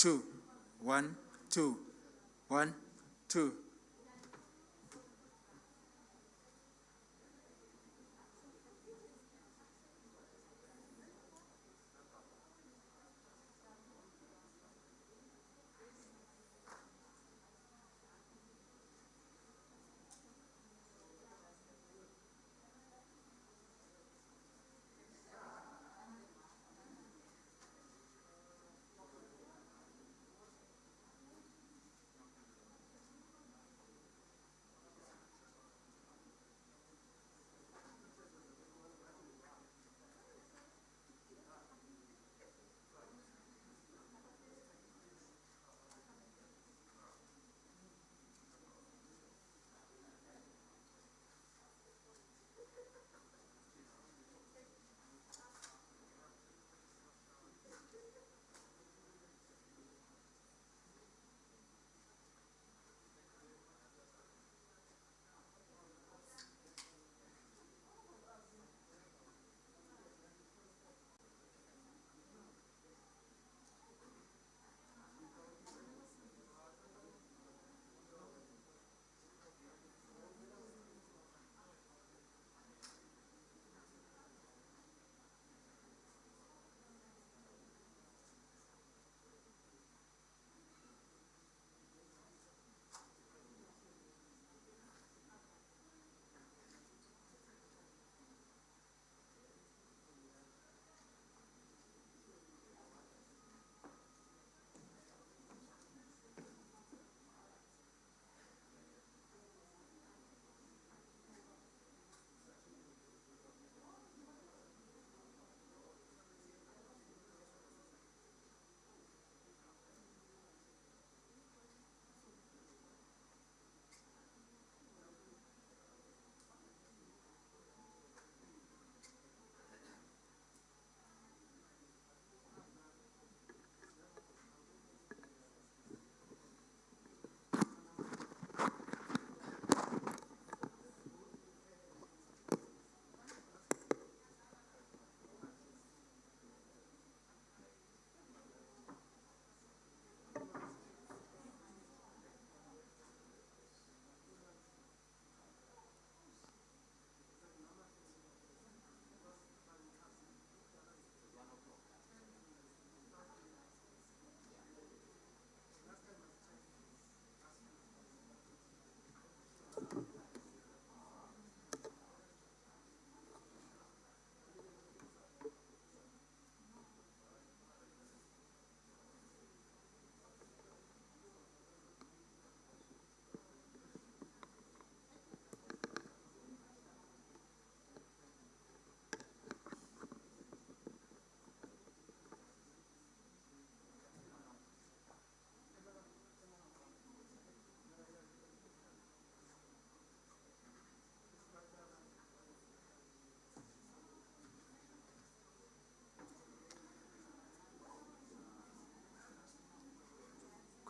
2. 1, 2. 1, 2.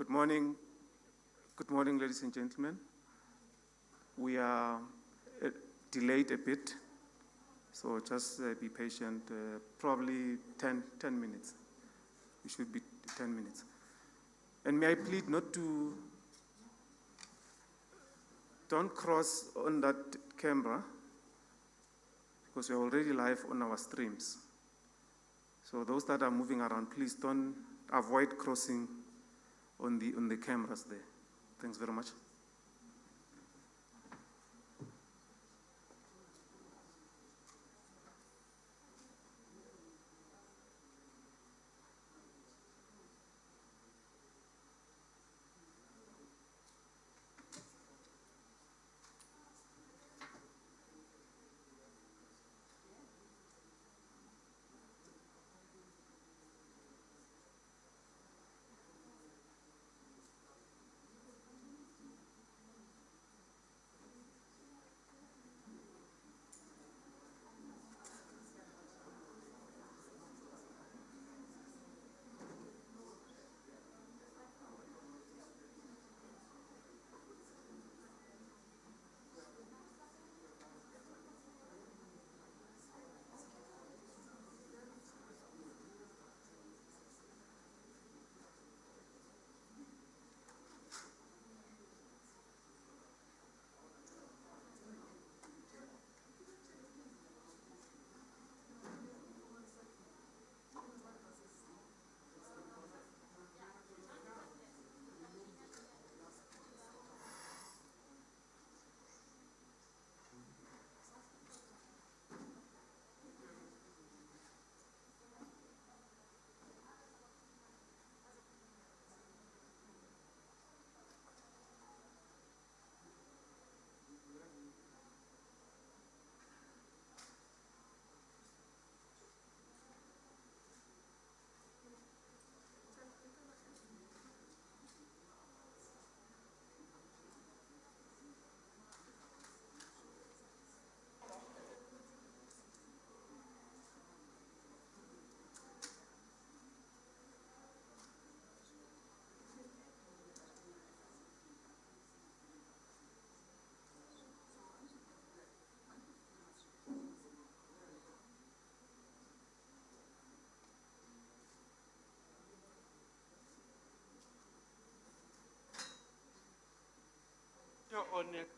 Good morning. Good morning, ladies and gentlemen. We are delayed a bit, so just be patient. Probably 10 minutes. It should be 10 minutes. And may I plead not to, don't cross on that camera, because we're already live on our streams. So those that are moving around, please don't avoid crossing on the cameras there. Thanks very much. connect.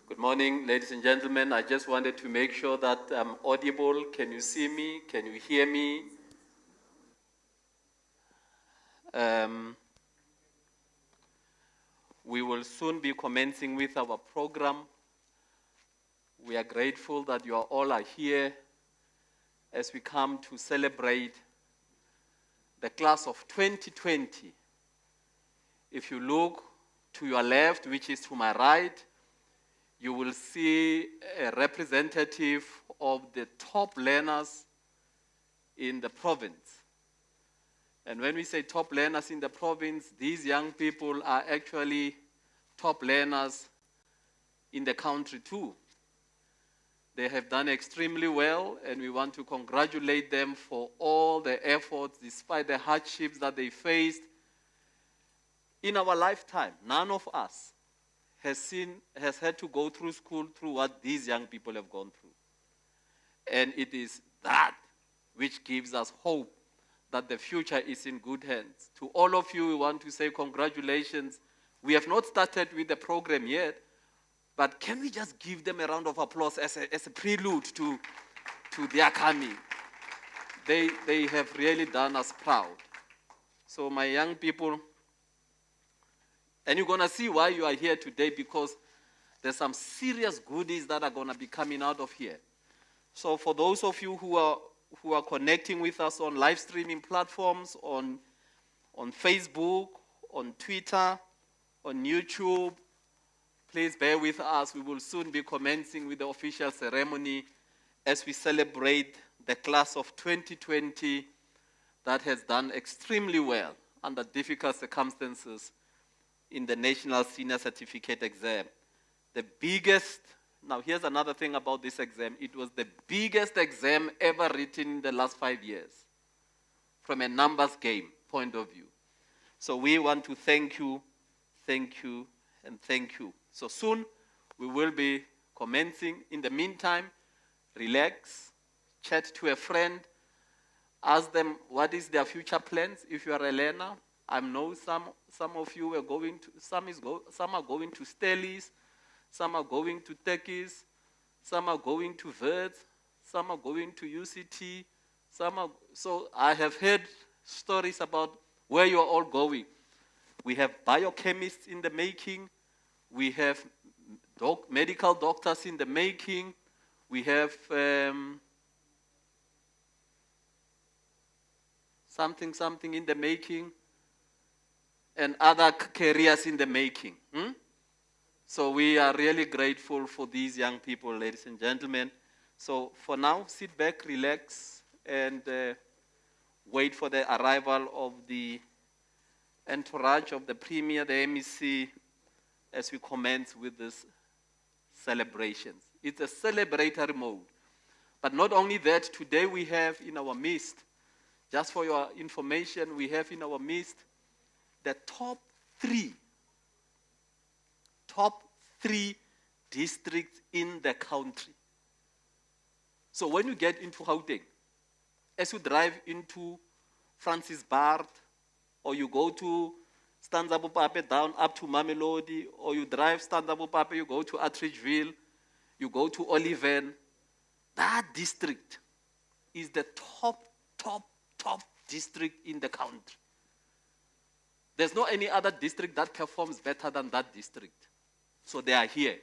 Good morning, ladies and gentlemen. I just wanted to make sure that I'm audible. Can you see me? Can you hear me? We will soon be commencing with our program. We are grateful that you all are here as we come to celebrate the class of 2020. If you look to your left, which is to my right, you will see a representative of the top learners in the province. And when we say top learners in the province, these young people are actually top learners in the country too. They have done extremely well, and we want to congratulate them for all the efforts, despite the hardships that they faced. In our lifetime, none of us has had to go through school through what these young people have gone through. And it is that which gives us hope that the future is in good hands. To all of you, we want to say congratulations. We have not started with the program yet, but can we just give them a round of applause as a prelude to their coming? They have really done us proud. So my young people, and you're going to see why you are here today, because there's some serious goodies that are going to be coming out of here. So for those of you who are connecting with us on live streaming platforms, on Facebook, on Twitter, on YouTube, please bear with us. We will soon be commencing with the official ceremony as we celebrate the class of 2020 that has done extremely well under difficult circumstances in the National Senior Certificate exam. The biggest, now here's another thing about this exam. It was the biggest exam ever written in the last 5 years from a numbers game point of view. So we want to thank you, and thank you. So soon we will be commencing. In the meantime, relax, chat to a friend, ask them what is their future plans if you are a learner. I know some of you are going to, some are going to Stellies, some are going to Techies, some are going to Verts, some are going to UCT, so I have heard stories about where you are all going. We have biochemists in the making, we have medical doctors in the making, we have something in the making, and other careers in the making. So we are really grateful for these young people, ladies and gentlemen. So for now, sit back, relax, and wait for the arrival of the entourage of the Premier, the MEC, as we commence with this celebrations. It's a celebratory mode. But not only that, today we have in our midst, just for your information, we have in our midst the top three districts in the country. So when you get into Gauteng, as you drive into Francis Bart, or you go to Stanza Pape down up to Mamelodi, or you drive Stanza Pape, you go to Atteridgeville, you go to Oliven, that district is the top district in the country. There's no any other district that performs better than that district. So they are here.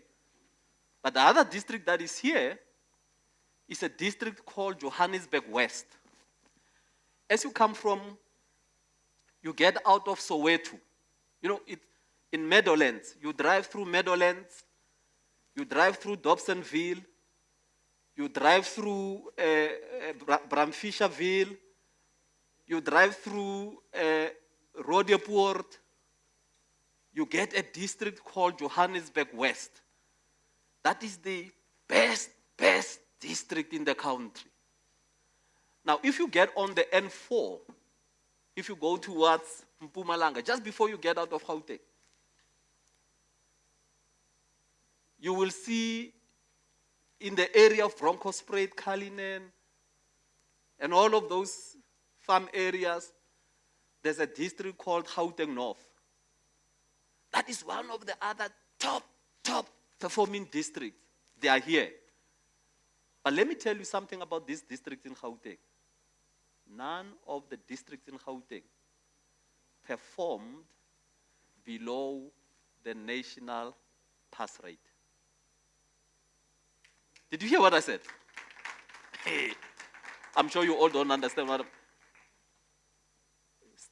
But the other district that is here is a district called Johannesburg West. As you come from you get out of Soweto. You know, in Meadowlands, you drive through Meadowlands, you drive through Dobsonville, you drive through Bramfisherville, you drive through Roodepoort, you get a district called Johannesburg West. That is the best district in the country. Now, if you get on the N4, if you go towards Mpumalanga, just before you get out of Gauteng, you will see in the area of Bronkhorstspruit, Cullinan, and all of those farm areas, there's a district called Gauteng North. That is one of the other top performing districts. They are here. But let me tell you something about this district in Gauteng. None of the districts in Gauteng performed below the national pass rate. Did you hear what I said? Hey, I'm sure you all don't understand what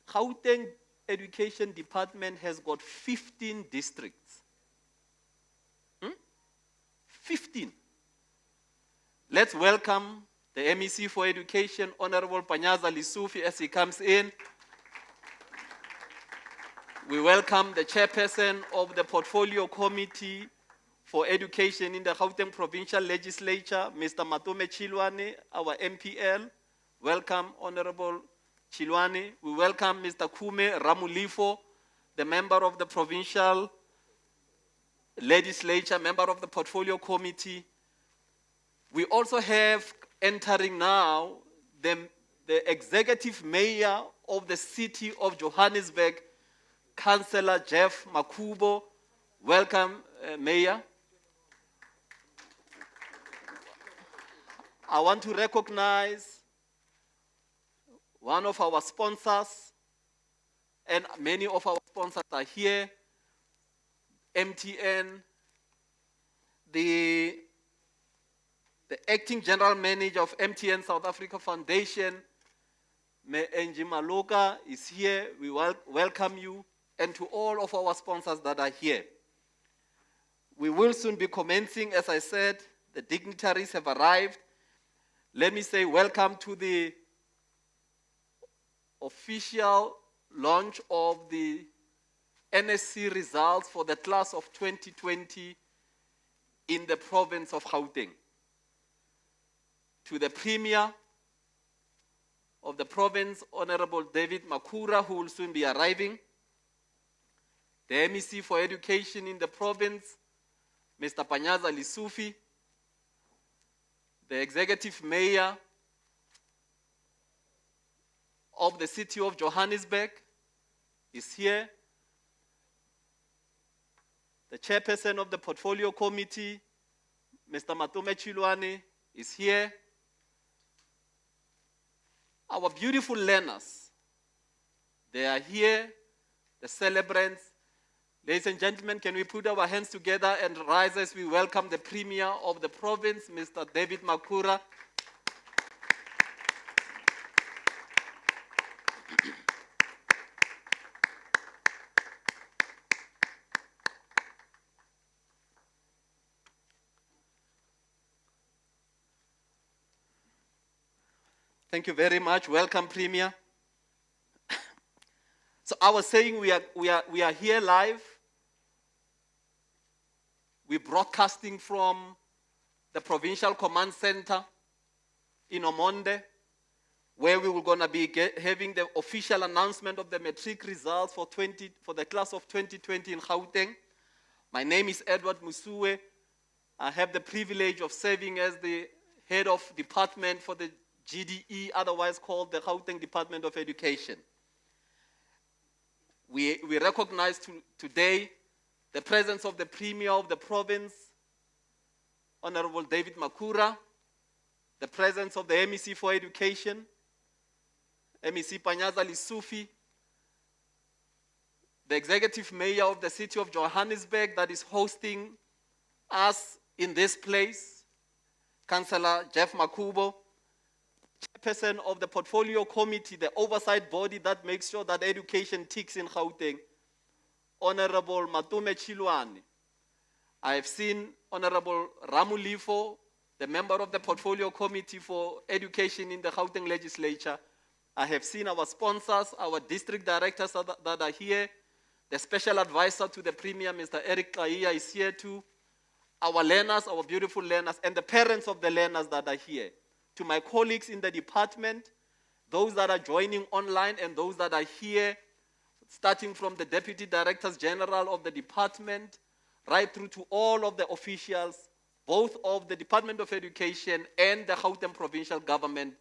Gauteng Education Department has got 15 districts. 15. Let's welcome the MEC for Education, Honorable Panyaza Lesufi, as he comes in. We welcome the chairperson of the Portfolio Committee for Education in the Gauteng Provincial Legislature, Mr. Matome Chilwane, our MPL. Welcome, Honorable Chilwane. We welcome Mr. Kume Ramulifo, the member of the Provincial Legislature, member of the Portfolio Committee. We also have entering now the executive mayor of the city of Johannesburg, Councillor Jeff Makubo. Welcome, Mayor. I want to recognize one of our sponsors, and many of our sponsors are here. MTN, the acting general manager of MTN South Africa Foundation, Angie Maloka, is here. We welcome you, and to all of our sponsors that are here. We will soon be commencing. As I said, the dignitaries have arrived. Let me say welcome to the official launch of the NSC results for the class of 2020 in the province of Gauteng. To the Premier of the province, Honorable David Makura, who will soon be arriving. The MEC for Education in the province, Mr. Panyaza Lesufi. The Executive Mayor of the city of Johannesburg is here. The Chairperson of the Portfolio Committee, Mr. Matome Chilwane, is here. Our beautiful learners, they are here, the celebrants. Ladies and gentlemen, can we put our hands together and rise as we welcome the Premier of the province, Mr. David Makura. Thank you very much. Welcome, Premier. So I was saying we are here live. We're broadcasting from the Provincial Command Center in Omonde, where we were going to be having the official announcement of the Matric results for the class of 2020 in Gauteng. My name is Edward Musue. I have the privilege of serving as the head of department for the GDE, otherwise called the Gauteng Department of Education. We recognize today the presence of the Premier of the province, Honorable David Makura, the presence of the MEC for Education, MEC Panyaza Lesufi, the Executive Mayor of the city of Johannesburg that is hosting us in this place, Councillor Jeff Makubo, chairperson of the portfolio committee, the oversight body that makes sure that education ticks in Gauteng, Honorable Matume Chilwane. I have seen Honorable Ramulifo, the member of the portfolio committee for education in the Gauteng legislature. I have seen our sponsors, our district directors that are here. The special advisor to the Premier, Mr. Eric Kaya, is here too. Our learners, our beautiful learners, and the parents of the learners that are here. To my colleagues in the department, those that are joining online and those that are here, starting from the Deputy Directors General of the department, right through to all of the officials, both of the Department of Education and the Gauteng Provincial Government,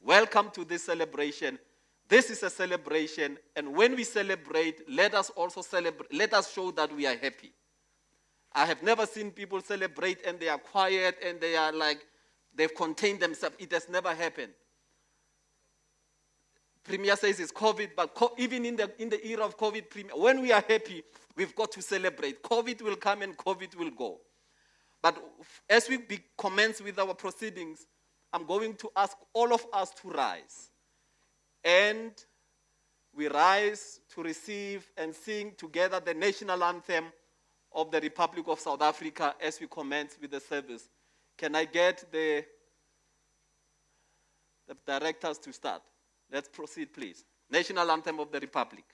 welcome to this celebration. This is a celebration, and when we celebrate, let us also celebrate, let us show that we are happy. I have never seen people celebrate and they are quiet and they are like, they've contained themselves. It has never happened. Premier says it's COVID, but even in the era of COVID, Premier, when we are happy, we've got to celebrate. COVID will come and COVID will go. But as we commence with our proceedings, I'm going to ask all of us to rise. And we rise to receive and sing together the national anthem of the Republic of South Africa as we commence with the service. Can I get the directors to start? Let's proceed, please. National anthem of the Republic.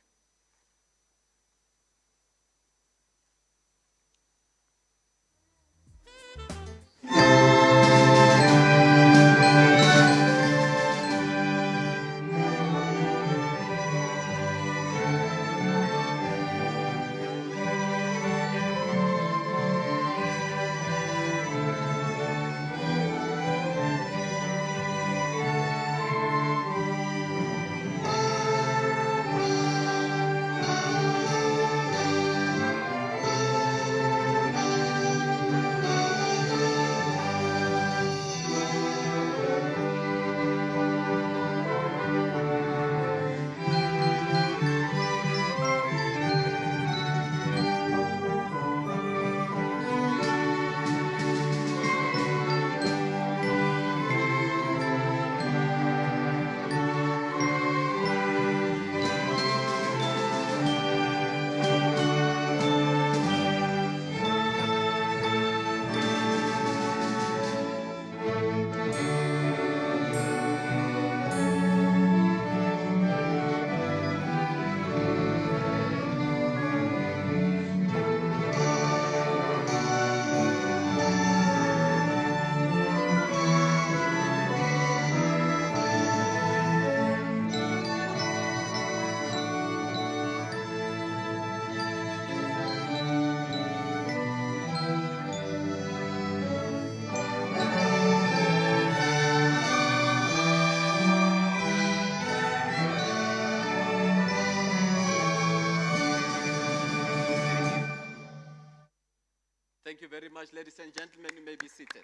Thank you very much, ladies and gentlemen. You may be seated.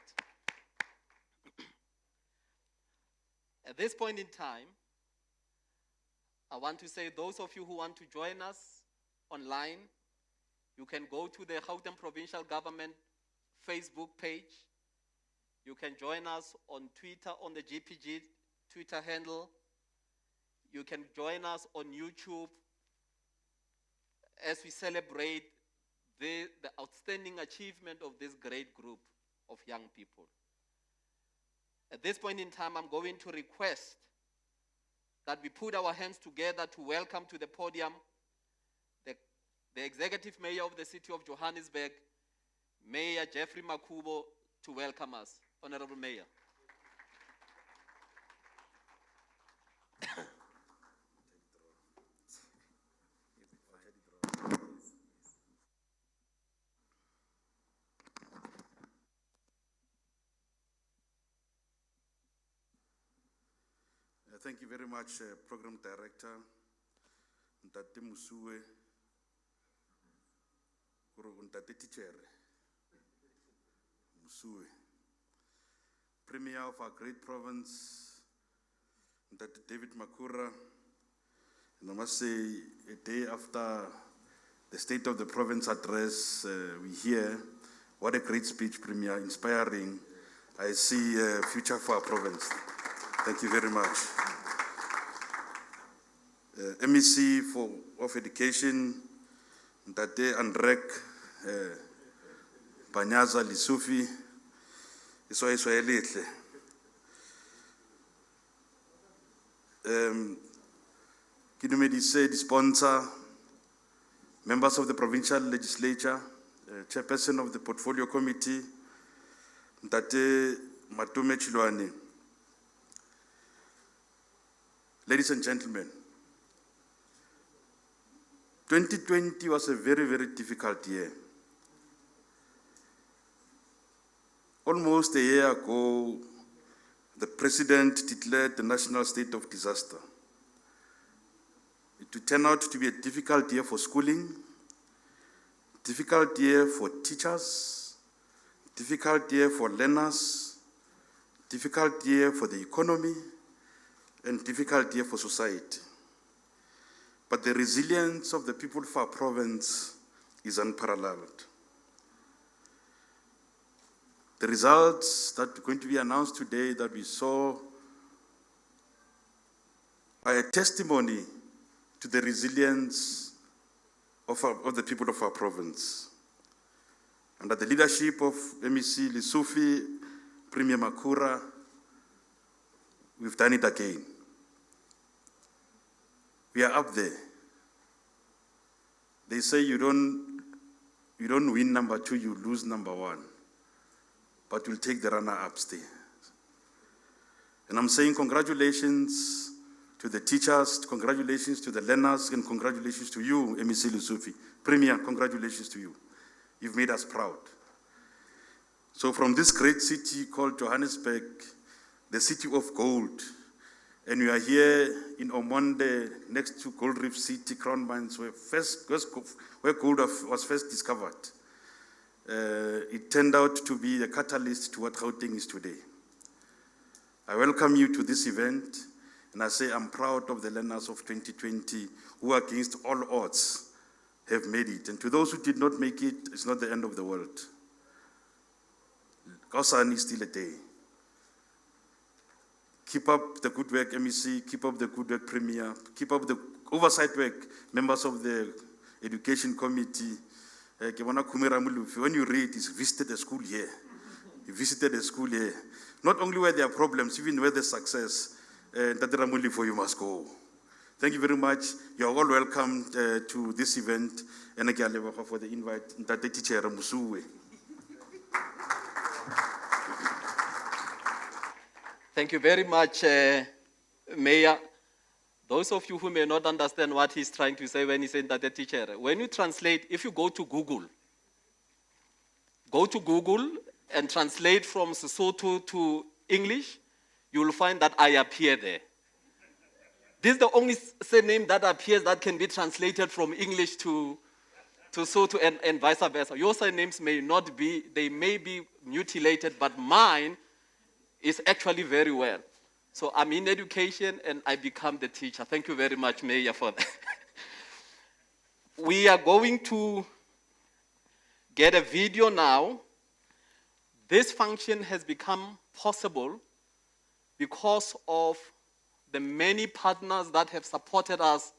At this point in time, I want to say those of you who want to join us online, you can go to the Gauteng Provincial Government Facebook page. You can join us on Twitter, on the GPG Twitter handle. You can join us on YouTube as we celebrate the outstanding achievement of this great group of young people. At this point in time, I'm going to request that we put our hands together to welcome to the podium the Executive Mayor of the City of Johannesburg, Mayor Jeffrey Makubo, to welcome us. Honorable Mayor. Thank you very much, Program Director Ntate Musue, Ntate Teacher Musue, Premier of our great province, Ntate David Makura. And I must say, a day after the State of the Province address, we hear what a great speech, Premier, inspiring. I see a future for our province. Thank you very much. MEC of Education, Ntate Andrek Banyaza Lisufi, Iswaelitle. Kinumedise, the sponsor, members of the provincial legislature, chairperson of the portfolio committee, Ntate Matume Chilwane. Ladies and gentlemen, 2020 was a very, very difficult year. Almost a year ago, the president declared the national state of disaster. It would turn out to be a difficult year for schooling, difficult year for teachers, difficult year for learners, difficult year for the economy, and difficult year for society. But the resilience of the people of our province is unparalleled. The results that are going to be announced today that we saw are a testimony to the resilience of the people of our province. Under the leadership of MEC Lisufi, Premier Makura, we've done it again. We are up there. They say you don't win number 2, you lose number 1. But we'll take the runner-ups there. And I'm saying congratulations to the teachers, congratulations to the learners, and congratulations to you, MEC Lisufi. Premier, congratulations to you. You've made us proud. So from this great city called Johannesburg, the city of gold, and we are here in Omonde, next to Gold Reef City, Crown Mines, where gold was first discovered. It turned out to be a catalyst to what Gauteng is today. I welcome you to this event, and I say I'm proud of the learners of 2020 who, against all odds, have made it. And to those who did not make it, it's not the end of the world. Kausan is still a day. Keep up the good work, MEC. Keep up the good work, Premier. Keep up the oversight work, members of the Education Committee. When you read, he's visited a school here. He visited a school here. Not only where there are problems, even where there's success, for you must go. Thank you very much. You are all welcome to this event. And again, for the invite. Teacher Musuwe. Thank you very much, Mayor. Those of you who may not understand what he's trying to say when he said that the teacher, when you translate, if you go to Google and translate from Sesotho to English, you will find that I appear there. This is the only surname that appears that can be translated from English to Sotho and vice versa. Your surnames may not be, they may be mutilated, but mine is actually very well. So I'm in education and I become the teacher. Thank you very much, Mayor, for that. We are going to get a video now. This function has become possible because of the many partners that have supported us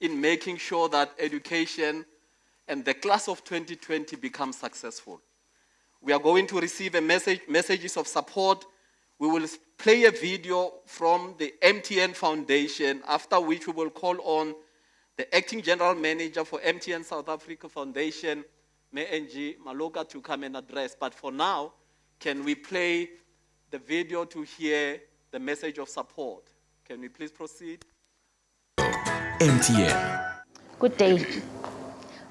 in making sure that education and the class of 2020 becomes successful. We are going to receive messages of support. We will play a video from the MTN Foundation, after which we will call on the Acting General Manager for MTN South Africa Foundation, Menji Maloka, to come and address. But for now, can we play the video to hear the message of support? Can we please proceed? MTN. Good day.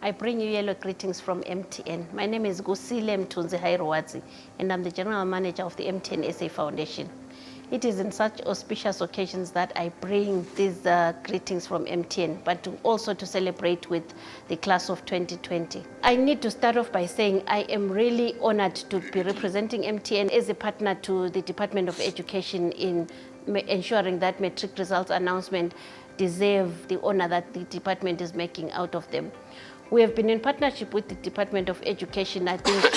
I bring you yellow greetings from MTN. My name is Gusile Mtunzi Hairuwadzi, and I'm the General Manager of the MTN SA Foundation. It is in such auspicious occasions that I bring these greetings from MTN, but also to celebrate with the class of 2020. I need to start off by saying I am really honored to be representing MTN as a partner to the Department of Education in ensuring that Matric results announcement deserve the honor that the department is making out of them. We have been in partnership with the Department of Education, I think,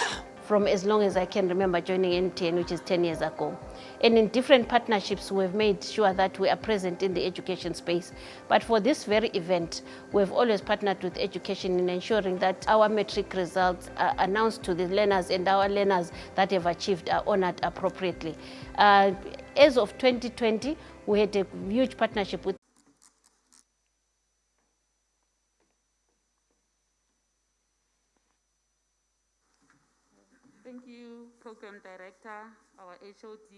from as long as I can remember joining MTN, which is 10 years ago. And in different partnerships, we've made sure that we are present in the education space. But for this very event, we've always partnered with education in ensuring that our Matric results are announced to the learners, and our learners that have achieved are honored appropriately. As of 2020, we had a huge partnership with Thank you, Program Director, our HOD,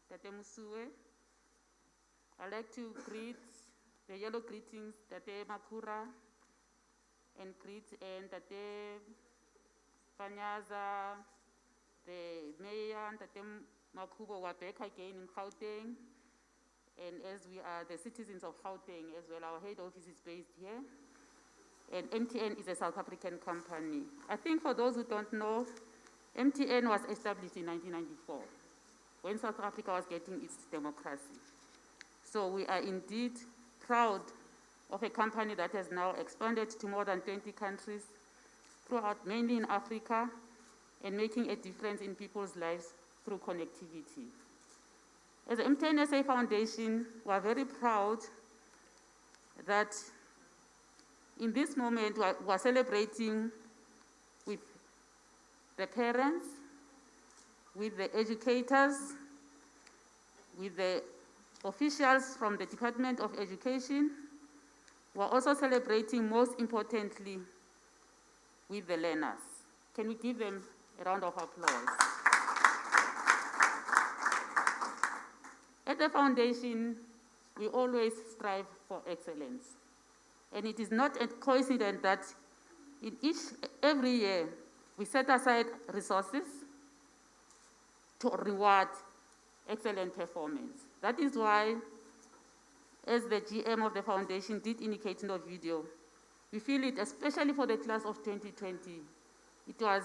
Tate Musue. I'd like to greet the yellow greetings, Tate Makura, and greet and Tate Panyaza, the Mayor, Tate Makubo, we're back again in Gauteng. And as we are the citizens of Gauteng as well, our head office is based here. And MTN is a South African company. I think for those who don't know, MTN was established in 1994 when South Africa was getting its democracy. So we are indeed proud of a company that has now expanded to more than 20 countries throughout, mainly in Africa, and making a difference in people's lives through connectivity. As the MTN SA Foundation, we are very proud that in this moment we are celebrating with the parents, with the educators, with the officials from the Department of Education. We are also celebrating, most importantly, with the learners. Can we give them a round of applause? At the foundation, we always strive for excellence. And it is not a coincidence that every year, we set aside resources to reward excellent performance. That is why, as the GM of the foundation did indicate in the video, we feel it, especially for the class of 2020, it was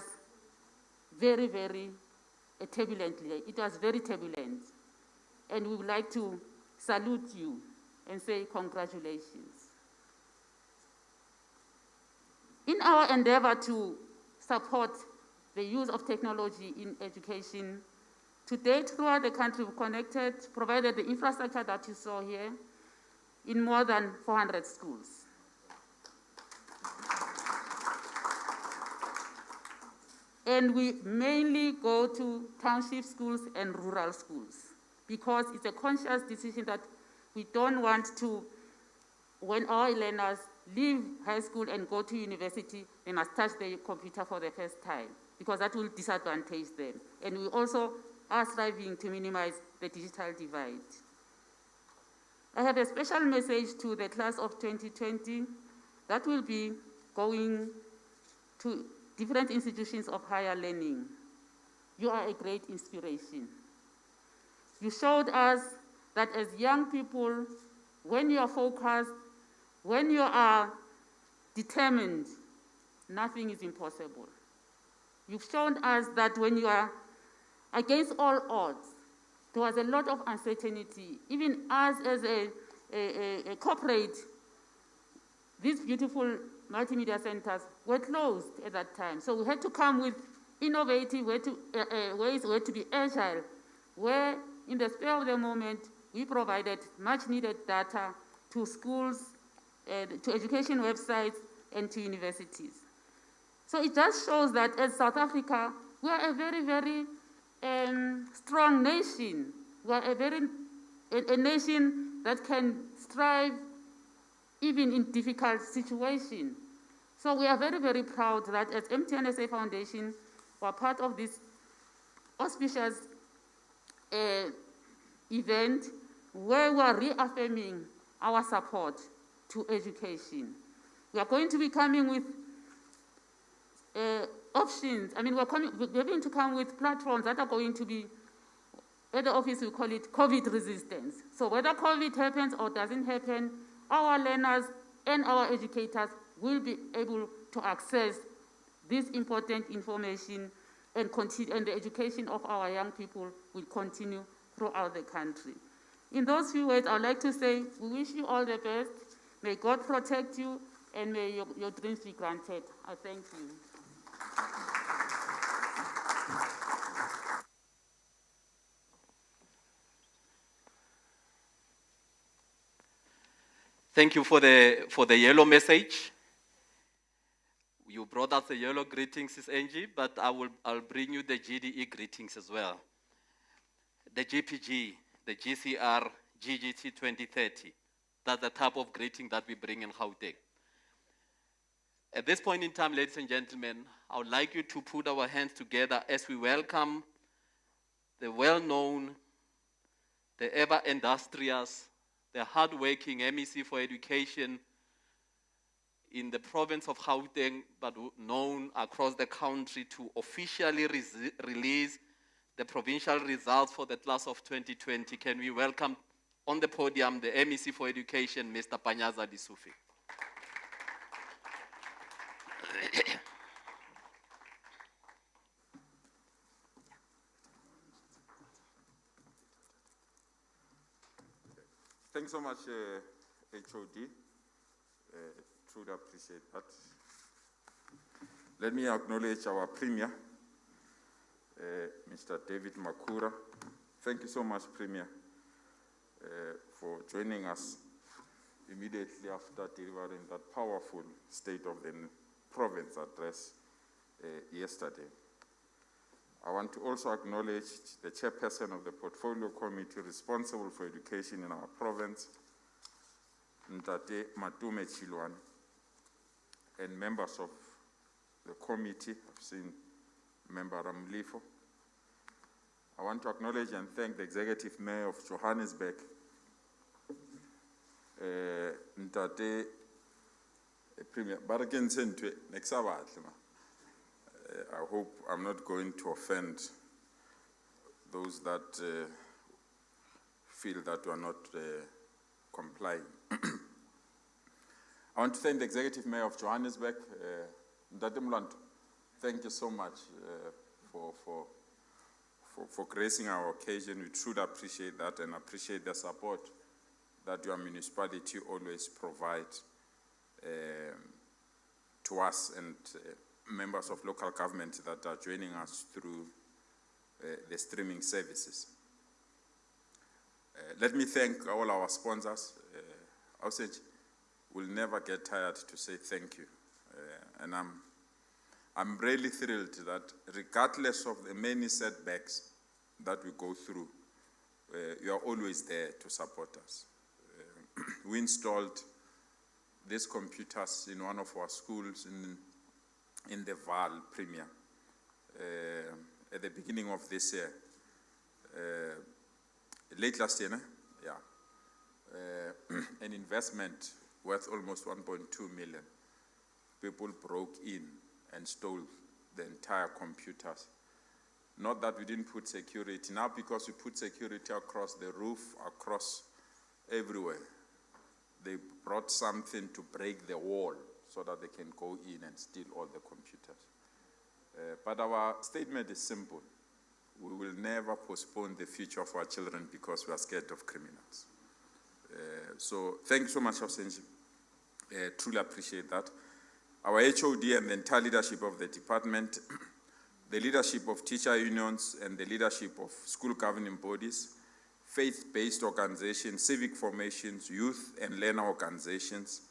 very, very turbulent. It was very turbulent. And we would like to salute you and say congratulations. In our endeavor to support the use of technology in education, to date, throughout the country, we've provided the infrastructure that you saw here in more than 400 schools. And we mainly go to township schools and rural schools because it's a conscious decision that we don't want to, when our learners leave high school and go to university, they must touch the computer for the first time because that will disadvantage them. And we also are striving to minimize the digital divide. I have a special message to the class of 2020 that will be going to different institutions of higher learning. You are a great inspiration. You showed us that as young people, when you are focused, when you are determined, nothing is impossible. You've shown us that when you are against all odds, there was a lot of uncertainty. Even us as a corporate, these beautiful multimedia centers were closed at that time. So we had to come with innovative ways to be agile, where in the spur of the moment, we provided much needed data to schools, to education websites, and to universities. So it just shows that as South Africa, we are a very, very strong nation. We are a nation that can strive even in difficult situations. So we are very, very proud that as MTN SA Foundation, we are part of this auspicious event where we are reaffirming our support to education. We are going to be coming with options. I mean, we're going to come with platforms that are going to be, at the office we call it COVID resistance. So whether COVID happens or doesn't happen, our learners and our educators will be able to access this important information, and the education of our young people will continue throughout the country. In those few words, I would like to say, we wish you all the best. May God protect you, and may your dreams be granted. I thank you. Thank you for the yellow message. You brought us the yellow greetings, Ms. Angie, but I'll bring you the GDE greetings as well. The GPG, the GCR, GGT 2030. That's the type of greeting that we bring in Gauteng. At this point in time, ladies and gentlemen, I would like you to put our hands together as we welcome the well-known, the ever-industrious, the hard-working MEC for Education in the province of Gauteng, but known across the country, to officially release the provincial results for the class of 2020. Can we welcome on the podium the MEC for Education, Mr. Panyaza Disufi. Thanks so much, HOD. Truly appreciate that. Let me acknowledge our Premier, Mr. David Makura. Thank you so much, Premier, for joining us immediately after delivering that powerful State of the Province address yesterday. I want to also acknowledge the chairperson of the Portfolio Committee responsible for education in our province, Ntate Matume Chilwan, and members of the committee. I've seen Member Ramlifo. I want to acknowledge and thank the Executive Mayor of Johannesburg, Ntate Premier Baraken Sentwe Nexabatlema. I hope I'm not going to offend those that feel that we are not complying. I want to thank the Executive Mayor of Johannesburg, Ndate Mlanto. Thank you so much for gracing our occasion. We truly appreciate that and appreciate the support that your municipality always provides to us and members of local government that are joining us through the streaming services. Let me thank all our sponsors. Ausage will never get tired to say thank you. And I'm really thrilled that regardless of the many setbacks that we go through, you are always there to support us. We installed these computers in one of our schools in the Val Premier at the beginning of this year. Late last year, yeah. An investment worth almost 1.2 million. People broke in and stole the entire computers. Not that we didn't put security. Now because we put security across the roof, across everywhere, they brought something to break the wall so that they can go in and steal all the computers. But our statement is simple. We will never postpone the future of our children because we are scared of criminals. So thank you so much, Osenji. Truly appreciate that. Our HOD and the entire leadership of the department, the leadership of teacher unions and the leadership of school governing bodies, faith-based organizations, civic formations, youth and learner organizations,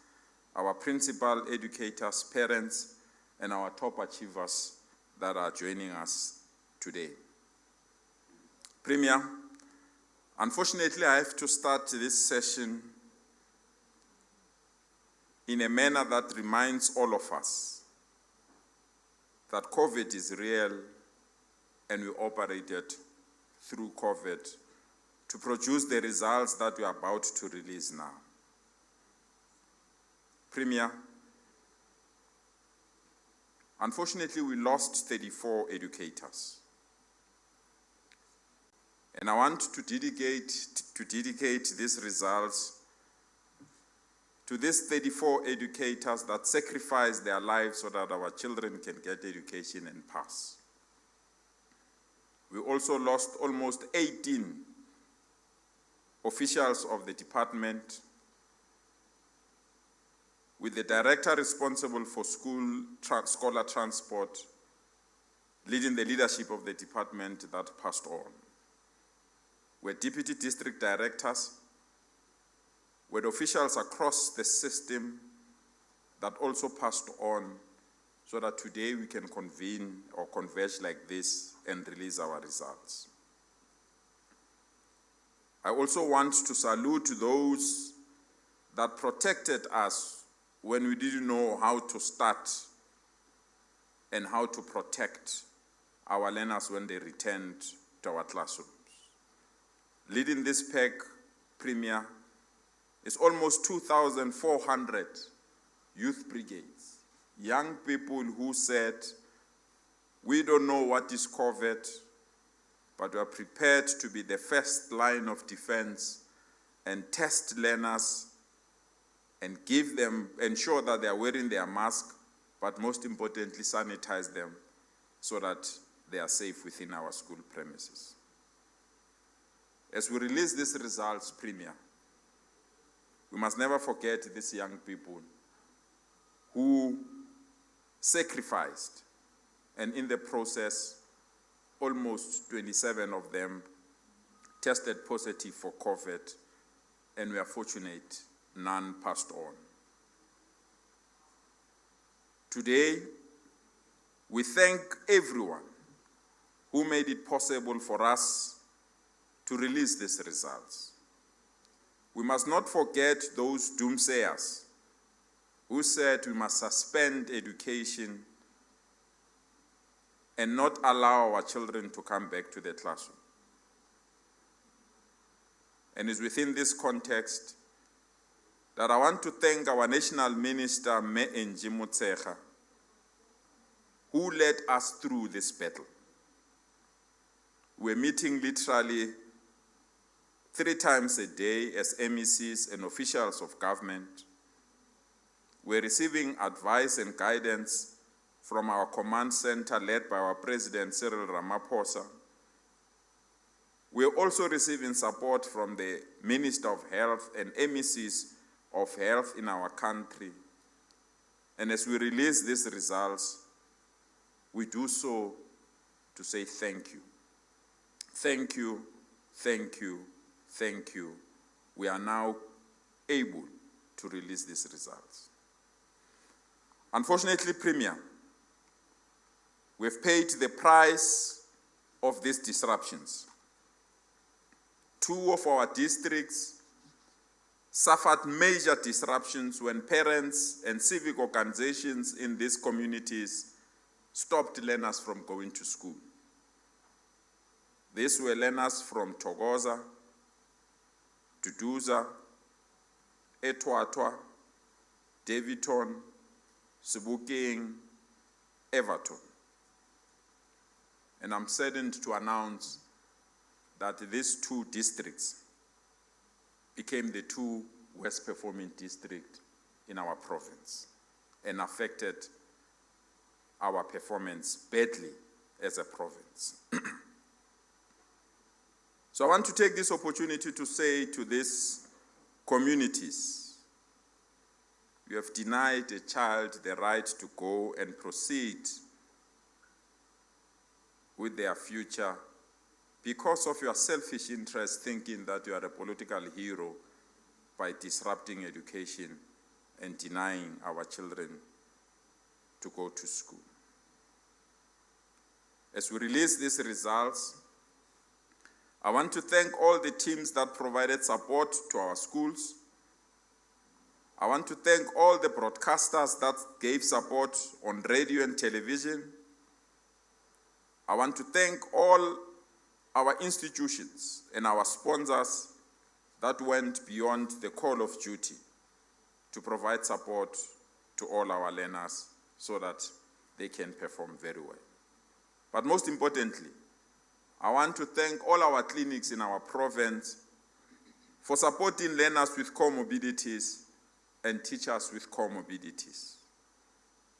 our principal educators, parents, and our top achievers that are joining us today. Premier, unfortunately, I have to start this session in a manner that reminds all of us that COVID is real and we operated through COVID to produce the results that we are about to release now. Premier, unfortunately, we lost 34 educators. And I want to dedicate these results to these 34 educators that sacrificed their lives so that our children can get education and pass. We also lost almost 18 officials of the department, with the director responsible for scholar transport leading the leadership of the department that passed on. Were deputy district directors, were officials across the system that also passed on, so that today we can convene or converge like this and release our results. I also want to salute those that protected us when we didn't know how to start and how to protect our learners when they returned to our classrooms. Leading this pack, Premier, is almost 2,400 youth brigades, young people who said, we don't know what is COVID, but we are prepared to be the first line of defense and test learners and ensure that they are wearing their mask, but most importantly, sanitize them so that they are safe within our school premises. As we release these results, Premier, we must never forget these young people who sacrificed, and in the process, almost 27 of them tested positive for COVID, and we are fortunate none passed on. Today, we thank everyone who made it possible for us to release these results. We must not forget those doomsayers who said we must suspend education and not allow our children to come back to the classroom. And it's within this context that I want to thank our National Minister, MEC of Education, who led us through this battle. We're meeting literally 3 times a day as MECs and officials of government. We're receiving advice and guidance from our command center led by our President Cyril Ramaphosa. We're also receiving support from the Minister of Health and MECs of Health in our country. And as we release these results, we do so to say thank you. Thank you, thank you, thank you. We are now able to release these results. Unfortunately, Premier, we've paid the price of these disruptions. 2 of our districts suffered major disruptions when parents and civic organizations in these communities stopped learners from going to school. These were learners from Thokoza, Duduza, eThwathwa, Davidton, Sebokeng, Everton. And I'm saddened to announce that these 2 districts became the 2 worst performing districts in our province and affected our performance badly as a province. So I want to take this opportunity to say to these communities, you have denied a child the right to go and proceed with their future because of your selfish interest, thinking that you are a political hero by disrupting education and denying our children to go to school. As we release these results, I want to thank all the teams that provided support to our schools. I want to thank all the broadcasters that gave support on radio and television. I want to thank all our institutions and our sponsors that went beyond the call of duty to provide support to all our learners so that they can perform very well. But most importantly, I want to thank all our clinics in our province for supporting learners with comorbidities and teachers with comorbidities.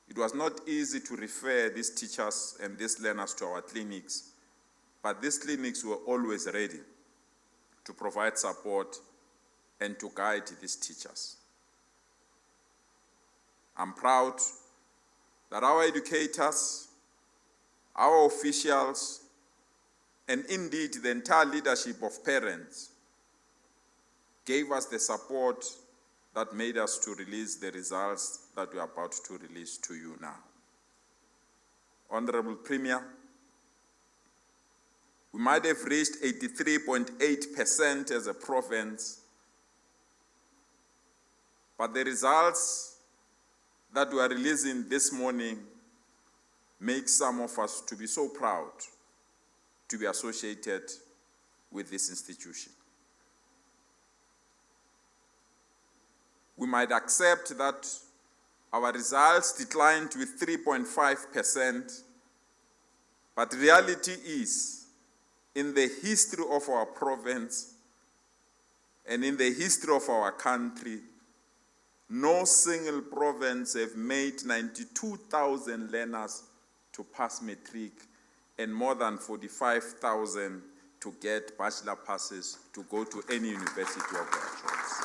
It was not easy to refer these teachers and these learners to our clinics, but these clinics were always ready to provide support and to guide these teachers. I'm proud that our educators our officials, and indeed the entire leadership of parents gave us the support that made us to release the results that we are about to release to you now. Honorable Premier, we might have reached 83.8% as a province, but the results that we are releasing this morning make some of us to be so proud to be associated with this institution. We might accept that our results declined with 3.5%, but reality is, in the history of our province and in the history of our country, no single province have made 92,000 learners to pass Matric and more than 45,000 to get bachelor passes to go to any university of their choice.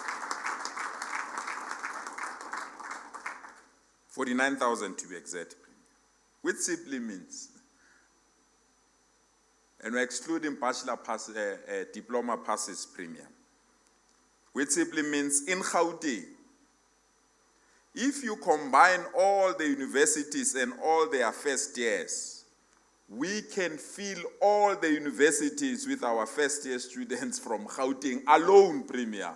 49,000 to be exact, which simply means, and we're excluding bachelor pass, diploma passes premium, which simply means in Gauteng, if you combine all the universities and all their first years, we can fill all the universities with our first year students from Gauteng alone, Premier,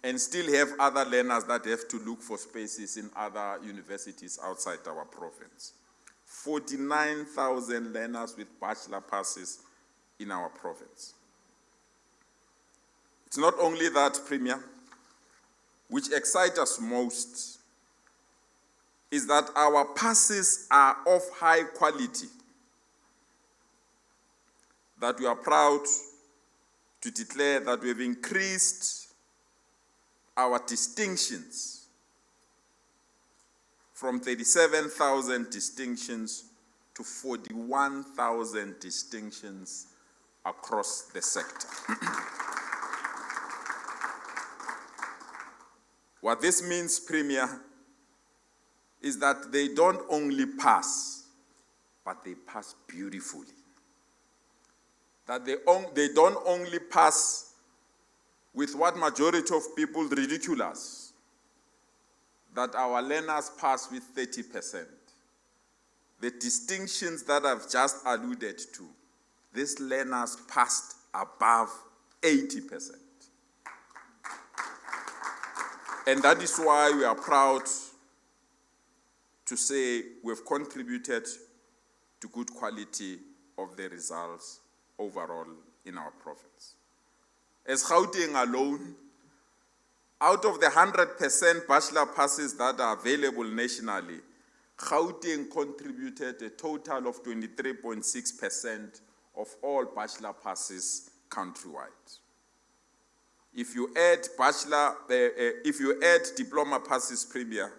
and still have other learners that have to look for spaces in other universities outside our province. 49,000 learners with bachelor passes in our province. It's not only that, Premier, which excites us most, is that our passes are of high quality, that we are proud to declare that we have increased our distinctions from 37,000 distinctions to 41,000 distinctions across the sector. What this means, Premier, is that they don't only pass, but they pass beautifully. That they don't only pass with what majority of people ridicule us, that our learners pass with 30%. The distinctions that I've just alluded to, these learners passed above 80%. And that is why we are proud to say we've contributed to good quality of the results overall in our province. As Gauteng alone, out of the 100% bachelor passes that are available nationally, Gauteng contributed a total of 23.6% of all bachelor passes countrywide. If you add diploma passes, Premier,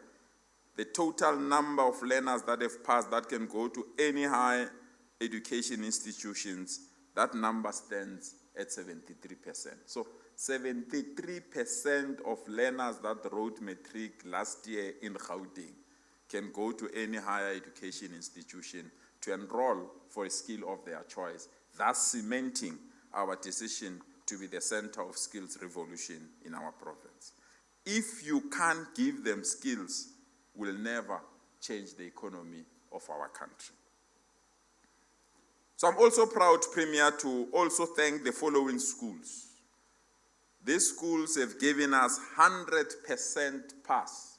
the total number of learners that have passed that can go to any higher education institutions, that number stands at 73%. So 73% of learners that wrote Matric last year in Gauteng can go to any higher education institution to enroll for a skill of their choice, thus cementing our decision to be the center of skills revolution in our province. If you can't give them skills, we'll never change the economy of our country. So I'm also proud, Premier, to also thank the following schools. These schools have given us 100% pass,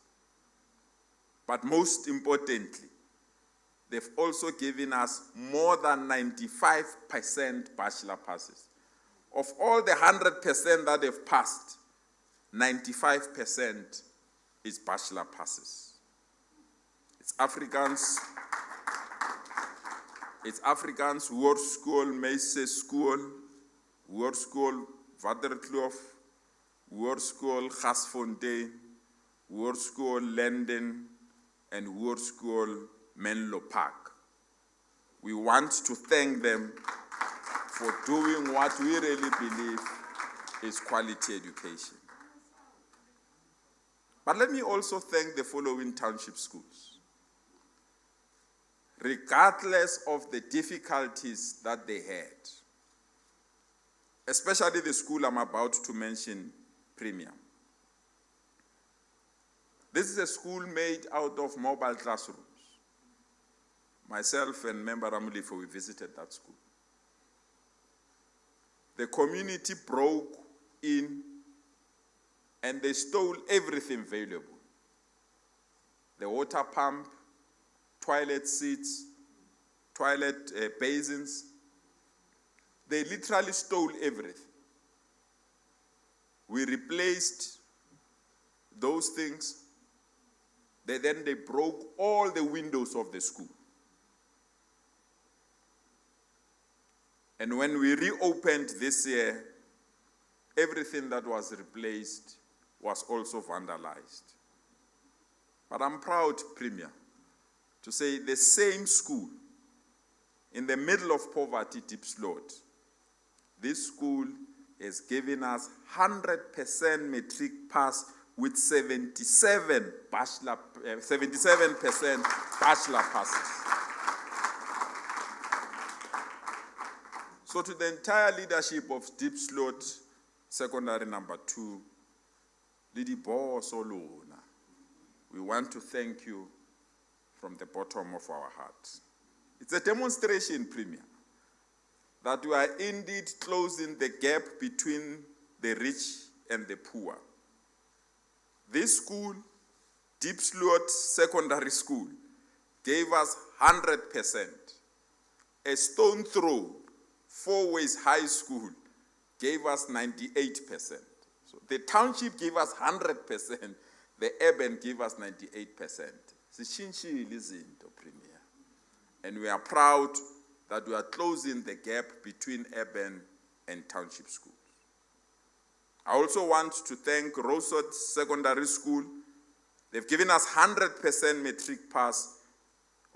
but most importantly, they've also given us more than 95% bachelor passes. Of all the 100% that have passed, 95% is bachelor passes. It's Afrikaans, Hoërskool, Meise School, Hoërskool Waterkloof, Hoërskool Gasfontein, Hoërskool Linden, and Hoërskool Menlo Park. We want to thank them for doing what we really believe is quality education. But let me also thank the following township schools. regardless of the difficulties that they had. Especially the school I'm about to mention, Premier. This is a school made out of mobile classrooms. Myself and Member Ramulifo, we visited that school. The community broke in and they stole everything valuable. The water pump, toilet seats, toilet basins. They literally stole everything. We replaced those things. Then they broke all the windows of the school. And when we reopened this year, everything that was replaced was also vandalized. But I'm proud, Premier, to say the same school, in the middle of poverty, Diepsloot, this school has given us 100% matric pass with 77% bachelor passes. So to the entire leadership of Diepsloot Secondary Number 2, Lady Boss Olona, we want to thank you from the bottom of our hearts. It's a demonstration, Premier, that we are indeed closing the gap between the rich and the poor. This school, Diepsloot Secondary School, gave us 100%. A stone throw, Fourways High School, gave us 98%. So the township gave us 100%, the urban gave us 98%. Sishinshile izinto, Premier. And we are proud that we are closing the gap between urban and township schools. I also want to thank Rosot Secondary School. They've given us 100% matric pass.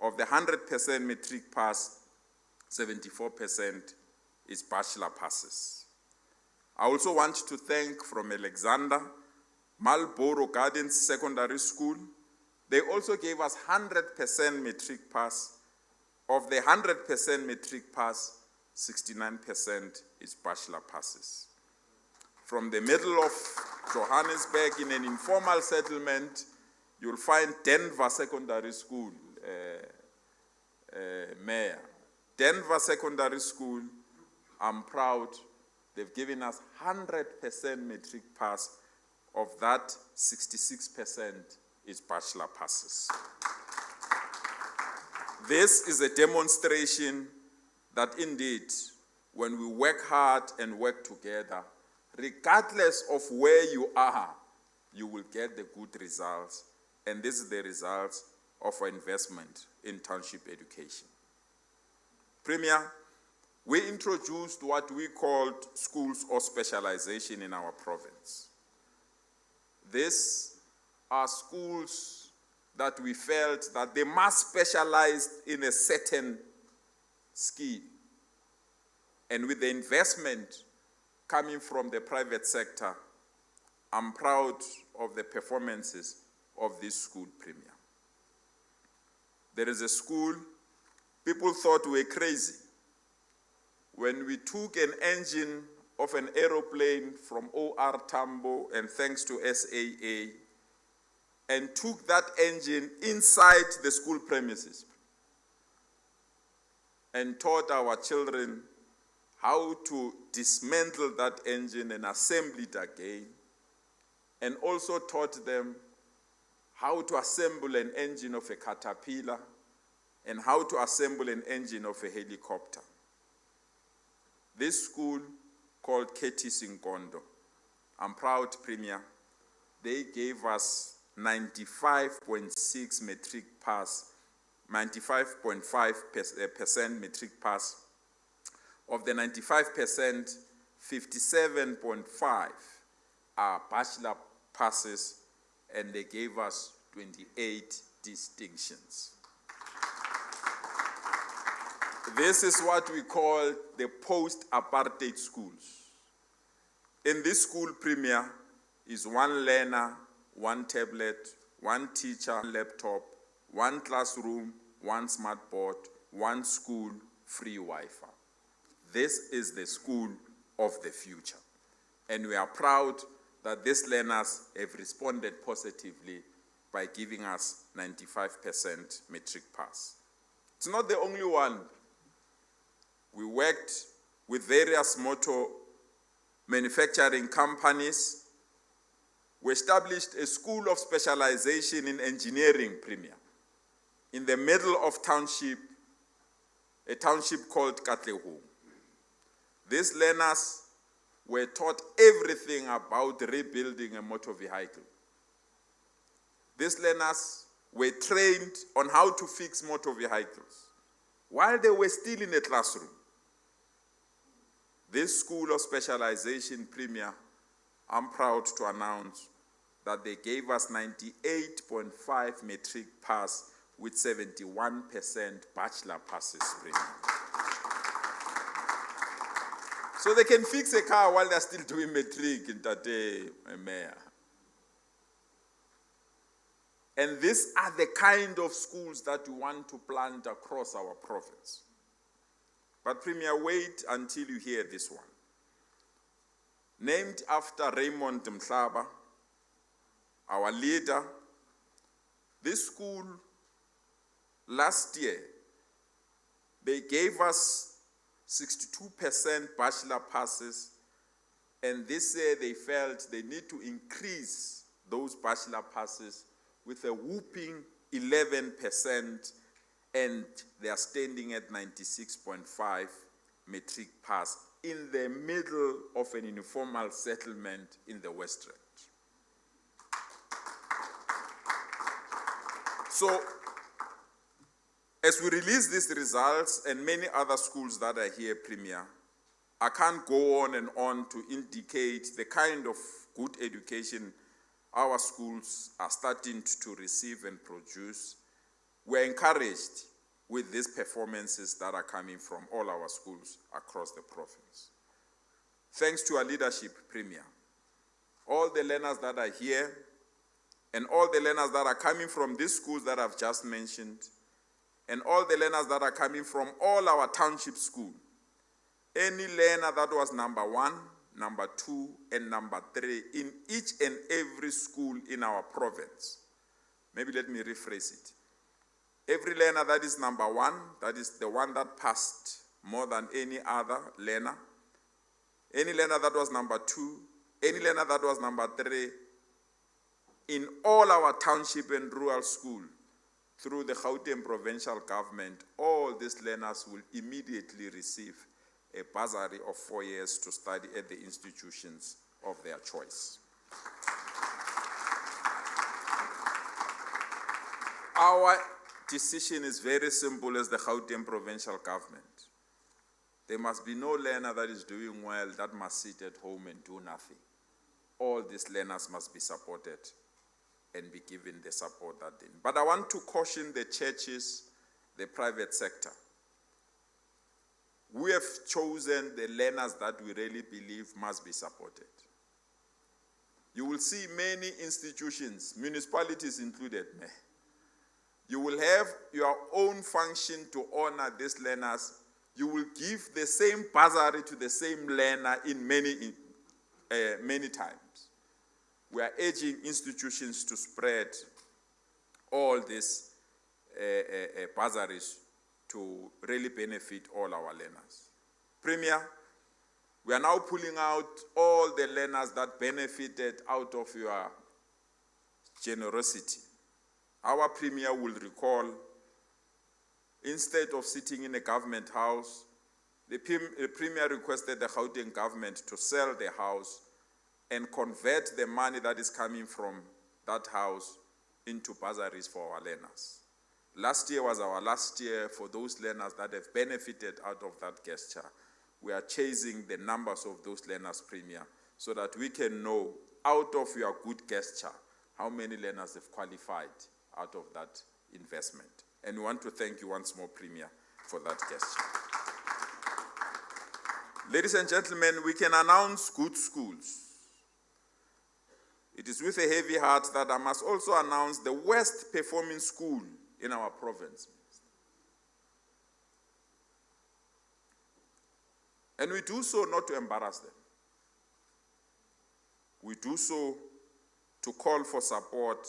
Of the 100% matric pass, 74% is bachelor passes. I also want to thank from Alexander, Marlborough Gardens Secondary School. They also gave us 100% matric pass. Of the 100% matric pass, 69% is bachelor passes. From the middle of Johannesburg, in an informal settlement, you'll find Denver Secondary School, Mayor. Denver Secondary School, I'm proud, they've given us 100% matric pass. Of that, 66% is bachelor passes. This is a demonstration that indeed, when we work hard and work together, regardless of where you are, you will get the good results. And this is the results of our investment in township education. Premier, we introduced what we called schools of specialization in our province. These are schools that we felt that they must specialize in a certain skill. And with the investment coming from the private sector, I'm proud of the performances of this school, Premier. There is a school, people thought we were crazy when we took an engine of an aeroplane from OR Tambo and thanks to SAA and took that engine inside the school premises and taught our children how to dismantle that engine and assemble it again, and also taught them how to assemble an engine of a caterpillar and how to assemble an engine of a helicopter. This school, called KTC Nkondo, I'm proud, Premier, they gave us 95.6 matric pass, 95.5% matric pass. Of the 95%, 57.5 are bachelor passes, and they gave us 28 distinctions. This is what we call the post-apartheid schools. In this school, Premier, is one learner, one tablet, one teacher, laptop, one classroom, one smart board, one school, free Wi-Fi. This is the school of the future. And we are proud that these learners have responded positively by giving us 95% Matric pass. It's not the only one. We worked with various motor manufacturing companies. We established a school of specialization in engineering, Premier, in the middle of township, a township called Katlehong. These learners were taught everything about rebuilding a motor vehicle. These learners were trained on how to fix motor vehicles while they were still in the classroom. This school of specialization, Premier, I'm proud to announce that they gave us 98.5 Matric pass with 71% bachelor passes, Premier. So they can fix a car while they're still doing Matric in Tate, Mayor. And these are the kind of schools that we want to plant across our province. But Premier, wait until you hear this one. Named after Raymond Mhlaba, our leader, this school, last year, they gave us 62% bachelor passes, and this year they felt they need to increase those bachelor passes with a whooping 11%, and they are standing at 96.5 Matric pass in the middle of an informal settlement in the West Rand. So, as we release these results and many other schools that are here, Premier, I can't go on and on to indicate the kind of good education our schools are starting to receive and produce. We're encouraged with these performances that are coming from all our schools across the province. Thanks to our leadership, Premier, all the learners that are here and all the learners that are coming from these schools that I've just mentioned, and all the learners that are coming from all our township schools, any learner that was number 1, number 2, and number 3 in each and every school in our province. Maybe let me rephrase it. Every learner that is number 1, that is the one that passed more than any other learner. Any learner that was number 2, any learner that was number 3, in all our township and rural schools, through the Gauteng provincial government, all these learners will immediately receive a bursary of 4 years to study at the institutions of their choice. Our decision is very simple as the Gauteng provincial government. There must be no learner that is doing well that must sit at home and do nothing. All these learners must be supported and be given the support that they need. But I want to caution the churches, the private sector. We have chosen the learners that we really believe must be supported. You will see many institutions, municipalities included, you will have your own function to honor these learners. You will give the same bursary to the same learner in many times. We are urging institutions to spread all these bursaries to really benefit all our learners. Premier, we are now pulling out all the learners that benefited out of your generosity. Our Premier will recall, instead of sitting in a government house, the Premier requested the Gauteng government to sell the house and convert the money that is coming from that house into bursaries for our learners. Last year was our last year for those learners that have benefited out of that gesture. We are chasing the numbers of those learners, Premier, so that we can know, out of your good gesture, how many learners have qualified out of that investment. And we want to thank you once more, Premier, for that gesture. Ladies and gentlemen, we can announce good schools. It is with a heavy heart that I must also announce the worst performing school in our province. And we do so not to embarrass them. We do so to call for support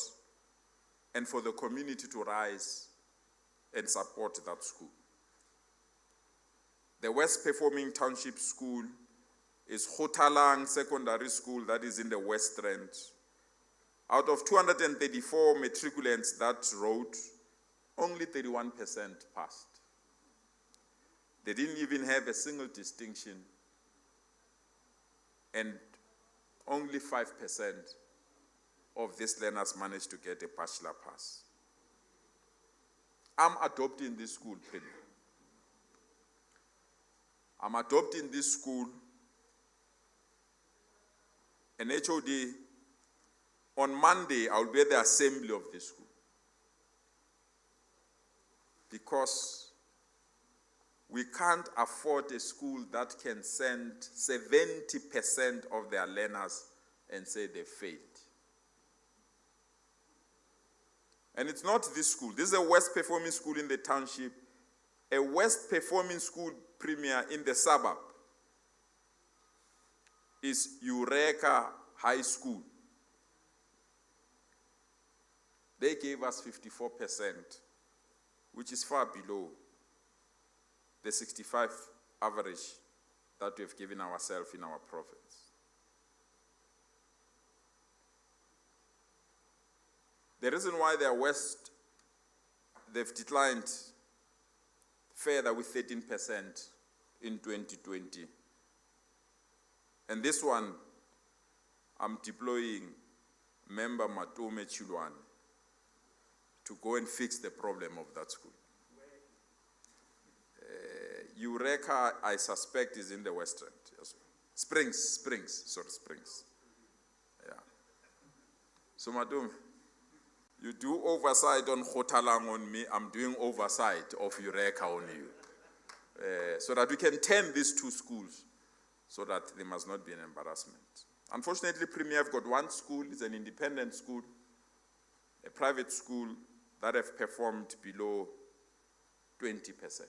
and for the community to rise and support that school. The West Performing Township School is Hotalang Secondary School that is in the West Rand. Out of 234 matriculants that wrote, only 31% passed. They didn't even have a single distinction, and only 5% of these learners managed to get a bachelor pass. I'm adopting this school, Premier. I'm adopting this school, an HOD. On Monday, I'll be at the assembly of this school. Because we can't afford a school that can send 70% of their learners and say they failed. And it's not this school. This is a West Performing School in the township, a West Performing School Premier in the suburb is Eureka High School. They gave us 54%, which is far below the 65 average that we have given ourselves in our province. The reason why they are West, they've declined further with 13% in 2020. And this one, I'm deploying member Matome Chilwane to go and fix the problem of that school. Eureka, I suspect, is in the West End. Yes. Springs. Yeah. So, Madam, you do oversight on Hotalang on me, I'm doing oversight of Eureka on you. So that we can turn these two schools so that there must not be an embarrassment. Unfortunately, Premier, I've got one school, it's an independent school, a private school that have performed below 20%.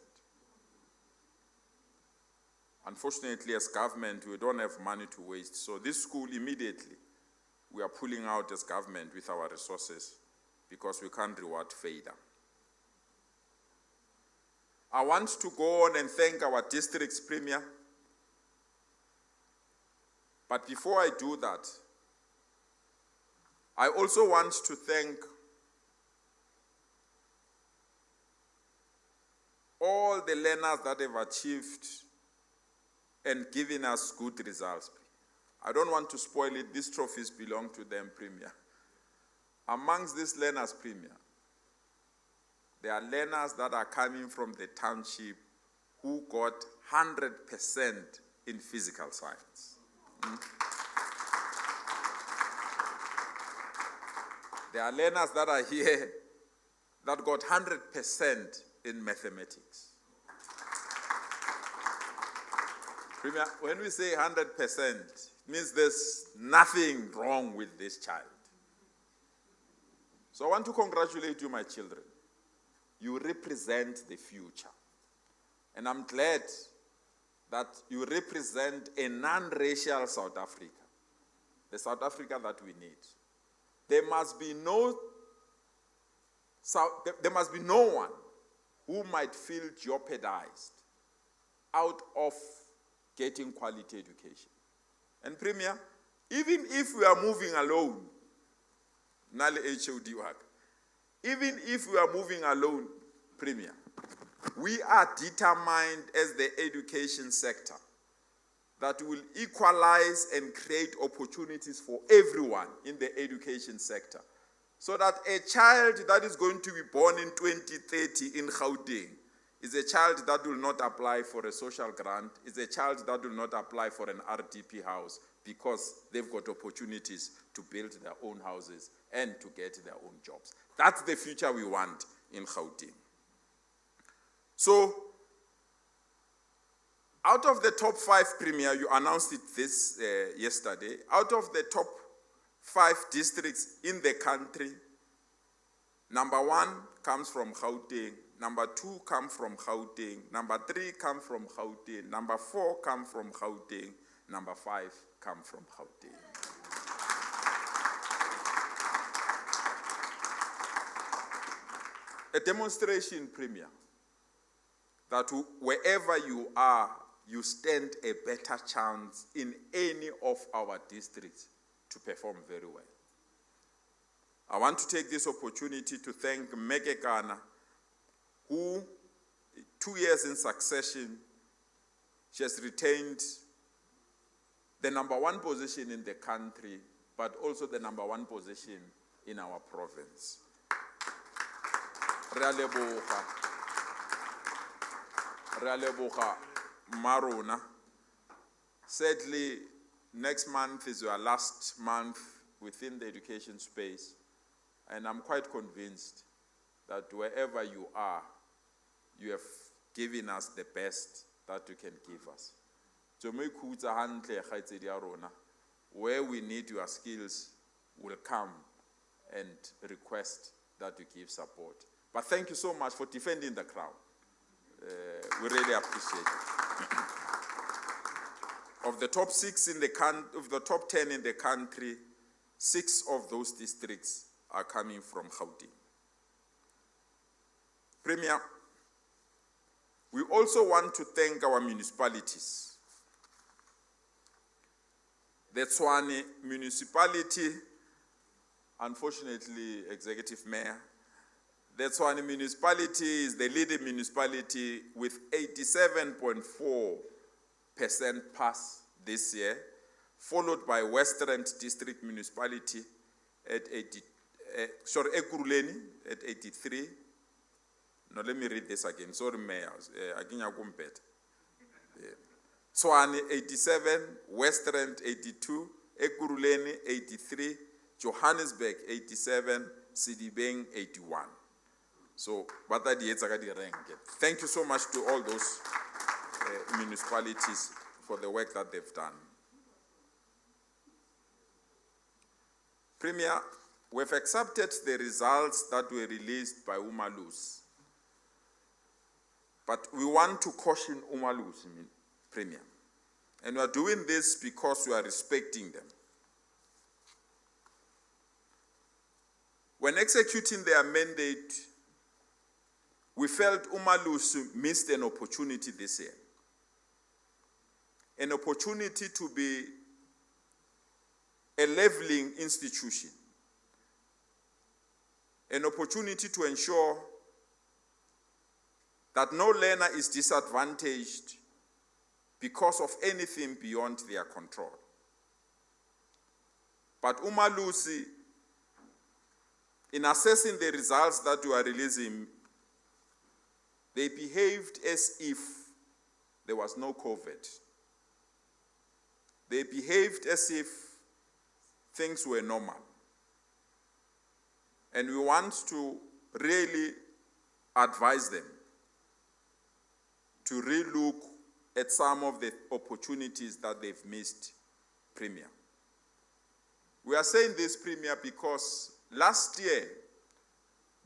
Unfortunately, as government, we don't have money to waste. So this school, immediately, we are pulling out as government with our resources because we can't reward failure. I want to go on and thank our district's Premier. But before I do that, I also want to thank all the learners that have achieved and given us good results. I don't want to spoil it. These trophies belong to them, Premier. Amongst these learners, Premier, there are learners that are coming from the township who got 100% in physical science. There are learners that are here that got 100% in mathematics. Premier, when we say 100%, it means there's nothing wrong with this child. So I want to congratulate you, my children. You represent the future. And I'm glad that you represent a non-racial South Africa, the South Africa that we need. There must be no one who might feel jeopardized out of getting quality education. And Premier, even if we are moving alone, even if we are moving alone, Premier, we are determined as the education sector that will equalize and create opportunities for everyone in the education sector, so that a child that is going to be born in 2030 in Gauteng is a child that will not apply for a social grant, is a child that will not apply for an RDP house because they've got opportunities to build their own houses and to get their own jobs. That's the future we want in Gauteng. So, out of the top 5, Premier, you announced it this yesterday, out of the top 5 districts in the country, number 1 comes from Gauteng, number 2 come from Gauteng, number 3 come from Gauteng, number 4 come from Gauteng, number 5 come from Gauteng. A demonstration, Premier, that wherever you are, you stand a better chance in any of our districts to perform very well. I want to take this opportunity to thank MEC who, 2 years in succession, she has retained the number 1 position in the country, but also the number 1 position in our province. Re a leboga Marona. Sadly, next month is your last month within the education space, and I'm quite convinced that wherever you are, you have given us the best that you can give us. So where we need your skills, will come and request that you give support. But thank you so much for defending the crown. We really appreciate it. Of the top 6 in the of the top 10 in the country, 6 of those districts are coming from Gauteng. Premier, we also want to thank our municipalities. The Tshwane municipality, unfortunately, Executive Mayor, the Tshwane municipality is the leading municipality with 87.4% pass this year, followed by Western District Municipality at Ekurhuleni at 83. Now let me read this again. Sorry, Mayor. Tshwane 87, Western 82, Ekurhuleni 83, Johannesburg 87, Sidibeng 81. So, thank you so much to all those municipalities for the work that they've done. Premier, we've accepted the results that were released by Umalusi. But we want to caution Umalusi, Premier. And we are doing this because we are respecting them. When executing their mandate, we felt Umalusi missed an opportunity this year. An opportunity to be a leveling institution. An opportunity to ensure that no learner is disadvantaged because of anything beyond their control. But Umalusi, in assessing the results that you are releasing, they behaved as if there was no COVID. They behaved as if things were normal. And we want to really advise them to relook at some of the opportunities that they've missed, Premier. We are saying this, Premier, because last year,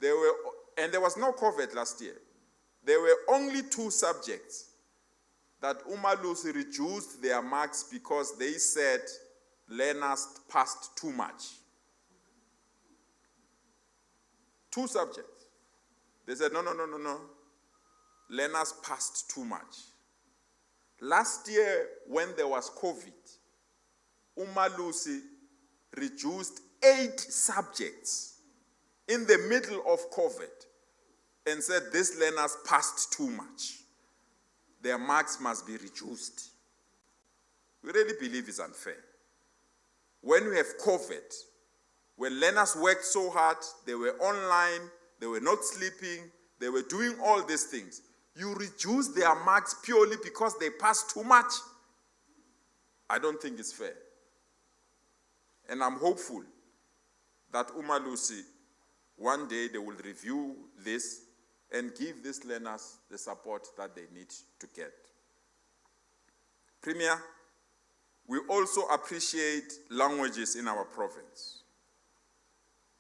there was no COVID last year. There were only 2 subjects that Umalusi reduced their marks because they said learners passed too much. 2 subjects. They said, no. Learners passed too much. Last year, when there was COVID, Umalusi reduced 8 subjects in the middle of COVID and said these learners passed too much. Their marks must be reduced. We really believe it's unfair. When we have COVID, when learners worked so hard, they were online, they were not sleeping, they were doing all these things. You reduce their marks purely because they passed too much. I don't think it's fair. And I'm hopeful that Umalusi, one day they will review this and give these learners the support that they need to get. Premier, we also appreciate languages in our province.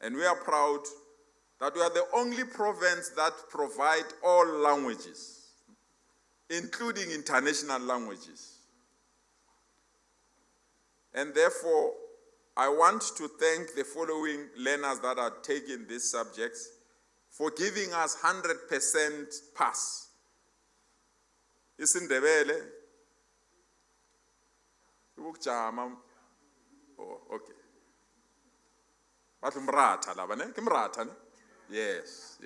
And we are proud that we are the only province that provide all languages, including international languages. And therefore, I want to thank the following learners that are taking these subjects for giving us 100% pass. IsiNdebele. Oh, okay. Yes.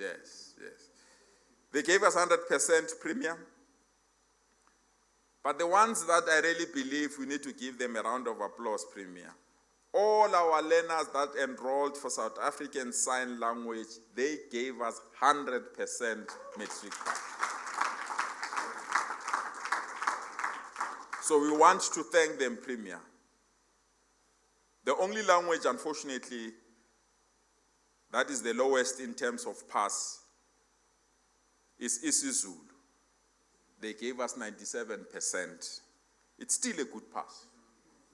They gave us 100% premium. But the ones that I really believe we need to give them a round of applause, Premier. All our learners that enrolled for South African Sign Language, they gave us 100% matric pass. So we want to thank them, Premier. The only language, unfortunately, that is the lowest in terms of pass is isiZulu. They gave us 97%. It's still a good pass.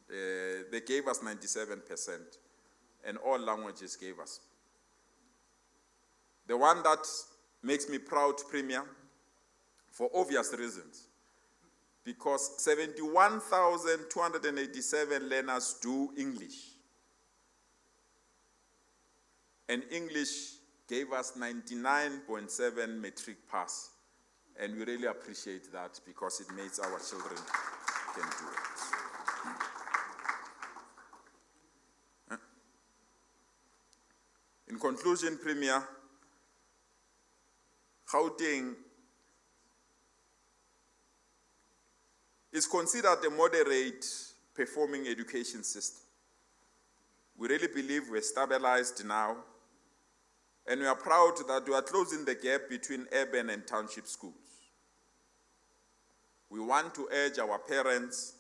They gave us 97%, and all languages gave us. The one that makes me proud, Premier, for obvious reasons, because 71,287 learners do English. And English gave us 99.7 matric pass. And we really appreciate that because it makes our children can do it. In conclusion, Premier, Gauteng is considered a moderate performing education system. We really believe we're stabilized now, and we are proud that we are closing the gap between urban and township schools. We want to urge our parents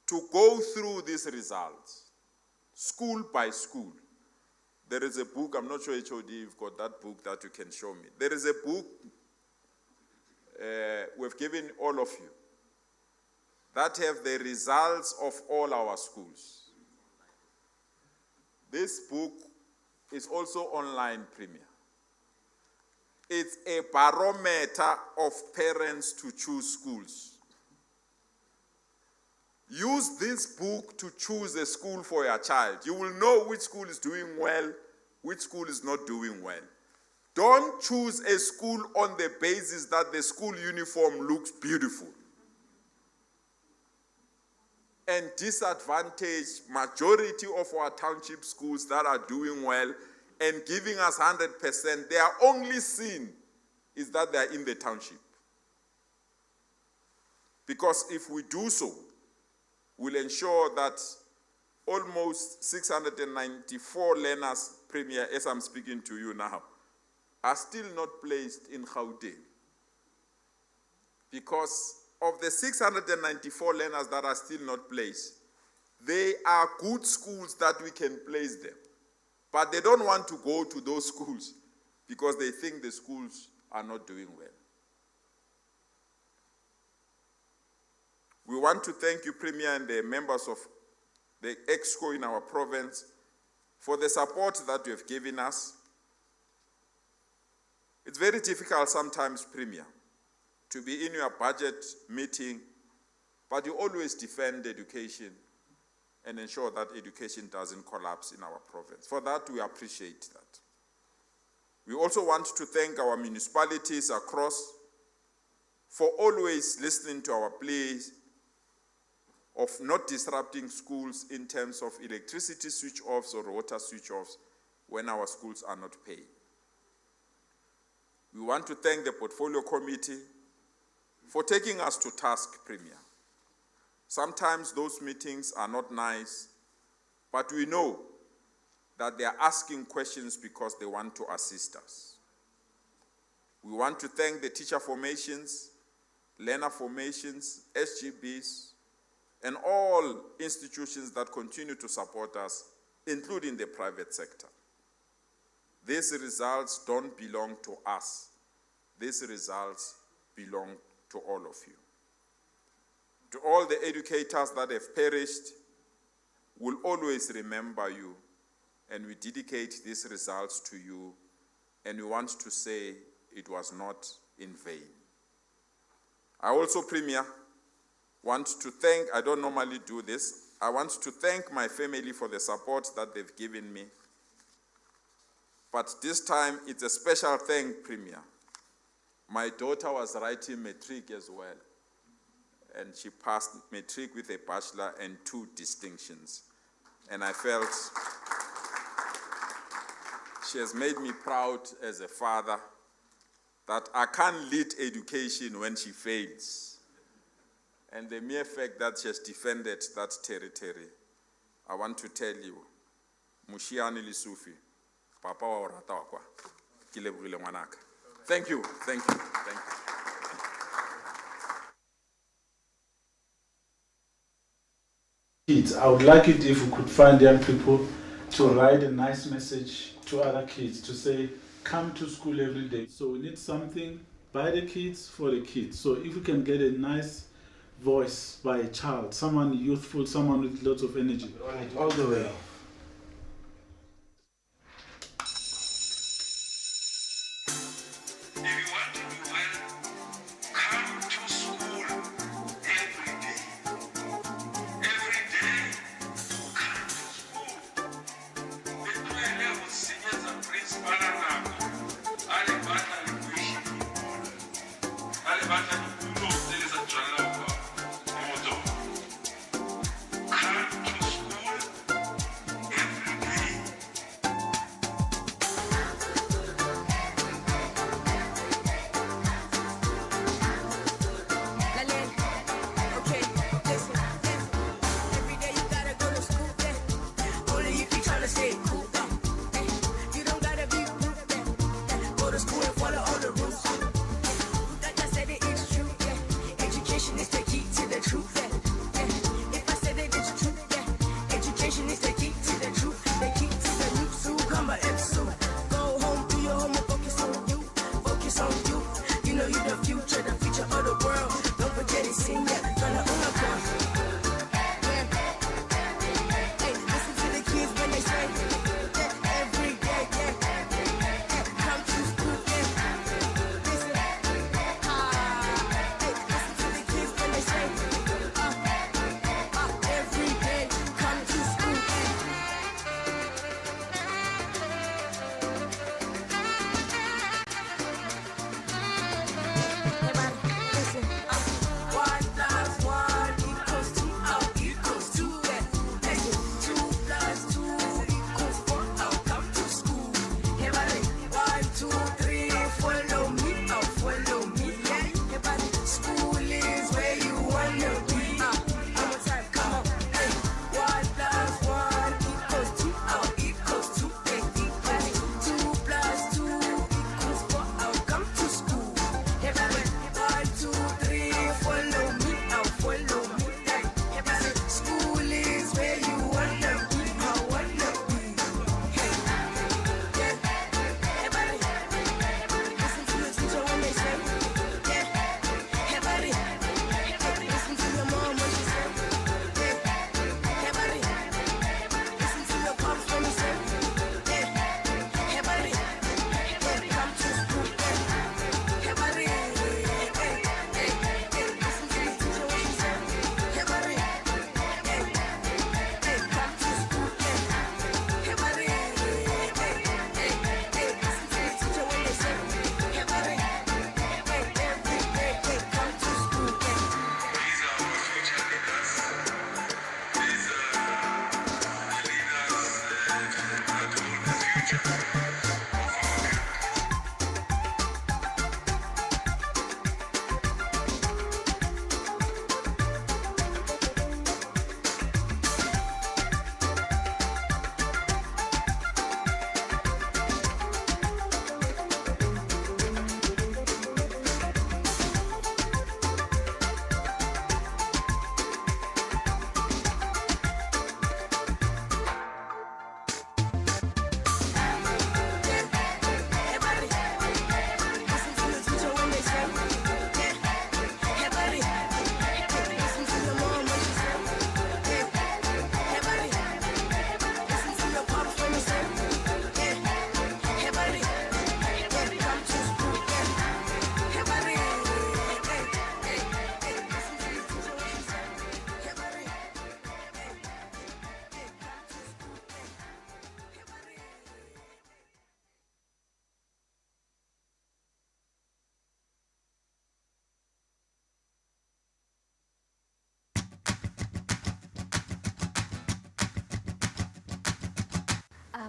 to go through these results, school by school. There is a book, I'm not sure HOD, you've got that book that you can show me. There is a book we've given all of you that have the results of all our schools. This book is also online, Premier. It's a barometer of parents to choose schools. Use this book to choose a school for your child. You will know which school is doing well, which school is not doing well. Don't choose a school on the basis that the school uniform looks beautiful and disadvantage majority of our township schools that are doing well and giving us 100%. Their only sin is that they are in the township. Because if we do so, we'll ensure that almost 694 learners, Premier, as I'm speaking to you now, are still not placed in Gauteng. Because of the 694 learners that are still not placed, they are good schools that we can place them. But they don't want to go to those schools because they think the schools are not doing well. We want to thank you, Premier, and the members of the EXCO in our province for the support that you have given us. It's very difficult sometimes, Premier, to be in your budget meeting, but you always defend education and ensure that education doesn't collapse in our province. For that, we appreciate that. We also want to thank our municipalities across for always listening to our pleas of not disrupting schools in terms of electricity switch-offs or water switch-offs when our schools are not paying. We want to thank the Portfolio Committee for taking us to task, Premier. Sometimes those meetings are not nice, but we know that they are asking questions because they want to assist us. We want to thank the teacher formations, learner formations, SGBs, and all institutions that continue to support us, including the private sector. These results don't belong to us. These results belong to all of you. To all the educators that have perished, we'll always remember you, and we dedicate these results to you and we want to say it was not in vain. I also, Premier, want to thank, I don't normally do this, I want to thank my family for the support that they've given me. But this time, it's a special thank, Premier. My daughter was writing Matric as well, and she passed Matric with a bachelor and 2 distinctions. And I felt she has made me proud as a father that I can't lead education when she fails. And the mere fact that she has defended that territory, I want to tell you, Mushiani Lisufi, Papa wa orata wa kwa, ke lebogile ngwanaka. Thank you, thank you, thank you. Kids, I would like it if we could find young people to write a nice message to other kids to say, come to school every day. So we need something by the kids for the kids. So if we can get a nice voice by a child, someone youthful, someone with lots of energy. All the way.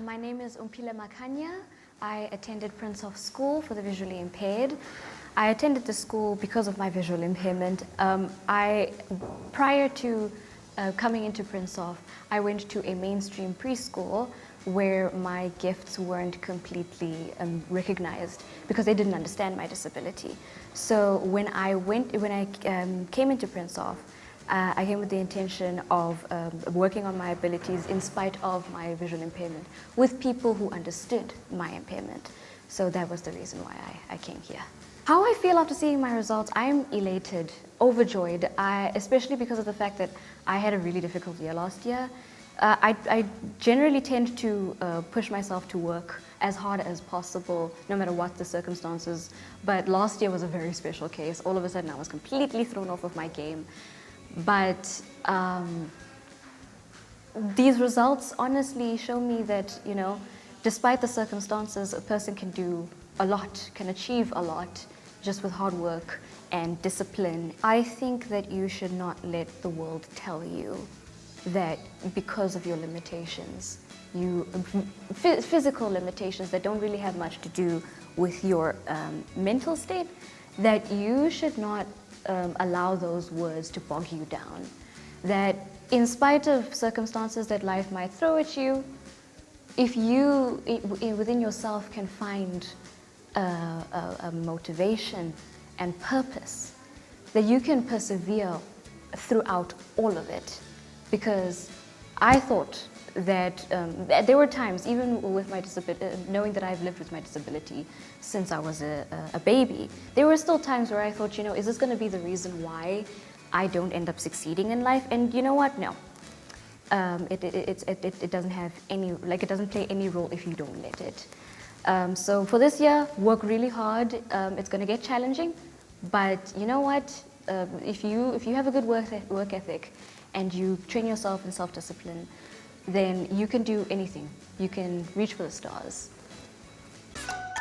My name is Umpila Makanya. I attended Prince of School for the visually impaired. I attended the school because of my visual impairment. Prior to coming into Prince of, I went to a mainstream preschool where my gifts weren't completely recognized because they didn't understand my disability. So when I came into Prince of, I came with the intention of working on my abilities in spite of my visual impairment with people who understood my impairment. So that was the reason why I came here. How I feel after seeing my results, I'm elated, overjoyed, especially because of the fact that I had a really difficult year last year. I generally tend to push myself to work as hard as possible, no matter what the circumstances. But last year was a very special case. All of a sudden, I was completely thrown off of my game. But these results honestly show me that, you know, despite the circumstances, a person can do a lot, can achieve a lot just with hard work and discipline. I think that you should not let the world tell you that because of your limitations, physical limitations that don't really have much to do with your mental state, that you should not allow those words to bog you down. That in spite of circumstances that life might throw at you, if you within yourself can find a motivation and purpose, that you can persevere throughout all of it. Because I thought that there were times, even with my disability, knowing that I've lived with my disability since I was a baby, there were still times where I thought, you know, is this going to be the reason why I don't end up succeeding in life? And you know what? No. It doesn't have any, like, it doesn't play any role if you don't let it. So for this year, work really hard. It's going to get challenging, but you know what? If you have a good work ethic and you train yourself in self-discipline, then you can do anything. You can reach for the stars.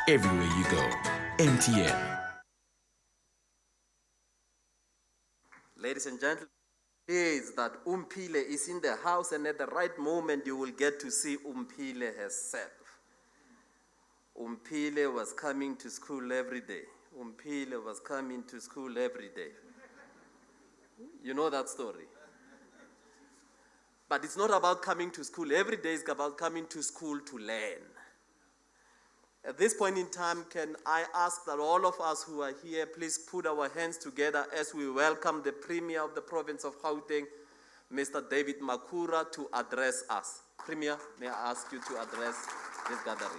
Everywhere you go, MTN. Ladies and gentlemen, is that Umpile is in the house, and at the right moment you will get to see Umpile herself. Umpile was coming to school every day. Umpile was coming to school every day. You know that story. But it's not about coming to school every day, it's about coming to school to learn. At this point in time, can I ask that all of us who are here, please put our hands together as we welcome the Premier of the Province of Gauteng, Mr. David Makhura, to address us. Premier, may I ask you to address this gathering?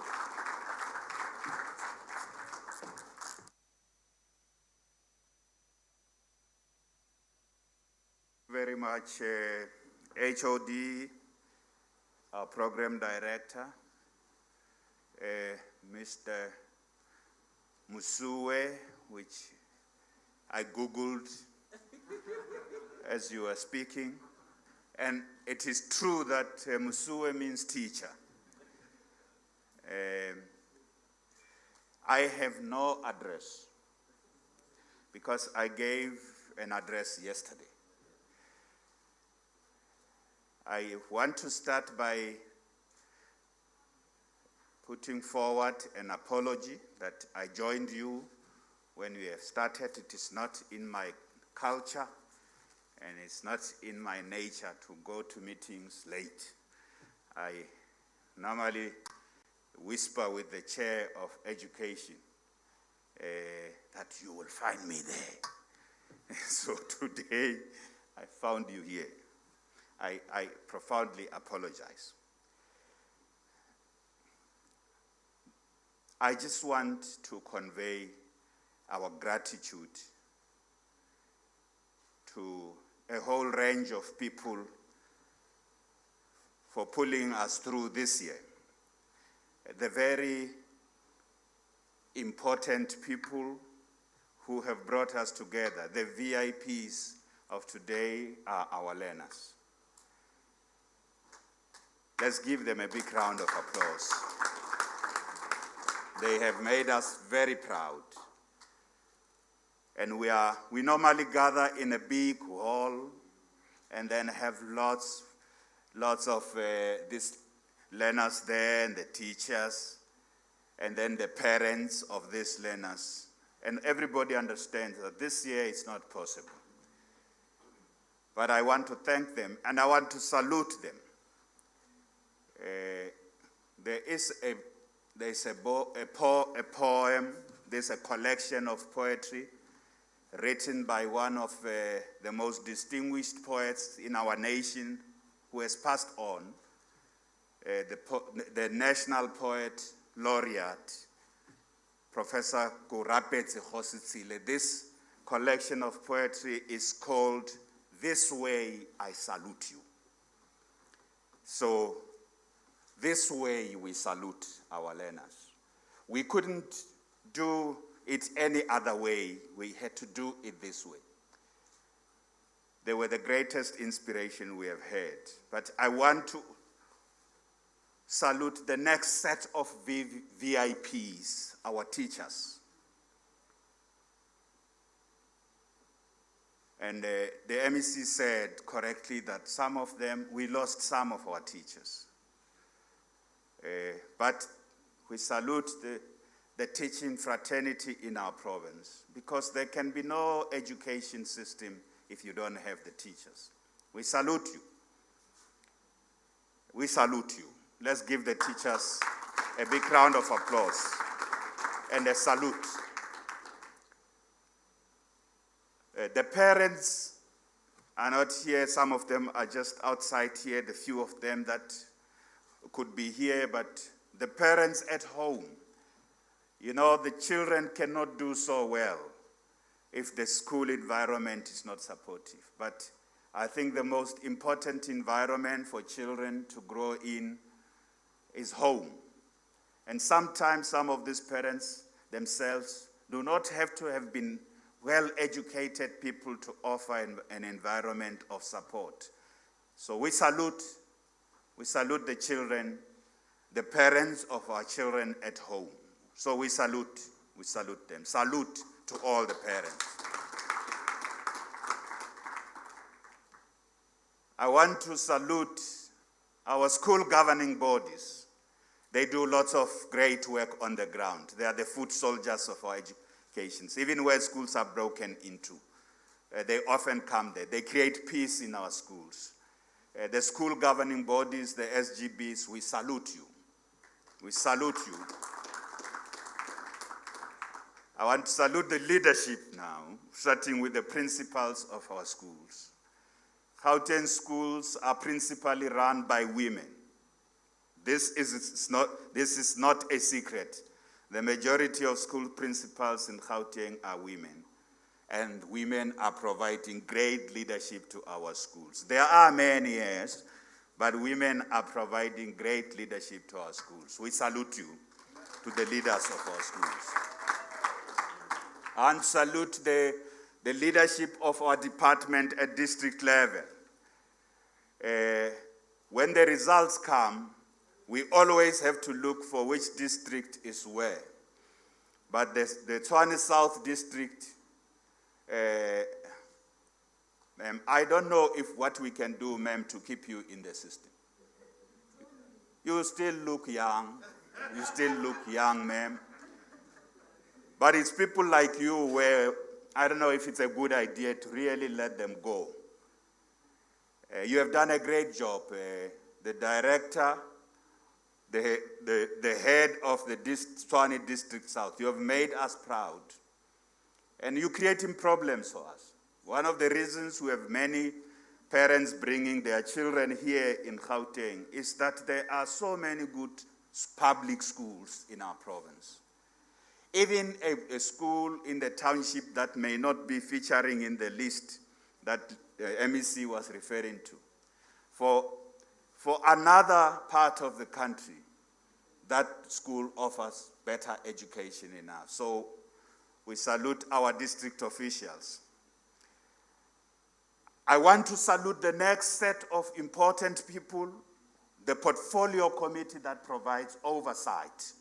Very much, HOD, our Program Director, Mr. Musue, which I Googled as you were speaking, and it is true that Musue means teacher. I have no address because I gave an address yesterday. I want to start by putting forward an apology that I joined you when we have started. It is not in my culture and it's not in my nature to go to meetings late. I normally whisper with the chair of education that you will find me there. So today I found you here. I profoundly apologize. I just want to convey our gratitude to a whole range of people for pulling us through this year. The very important people who have brought us together, the VIPs of today, are our learners. Let's give them a big round of applause. They have made us very proud. And we normally gather in a big hall and then have lots of these learners there and the teachers, and then the parents of these learners. And everybody understands that this year it's not possible. But I want to thank them and I want to salute them. There's a poem, there's a collection of poetry written by one of the most distinguished poets in our nation who has passed on, the national poet laureate, Professor Kurapetse Khositsile. This collection of poetry is called "This Way I Salute You." So, this way we salute our learners. We couldn't do it any other way. We had to do it this way. They were the greatest inspiration we have had. But I want to salute the next set of VIPs, our teachers. And the MEC said correctly that some of them, we lost some of our teachers. But we salute the teaching fraternity in our province, because there can be no education system if you don't have the teachers. We salute you. We salute you. Let's give the teachers a big round of applause and a salute. The parents are not here. Some of them are just outside here, the few of them that could be here, but the parents at home, you know, the children cannot do so well if the school environment is not supportive. But I think the most important environment for children to grow in is home. And sometimes some of these parents themselves do not have to have been well-educated people to offer an environment of support. So we salute the children, the parents of our children at home. So we salute them. Salute to all the parents. I want to salute our school governing bodies. They do lots of great work on the ground. They are the foot soldiers of our educations. Even where schools are broken into, they often come there. They create peace in our schools. The school governing bodies, the SGBs, we salute you. We salute you. I want to salute the leadership now, starting with the principals of our schools. Gauteng schools are principally run by women. This is not a secret. The majority of school principals in Gauteng are women, and women are providing great leadership to our schools. There are many, yes, but women are providing great leadership to our schools. We salute you, to the leaders of our schools. And salute the leadership of our department at district level. When the results come, we always have to look for which district is where. But the Tshwane South district, ma'am, I don't know if what we can do, ma'am, to keep you in the system. You still look young. You still look young, ma'am. But it's people like you where I don't know if it's a good idea to really let them go. You have done a great job. The director, the head of the Tshwane District South, you have made us proud. And you're creating problems for us. One of the reasons we have many parents bringing their children here in Gauteng is that there are so many good public schools in our province. Even a school in the township that may not be featuring in the list that MEC was referring to. For another part of the country, that school offers better education enough. So we salute our district officials. I want to salute the next set of important people, the portfolio committee that provides oversight.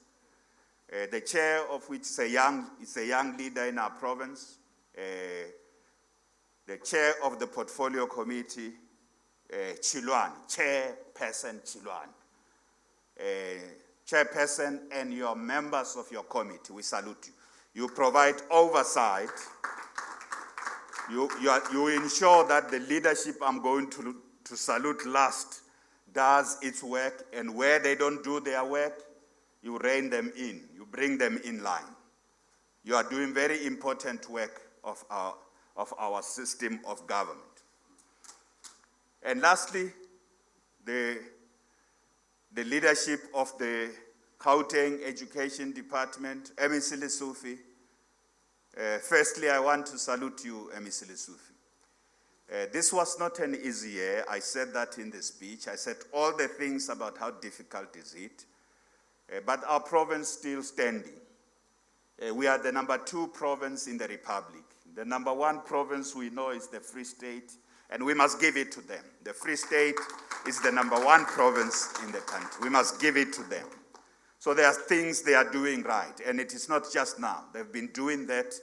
The chair of which is a young leader in our province. The chair of the portfolio committee, Chilwan, Chairperson Chilwan. Chairperson and your members of your committee, we salute you. You provide oversight. You ensure that the leadership I'm going to salute last does its work, and where they don't do their work, you rein them in, you bring them in line. You are doing very important work of our system of government. And lastly, the leadership of the Gauteng Education Department, MEC Lesufi. Firstly, I want to salute you, MEC Lesufi. This was not an easy year. I said that in the speech. I said all the things about how difficult is it, but our province still standing. We are the number 2 province in the Republic. The number 1 province we know is the Free State, and we must give it to them. The Free State is the number 1 province in the country. We must give it to them. So there are things they are doing right, and it is not just now. They've been doing that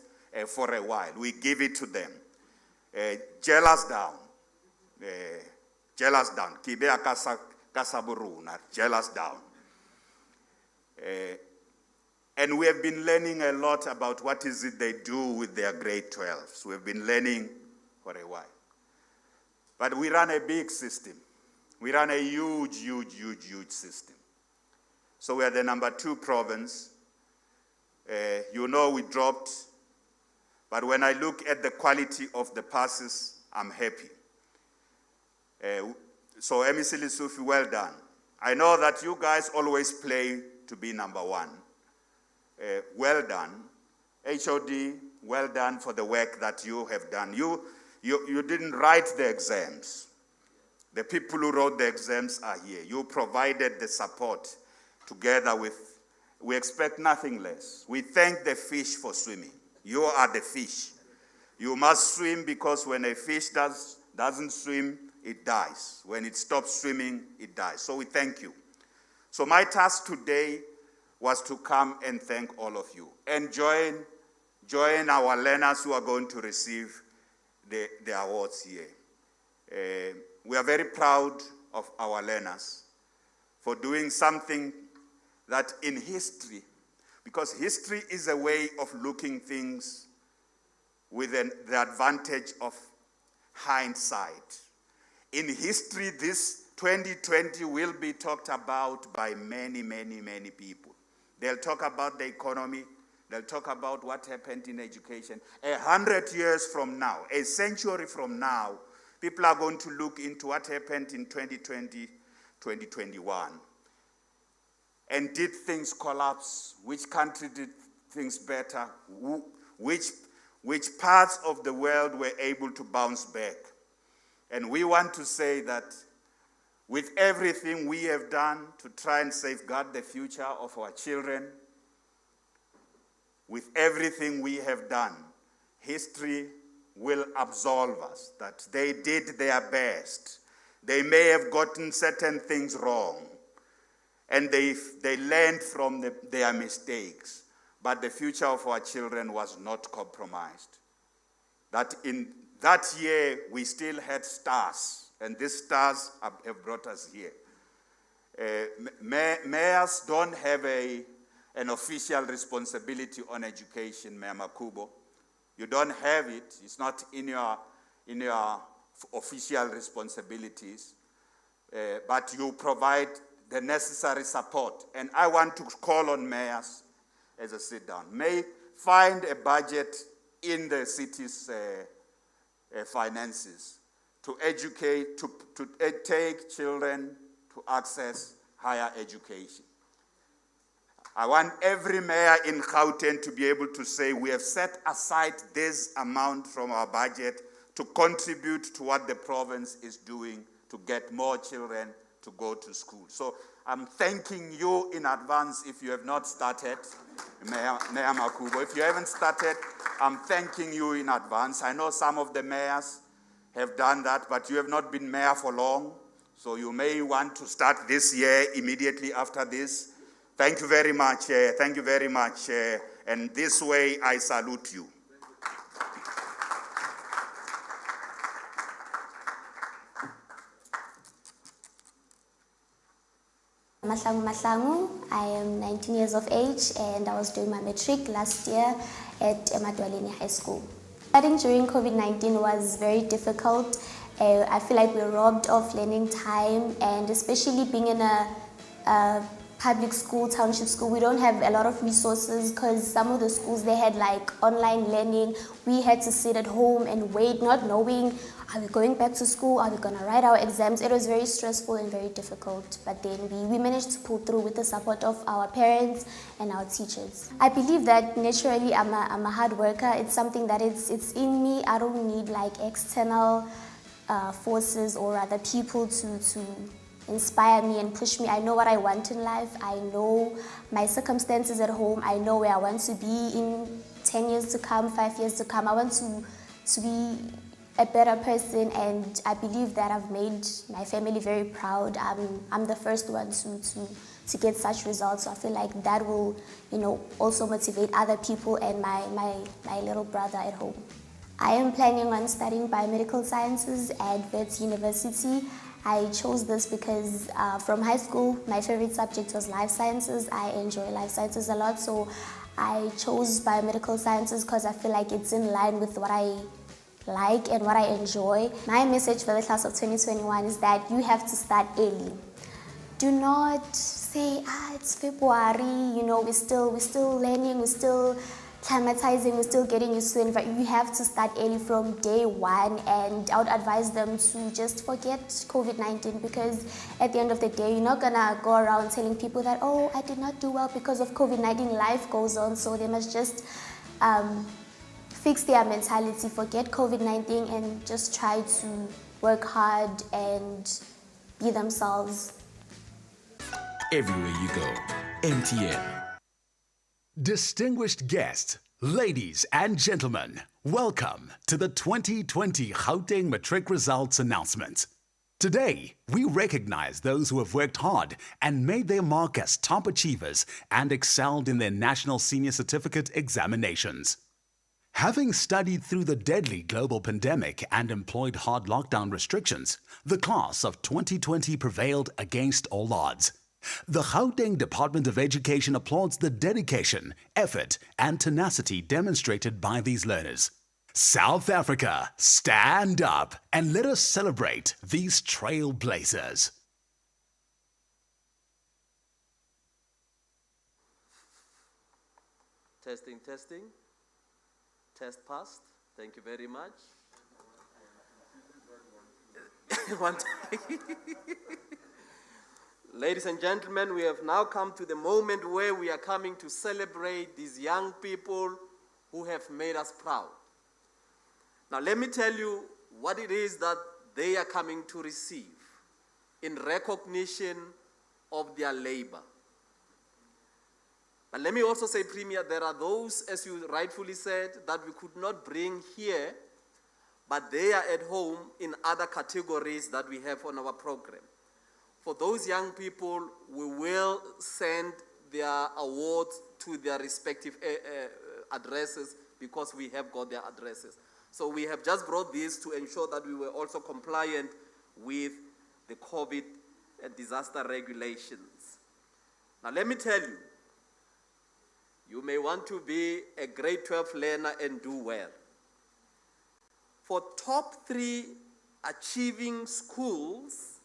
for a while. We give it to them. Gel us down. Gel us down. Kibea kasaburuna. Gel us down. And we have been learning a lot about what is it they do with their grade 12s. We've been learning for a while. But we run a big system. We run a huge system. So we are the number 2 province. You know we dropped, but when I look at the quality of the passes, I'm happy. So MEC Lesufi, well done. I know that you guys always play to be number 1. Well done. HOD, well done for the work that you have done. You didn't write the exams. The people who wrote the exams are here. You provided the support together with, we expect nothing less. We thank the fish for swimming. You are the fish. You must swim, because when a fish doesn't swim, it dies. When it stops swimming, it dies. So we thank you. So my task today was to come and thank all of you and join our learners who are going to receive the awards here. We are very proud of our learners for doing something that in history, because history is a way of looking things with the advantage of hindsight. In history, this 2020 will be talked about by many people. They'll talk about the economy. They'll talk about what happened in education. 100 years from now, a century from now, people are going to look into what happened in 2020, 2021. And did things collapse? Which country did things better? Which parts of the world were able to bounce back? And we want to say that with everything we have done to try and safeguard the future of our children, with everything we have done, history will absolve us that they did their best. They may have gotten certain things wrong, and they learned from their mistakes, but the future of our children was not compromised. That in that year, we still had stars, and these stars have brought us here. Mayors don't have an official responsibility on education, Mayor Makubo. You don't have it. It's not in your official responsibilities, but you provide the necessary support. And I want to call on mayors as a sit down. May find a budget in the city's finances to educate, to take children to access higher education. I want every mayor in Gauteng to be able to say, we have set aside this amount from our budget to contribute to what the province is doing to get more children to go to school. So I'm thanking you in advance if you have not started, Mayor Makubo. If you haven't started, I'm thanking you in advance. I know some of the mayors have done that, but you have not been mayor for long, so you may want to start this year immediately after this. Thank you very much. Thank you very much. And this way, I salute you. Mahlangu, I am 19 years of age and I was doing my Matric last year at Emadwaleni High School. Studying during COVID-19 was very difficult. I feel like we were robbed of learning time, and especially being in a public school, township school, we don't have a lot of resources because some of the schools, they had like online learning. We had to sit at home and wait, not knowing, are we going back to school? Are we going to write our exams? It was very stressful and very difficult, but then we managed to pull through with the support of our parents and our teachers. I believe that naturally I'm a hard worker. It's something that it's in me. I don't need like external forces or other people to inspire me and push me. I know what I want in life. I know my circumstances at home. I know where I want to be in 10 years to come, 5 years to come. I want to be a better person, and I believe that I've made my family very proud. I'm the first one to get such results. So I feel like that will, also motivate other people and my little brother at home. I am planning on studying biomedical sciences at Wits University. I chose this because from high school, my favorite subject was life sciences. I enjoy life sciences a lot, so I chose biomedical sciences because I feel like it's in line with what I like and what I enjoy. My message for the class of 2021 is that you have to start early. Do not say, it's February, we're still learning, we're still climatizing, we're still getting used to it. But you have to start early from day one, and I would advise them to just forget COVID-19, because at the end of the day, you're not gonna go around telling people that, oh, I did not do well because of COVID-19. Life goes on, so they must just fix their mentality, forget COVID-19, and just try to work hard and be themselves. Everywhere you go, MTN. Distinguished guests, ladies and gentlemen, welcome to the 2020 Gauteng Matric results announcement. Today, we recognize those who have worked hard and made their mark as top achievers and excelled in their national senior certificate examinations. Having studied through the deadly global pandemic and employed hard lockdown restrictions, the class of 2020 prevailed against all odds. The Gauteng Department of Education applauds the dedication, effort, and tenacity demonstrated by these learners. South Africa, stand up and let us celebrate these trailblazers. Testing, testing. Test passed. Thank you very much. One time. Ladies and gentlemen, we have now come to the moment where we are coming to celebrate these young people who have made us proud. Now, let me tell you what it is that they are coming to receive in recognition of their labor. But let me also say, Premier, there are those, as you rightfully said, that we could not bring here, but they are at home in other categories that we have on our program. For those young people, we will send their awards to their respective addresses, because we have got their addresses. So we have just brought this to ensure that we were also compliant with the COVID disaster regulations. Now let me tell you, you may want to be a grade 12 learner and do well. For top 3 achieving schools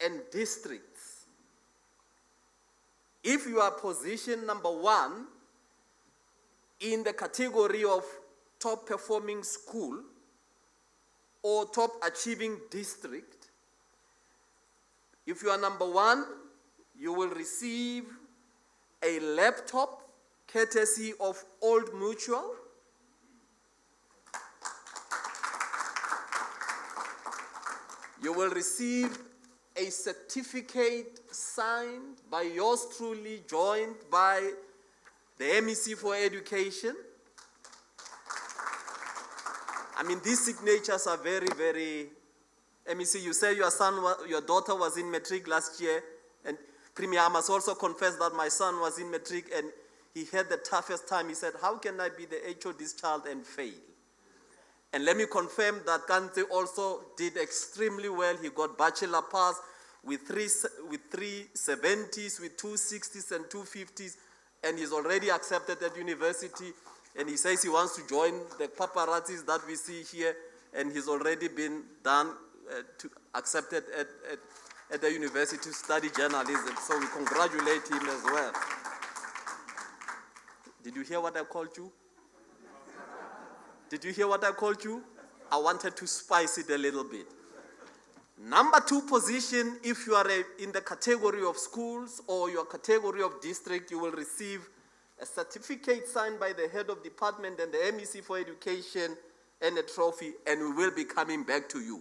and districts, if you are position number 1 in the category of top performing school or top achieving district, if you are number 1, you will receive a laptop courtesy of Old Mutual. You will receive a certificate signed by yours truly, joined by the MEC for Education. I mean, these signatures are very, very... MEC, you say your daughter was in Matric last year, and Premier, I must also confess that my son was in Matric, and he had the toughest time. He said, how can I be the HOD's child and fail? And let me confirm that Kante also did extremely well. He got bachelor pass. with three 70s, with 260s and 250s, and he's already accepted at university, and he says he wants to join the paparazzis that we see here, and he's already been accepted at the university to study journalism, so we congratulate him as well. Did you hear what I called you? Did you hear what I called you? I wanted to spice it a little bit. Number 2 position, if you are in the category of schools or your category of district, you will receive a certificate signed by the head of department and the MEC for Education and a trophy, and we will be coming back to you.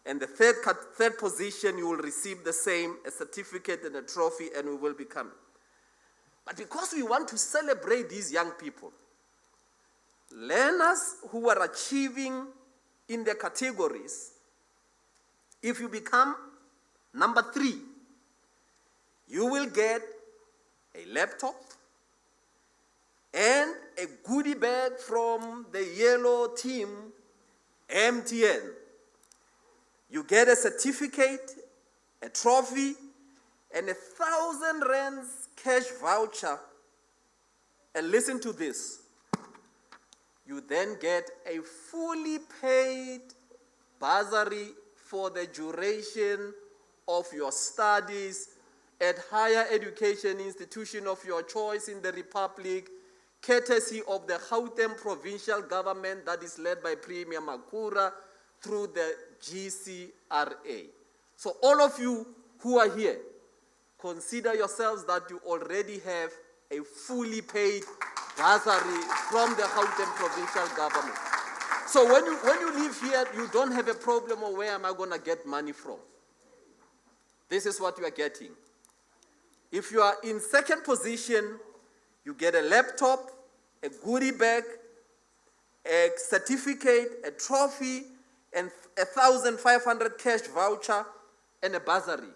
And the third position, you will receive the same, a certificate and a trophy, and we will be coming. But because we want to celebrate these young people, learners who are achieving in their categories, if you become number 3, you will get a laptop and a goodie bag from the yellow team, MTN. You get a certificate, a trophy, and 1,000 rands cash voucher. And listen to this. You then get a fully paid bursary for the duration of your studies at higher education institution of your choice in the Republic, courtesy of the Gauteng Provincial Government that is led by Premier Makura through the GCRA. So all of you who are here, consider yourselves that you already have a fully paid bursary from the Gauteng Provincial Government. So when you live here, you don't have a problem of where am I going to get money from. This is what you are getting. If you are in second position, you get a laptop, a goodie bag, a certificate, a trophy, and 1,500 cash voucher, and a bursary.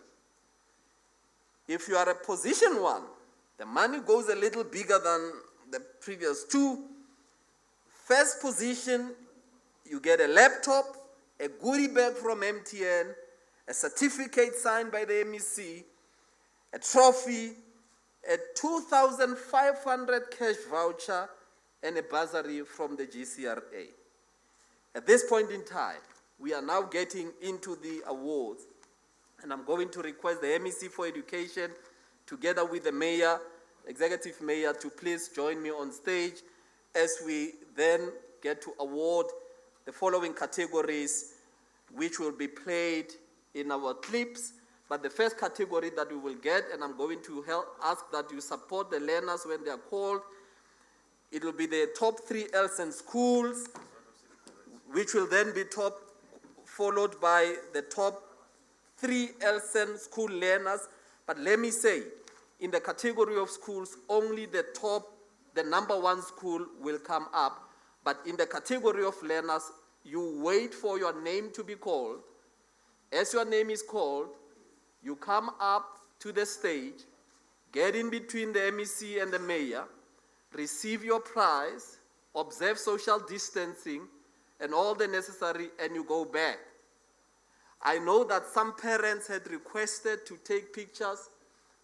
If you are a position 1, the money goes a little bigger than the previous 2. First position, you get a laptop, a goodie bag from MTN, a certificate signed by the MEC, a trophy, a 2,500 cash voucher, and a bursary from the GCRA. At this point in time, we are now getting into the awards, and I'm going to request the MEC for Education, together with the mayor, executive mayor, to please join me on stage as we then get to award the following categories, which will be played in our clips. But the first category that we will get, and I'm going to ask that you support the learners when they are called, it will be the top 3 Elsen schools, which will then be followed by the top 3 Elsen school learners. But let me say, in the category of schools, only the number 1 school will come up. But in the category of learners, you wait for your name to be called. As your name is called, you come up to the stage, get in between the MEC and the mayor, receive your prize, observe social distancing, and all the necessary, and you go back. I know that some parents had requested to take pictures.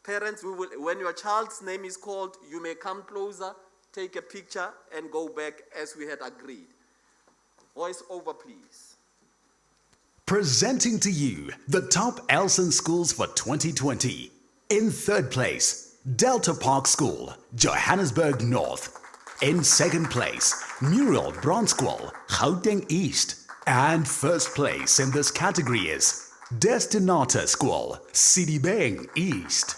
Parents, when your child's name is called, you may come closer, take a picture, and go back as we had agreed. Voice over, please. Presenting to you the top Elsen schools for 2020. In third place, Delta Park School, Johannesburg North. In second place, Muriel Bronze School, Gauteng East. And first place in this category is Destinata School, Sidibeng East.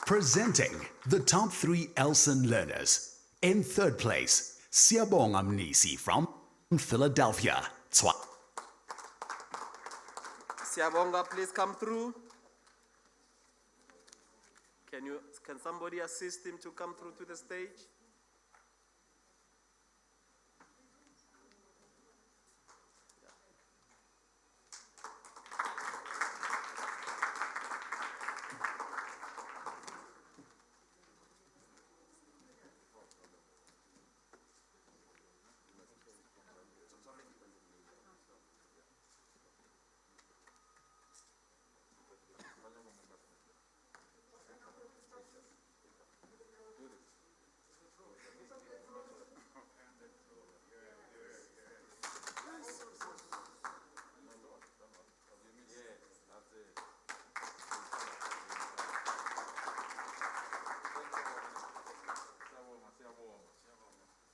Presenting the top 3 Elsen learners. In third place, Siyabonga Mnisi from Philadelphia. Siyabonga, please come through. Can somebody assist him to come through to the stage?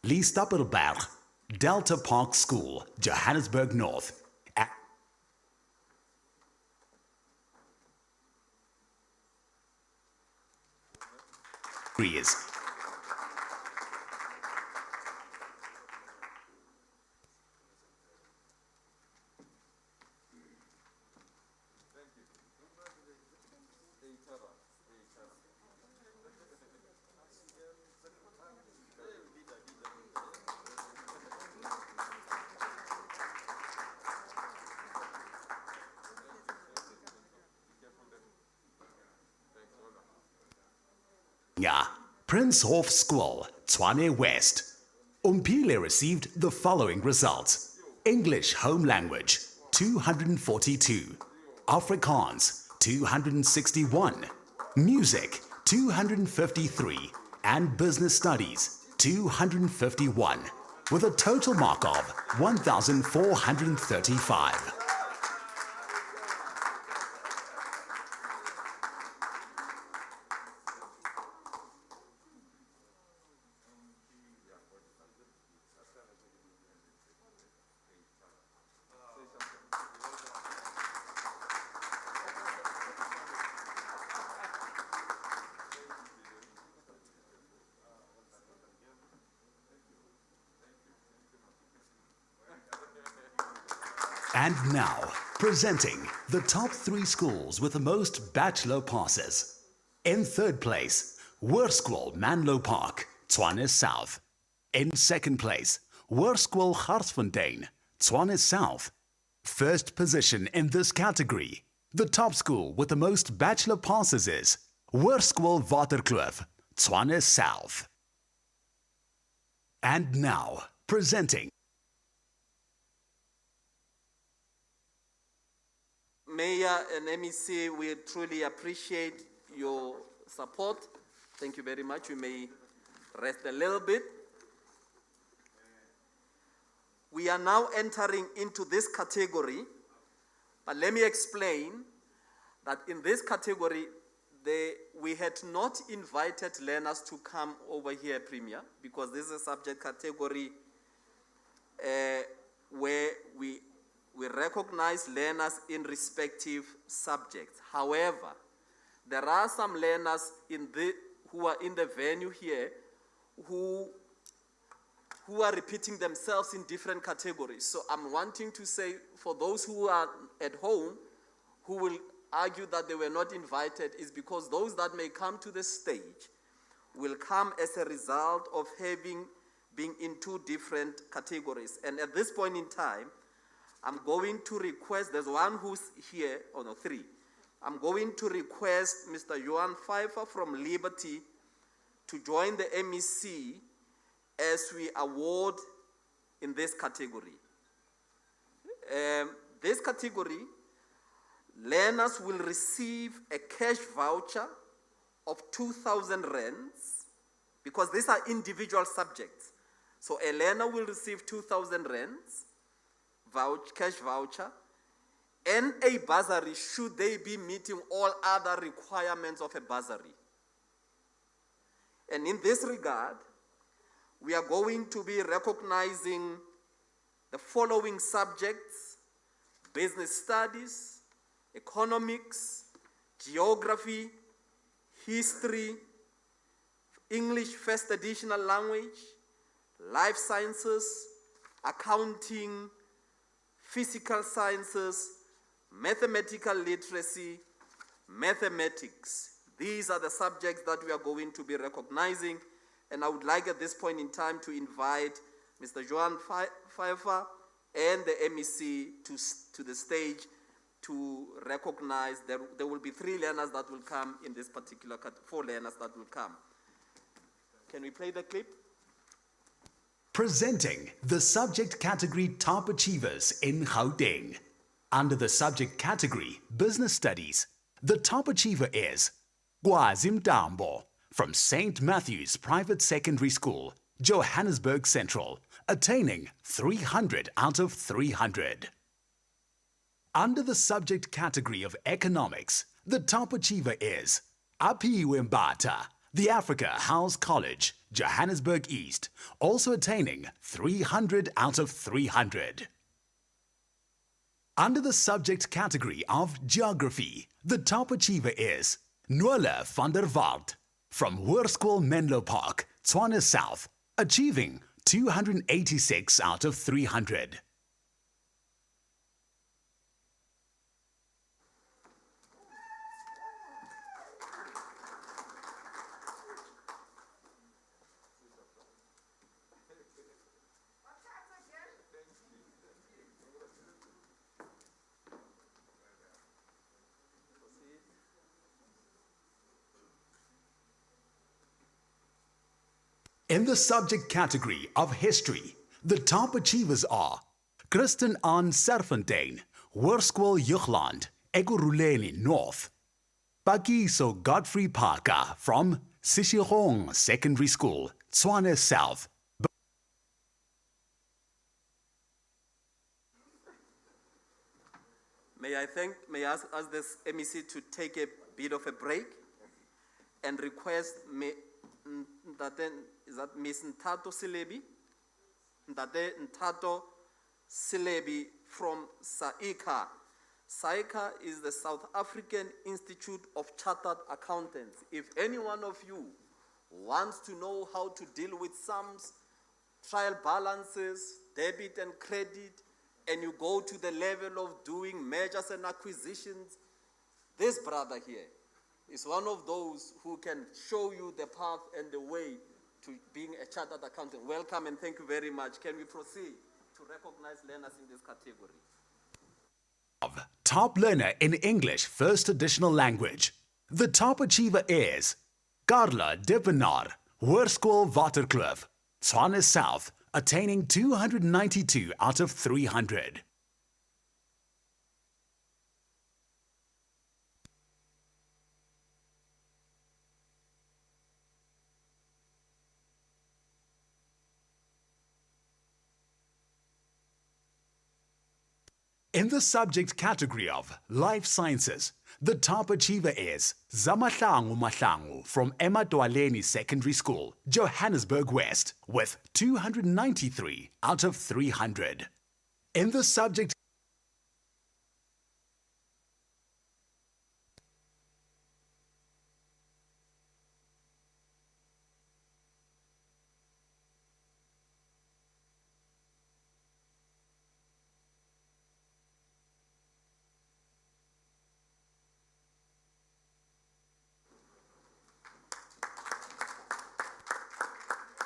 Lee Stapelberg, Delta Park School, Johannesburg North. Is Prince of School, Tshwane West. Umpile received the following results. English Home Language, 242. Afrikaans, 261. Music, 253. And Business Studies, 251. With a total mark of 1,435. And now, presenting the top 3 schools with the most bachelor passes. In third place, Hoërskool Manlo Park, Tshwane South. In second place, Hoërskool Garsfontein, Tshwane South. First position in this category, the top school with the most bachelor passes is Hoërskool Waterkloof, Tshwane South. And now, presenting Mayor and MEC, we truly appreciate your support. Thank you very much. You may rest a little bit. We are now entering into this category, but let me explain that in this category, we had not invited learners to come over here, Premier, because this is a subject category where we recognize learners in respective subjects. However, there are some learners who are in the venue here who are repeating themselves in different categories. So I'm wanting to say, for those who are at home, who will argue that they were not invited, is because those that may come to the stage will come as a result of being in 2 different categories. And at this point in time, I'm going to request, there's one who's here, 3. I'm going to request Mr. Johan Pfeiffer from Liberty to join the MEC as we award in this category. This category, learners will receive a cash voucher of 2,000 rands, because these are individual subjects. So a learner will receive 2,000 rands, cash voucher, and a bursary should they be meeting all other requirements of a bursary. And in this regard, we are going to be recognizing the following subjects: business studies, economics, geography, history, English first additional language, life sciences, accounting, physical sciences, mathematical literacy, mathematics. These are the subjects that we are going to be recognizing, and I would like at this point in time to invite Mr. Johan Pfeiffer and the MEC to the stage to recognize. There will be 3 learners that will come in this particular 4 learners that will come. Can we play the clip? Presenting the subject category top achievers in Gauteng. Under the subject category Business Studies, the top achiever is Gwazi Mtambo from St. Matthew's Private Secondary School, Johannesburg Central, attaining 300 out of 300. Under the subject category of Economics, the top achiever is Apiwe Mbata The Africa House College, Johannesburg East, also attaining 300 out of 300. Under the subject category of Geography, the top achiever is Noelle van der Walt from Hoërskool Menlo Park, Tshwane South, achieving 286 out of 300. In the subject category of History, the top achievers are Kristen Ann Serfontein, Hoërskool Jeugland, Ekurhuleni North. Pakiso Godfrey Parker from Sishirong Secondary School, Tshwane South. May I ask this MEC to take a bit of a break and request is that Miss Ntato Silebi? Ntato Silebi from SAICA. SAICA is the South African Institute of Chartered Accountants. If any one of you wants to know how to deal with sums, trial balances, debit and credit, and you go to the level of doing mergers and acquisitions, this brother here is one of those who can show you the path and the way to being a chartered accountant. Welcome and thank you very much. Can we proceed to recognize learners in this category? Top learner in English First Additional Language. The top achiever is Carla Dippenaar, Hoërskool Waterkloof, Tshwane South, attaining 292 out of 300. In the subject category of Life Sciences, the top achiever is Zamahlangu Mahlangu from Emadwaleni Secondary School, Johannesburg West, with 293 out of 300. In the subject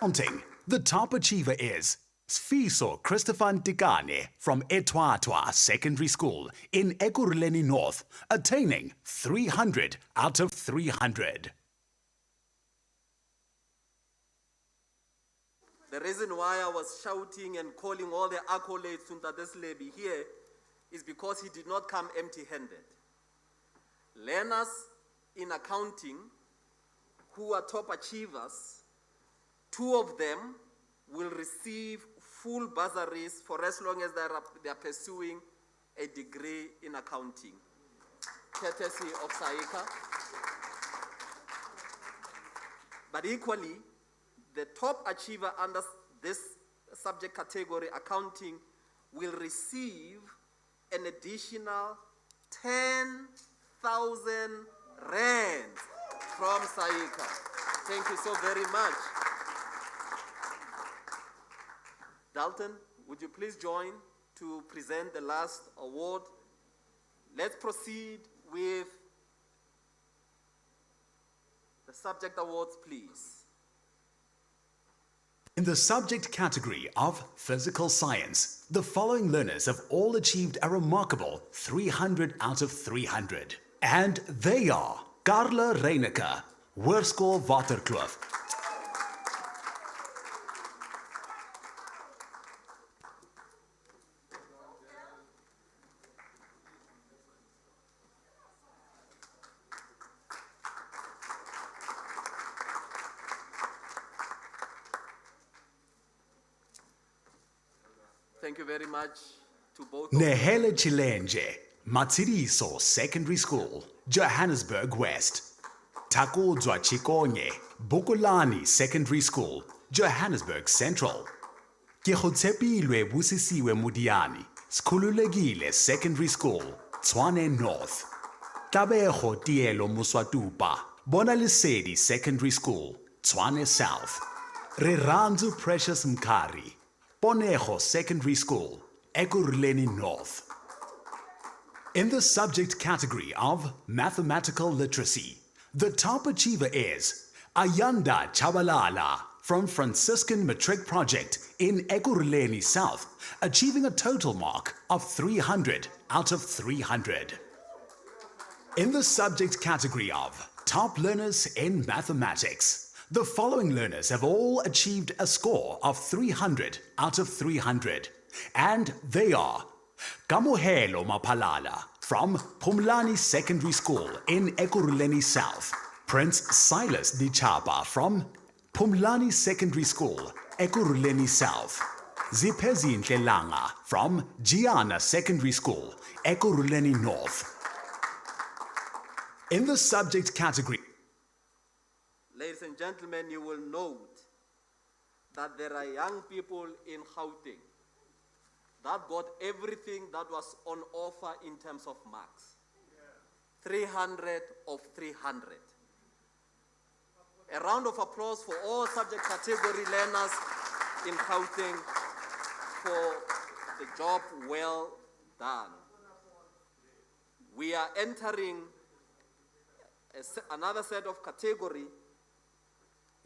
accounting, the top achiever is Sfiso Christopher Ntikane from Etwatwa Secondary School in Ekurhuleni North, attaining 300 out of 300. The reason why I was shouting and calling all the accolades to Ntate Silebi here is because he did not come empty-handed. Learners in accounting who are top achievers, 2 of them will receive full bursaries for as long as they are pursuing a degree in accounting, courtesy of SAICA. But equally, the top achiever under this subject category, accounting, will receive an additional 10,000 rands from SAICA. Thank you so very much. Dalton, would you please join to present the last award? Let's proceed with the subject awards, please. In the subject category of Physical Science, the following learners have all achieved a remarkable 300 out of 300. And they are Carla Reineke, Hoërskool Waterkloof. Thank you very much to both. Nehele Chilenje, Matsiriso Secondary School, Johannesburg West. Takodzwa Chikonye, Bukulani Secondary School, Johannesburg Central. Kehotepilwe Busisiwe Mudiani, Skhululekile Secondary School, Tshwane North. Tabeho Tielo Muswatupa, Bonalisedi Secondary School, Tshwane South. Riranzu Precious Mkari, Ponejo Secondary School, Ekurhuleni North. In the subject category of mathematical literacy, the top achiever is Ayanda Chabalala from Franciscan Matric Project in Ekurhuleni South, achieving a total mark of 300 out of 300. In the subject category of top learners in mathematics, the following learners have all achieved a score of 300 out of 300, and they are Kamohelo Mapalala from Pumlani Secondary School in Ekurhuleni South, Prince Silas Dichapa from Pumlani Secondary School, Ekurhuleni South, Ziphezinhle Langa from Giana Secondary School, Ekurhuleni North. In the subject category, Ladies and gentlemen, you will note that there are young people in Gauteng that got everything that was on offer in terms of marks. 300 of 300. A round of applause for all subject category learners in Gauteng for the job well done. We are entering another set of category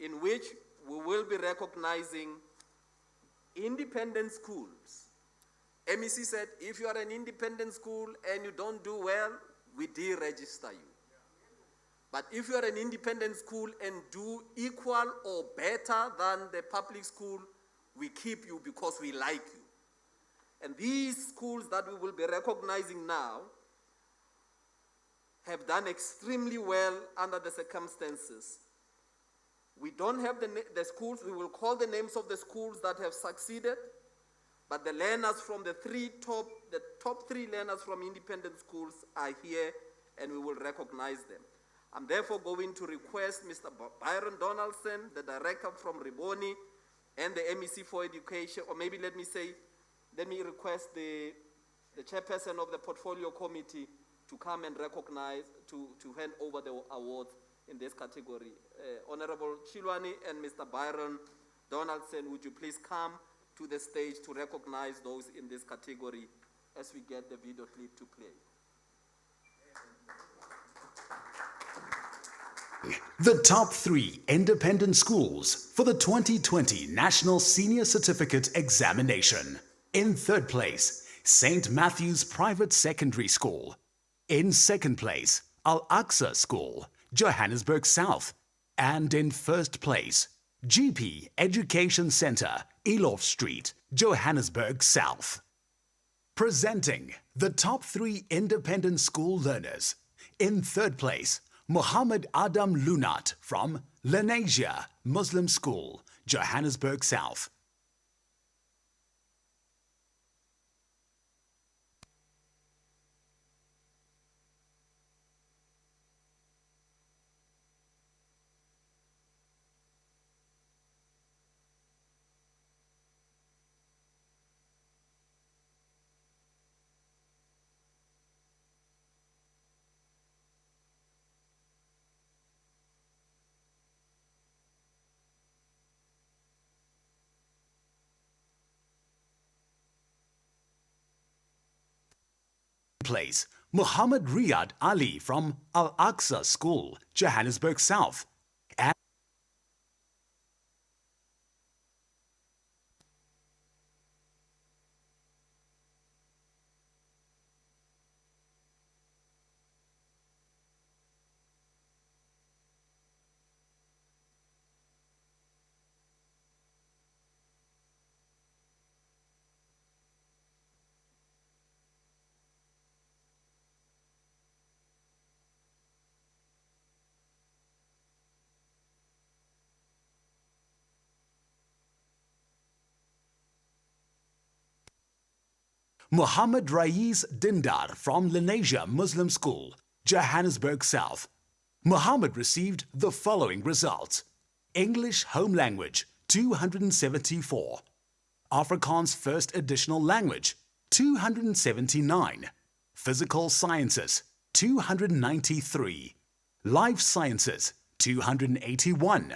in which we will be recognizing independent schools. MEC said, if you are an independent school and you don't do well, we deregister you. But if you are an independent school and do equal or better than the public school, we keep you because we like you. And these schools that we will be recognizing now have done extremely well under the circumstances. We don't have the schools, we will call the names of the schools that have succeeded, but the learners from the top three learners from independent schools are here and we will recognize them. I'm therefore going to request Mr. Byron Donaldson, the director from Riboni, and the MEC for Education, or maybe let me request the chairperson of the portfolio committee to come and recognize, to hand over the awards in this category. Honorable Chilwani and Mr. Byron Donaldson, would you please come to the stage to recognize those in this category as we get the video clip to play. the top 3 independent schools for the 2020 National Senior Certificate Examination. In third place, St. Matthew's Private Secondary School. In second place, Al-Aqsa School, Johannesburg South. And in first place, GP Education Center, Elof Street, Johannesburg South. Presenting the top 3 independent school learners. In third place, Muhammad Adam Lunat from Lenasia Muslim School, Johannesburg South. Place, Muhammad Riyad Ali from Al-Aqsa School, Johannesburg South. And Muhammad Raiz Dindar from Lenasia Muslim School, Johannesburg South. Muhammad received the following results. English Home Language, 274. Afrikaans First Additional Language, 279. Physical Sciences, 293. Life Sciences, 281.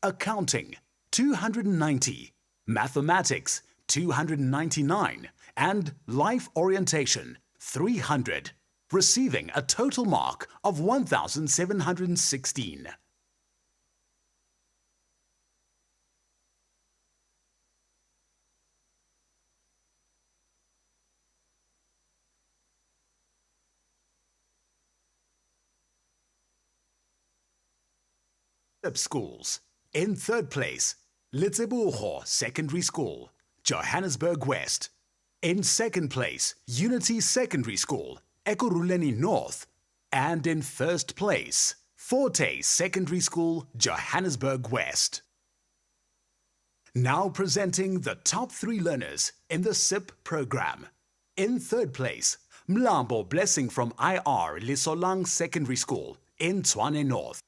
Accounting, 290. Mathematics, 299. And Life Orientation, 300. Receiving a total mark of 1,716. Schools. In third place, Letsebugo Secondary School, Johannesburg West. In second place, Unity Secondary School, Ekurhuleni North. And in first place, Forte Secondary School, Johannesburg West. Now presenting the top 3 learners in the SIP program. In third place, Mlambo Blessing from IR Lisolang Secondary School in Tshwane North.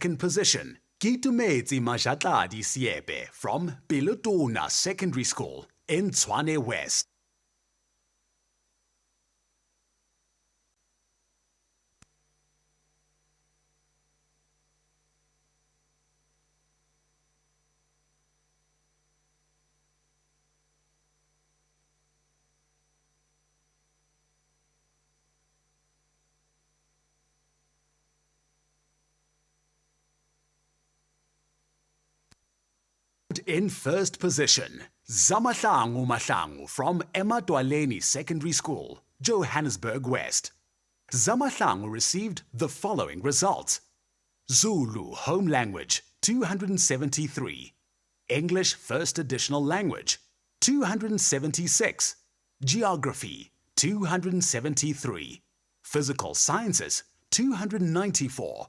Second position, Kitumetse Majatladi Siepe from Pelotona Secondary School in Tshwane West. In first position, Zamahlangu Mahlangu from Emadwaleni Secondary School, Johannesburg West. Zamahlangu received the following results. Zulu Home Language, 273. English First Additional Language, 276. Geography, 273. Physical Sciences, 294.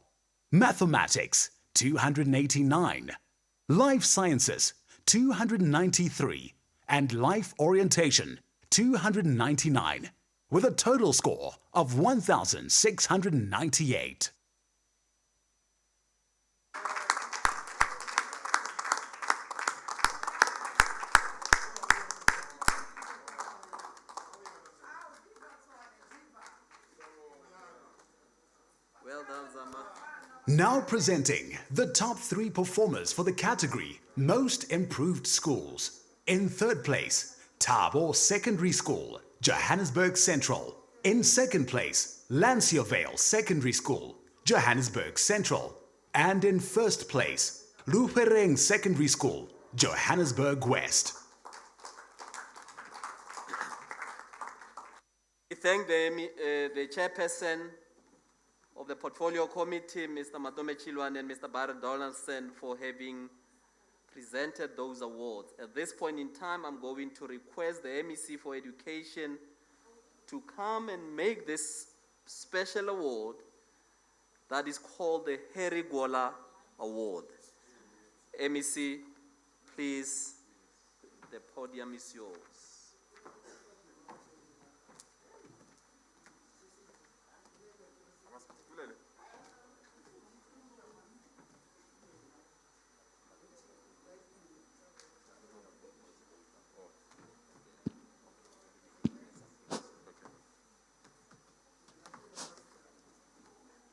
Mathematics, 289. Life Sciences, 293, and Life Orientation, 299, with a total score of 1,698. Well done, Zama. Now presenting the top 3 performers for the category Most Improved Schools. In third place, Thabo Secondary School, Johannesburg Central. In second place, Lanciervale Secondary School, Johannesburg Central. And in first place, Lupereng Secondary School, Johannesburg West. We thank the chairperson of the Portfolio Committee, Mr. Matome Chilwan and Mr. Barrett Donaldson, for having presented those awards. At this point in time, I'm going to request the MEC for Education to come and make this special award that is called the Harry Gola Award. MEC, please, the podium is yours.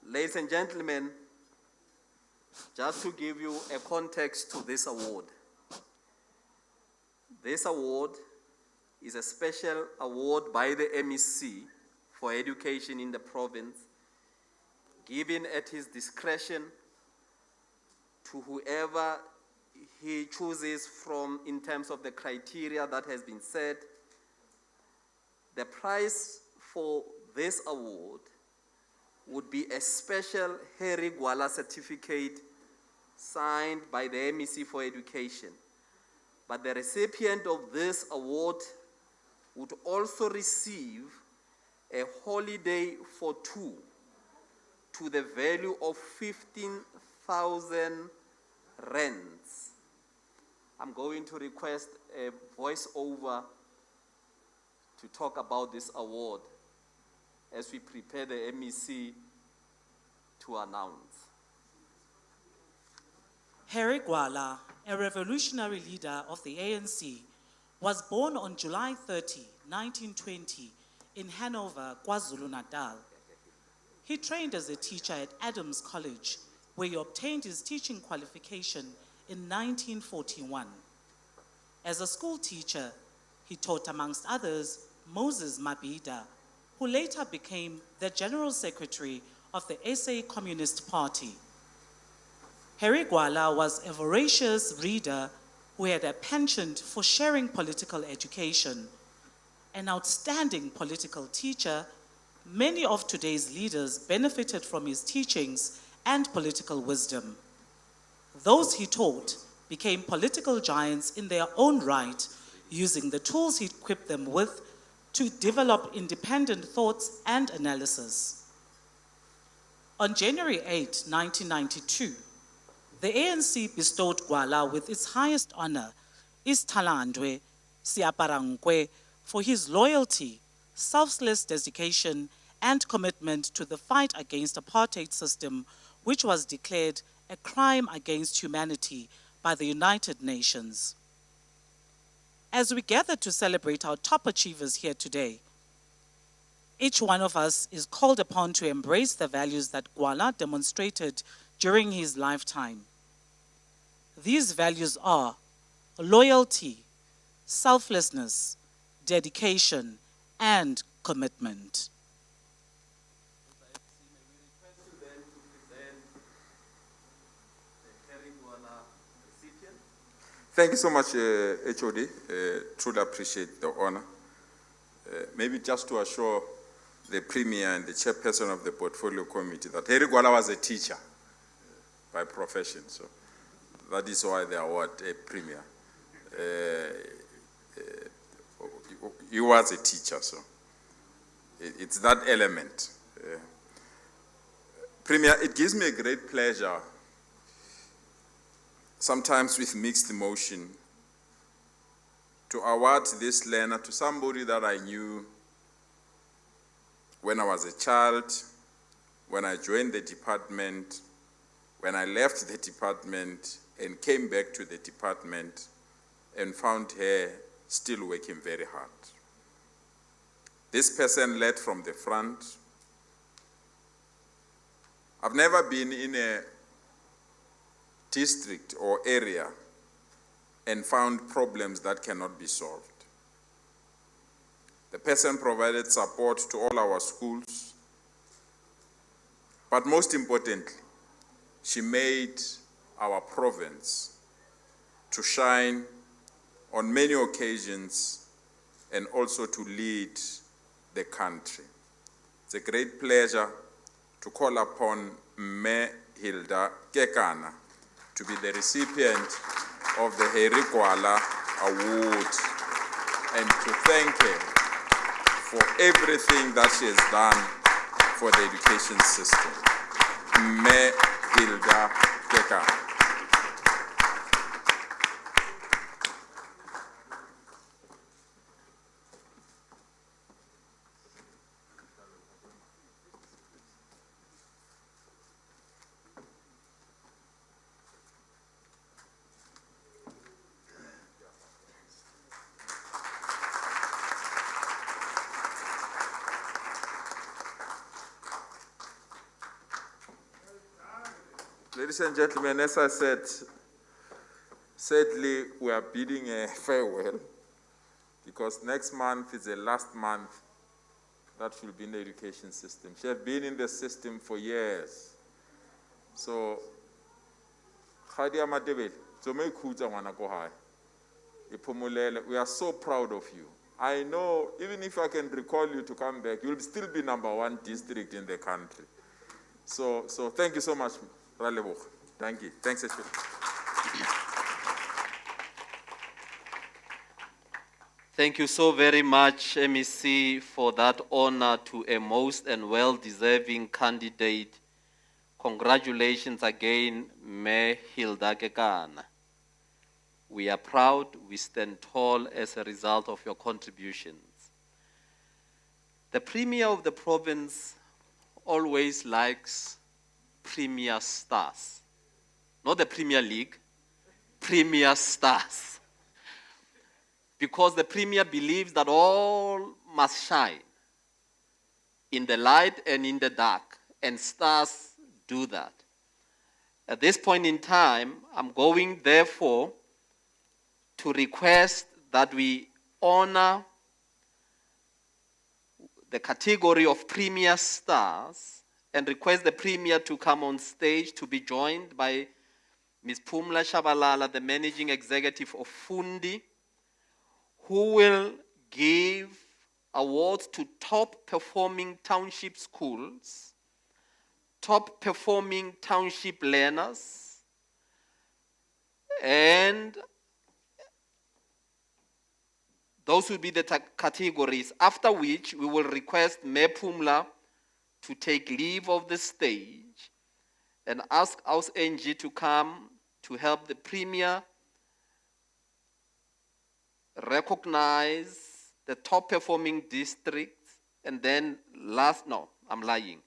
Ladies and gentlemen, just to give you a context to this award. This award is a special award by the MEC for Education in the province, given at his discretion to whoever he chooses from in terms of the criteria that has been set. The prize for this award would be a special Harry Gwala certificate signed by the MEC for Education. but the recipient of this award would also receive a holiday for two to the value of 15,000 rands. I'm going to request a voiceover to talk about this award as we prepare the MEC to announce. Harry Gwala, a revolutionary leader of the ANC, was born on July 30, 1920, in Hanover, KwaZulu-Natal. He trained as a teacher at Adams College, where he obtained his teaching qualification in 1941. As a school teacher, he taught, amongst others, Moses Mabhida, who later became the General Secretary of the SA Communist Party. Harry Gwala was a voracious reader who had a penchant for sharing political education. An outstanding political teacher, many of today's leaders benefited from his teachings and political wisdom. Those he taught became political giants in their own right, using the tools he equipped them with to develop independent thoughts and analysis. On January 8, 1992, the ANC bestowed Gwala with its highest honor, Isithalandwe Siaparankwe, for his loyalty, selfless dedication, and commitment to the fight against apartheid system, which was declared a crime against humanity by the United Nations. As we gather to celebrate our top achievers here today, each one of us is called upon to embrace the values that Gwala demonstrated during his lifetime. These values are loyalty, selflessness, dedication, and commitment. Thank you so much, HOD. Truly appreciate the honor. Maybe just to assure the Premier and the Chairperson of the Portfolio Committee that Harry Gwala was a teacher by profession, so that is why the award Premier. He was a teacher, so it's that element. Premier, it gives me a great pleasure, sometimes with mixed emotion, to award this learner to somebody that I knew when I was a child, when I joined the department, when I left the department and came back to the department and found her still working very hard. This person led from the front. I've never been in a district or area and found problems that cannot be solved. The person provided support to all our schools, but most importantly, she made our province to shine on many occasions and also to lead the country. It's a great pleasure to call upon Mme Hilda Kekana to be the recipient of the Harry Gwala Award and to thank her for everything that she has done for the education system. Mme Hilda Kekana. Ladies and gentlemen, as I said, sadly, we are bidding a farewell because next month is the last month that she'll be in the education system. She has been in the system for years. So, we are so proud of you. I know, even if I can recall you to come back, you'll still be #1 district in the country. So thank you so much. Thank you. Thanks, Thank you so very much, MEC, for that honor to a most and well-deserving candidate. Congratulations again, Me Hilda Kekana. We are proud, we stand tall as a result of your contributions. The Premier of the province always likes Premier stars. Not the Premier League, Premier stars. Because the Premier believes that all must shine in the light and in the dark, and stars do that. At this point in time, I'm going, therefore, to request that we honor the category of Premier Stars and request the Premier to come on stage to be joined by Ms. Phumla Shabalala, the Managing Executive of Fundi, who will give awards to top performing township schools, top performing township learners, and those will be the categories, after which we will request Mayor Phumla to take leave of the stage and ask House NG to come to help the Premier recognize the top performing districts, and then I'm lying.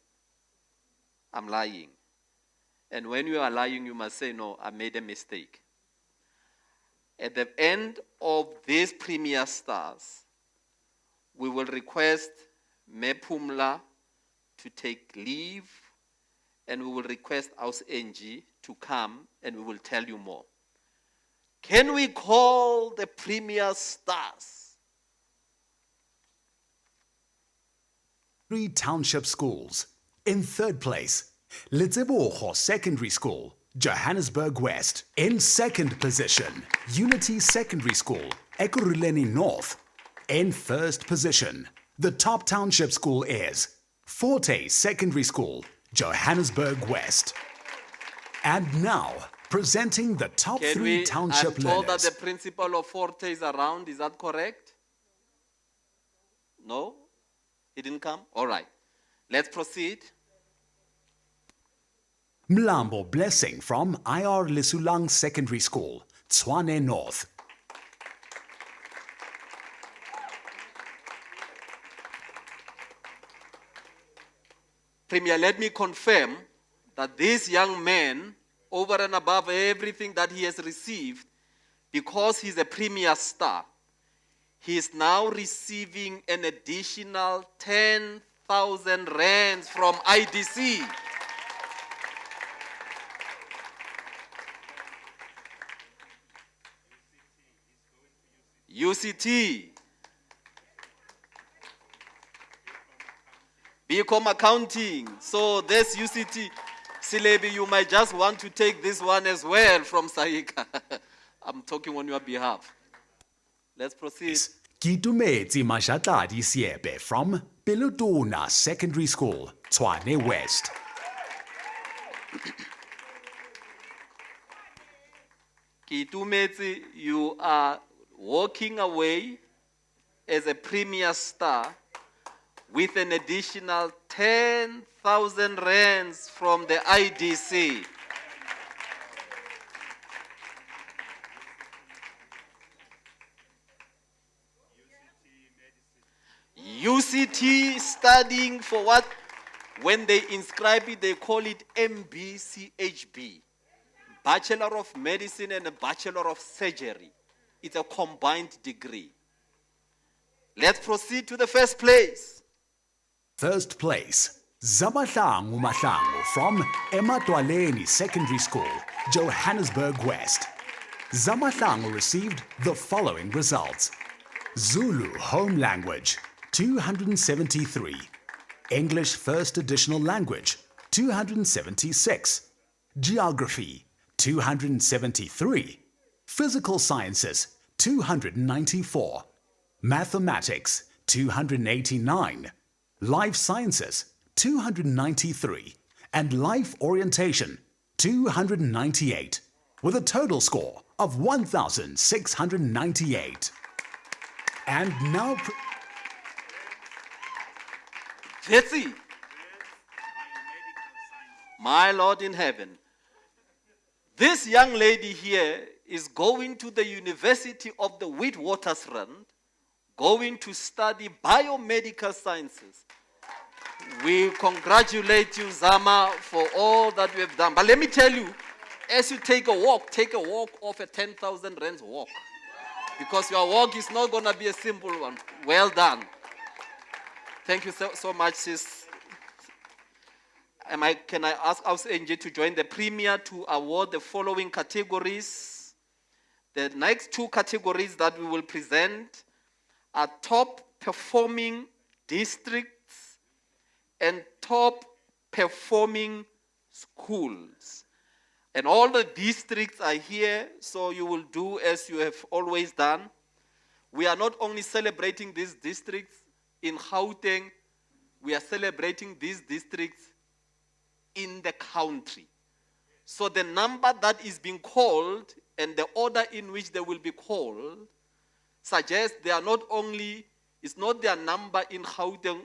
And when you are lying, you must say, no, I made a mistake. At the end of these Premier Stars, we will request Mayor Phumla to take leave, and we will request House NG to come, and we will tell you more. Can we call the Premier Stars? 3 township schools. In third place, Letsebogo Secondary School, Johannesburg West. In second position, Unity Secondary School, Ekurhuleni North. In first position, the top township school is Forte Secondary School, Johannesburg West. And now, presenting the top 3 township I'm told that learners. the principal of Forte is around. Is that correct? No? He didn't come? All right. Let's proceed. Mlambo Blessing from IR Lesulang Secondary School, Tshwane North. Premier, let me confirm that this young man, over and above everything that he has received, because he's a Premier Star, he is now receiving an additional 10,000 rands from IDC. UCT. BCom Accounting. So this UCT, Silebi, you might just want to take this one as well from Saika. I'm talking on your behalf. Let's proceed. Kitumeti Mashatladi Siepe from Pelotona Secondary School, Tshwane West. Kitumeti, you are walking away as a Premier Star with an additional 10,000 rands from the IDC. UCT studying for what? When they inscribe it, they call it MBCHB. Bachelor of Medicine and a Bachelor of Surgery. It's a combined degree. Let's proceed to the first place. First place, Zamahlangu Mahlangu from Ematwaleni Secondary School, Johannesburg West. Zamahlangu received the following results. Zulu Home Language, 273. English First Additional Language, 276. Geography, 273. Physical Sciences, 294. Mathematics, 289. Life Sciences, 293. And Life Orientation, 298. With a total score of 1,698. And now, Jesse, my Lord in heaven, this young lady here is going to the University of the Witwatersrand, going to study biomedical sciences. We congratulate you, Zama, for all that you have done. But let me tell you, as you take a walk of a 10,000 rands walk. Because your walk is not going to be a simple one. Well done. Thank you so much, sis. Can I ask House NJ to join the Premier to award the following categories? The next two categories that we will present are top performing districts and top performing schools. And all the districts are here, so you will do as you have always done. We are not only celebrating these districts in Gauteng, we are celebrating these districts in the country. So the number that is being called and the order in which they will be called suggests they are not only, it's not their number in Gauteng,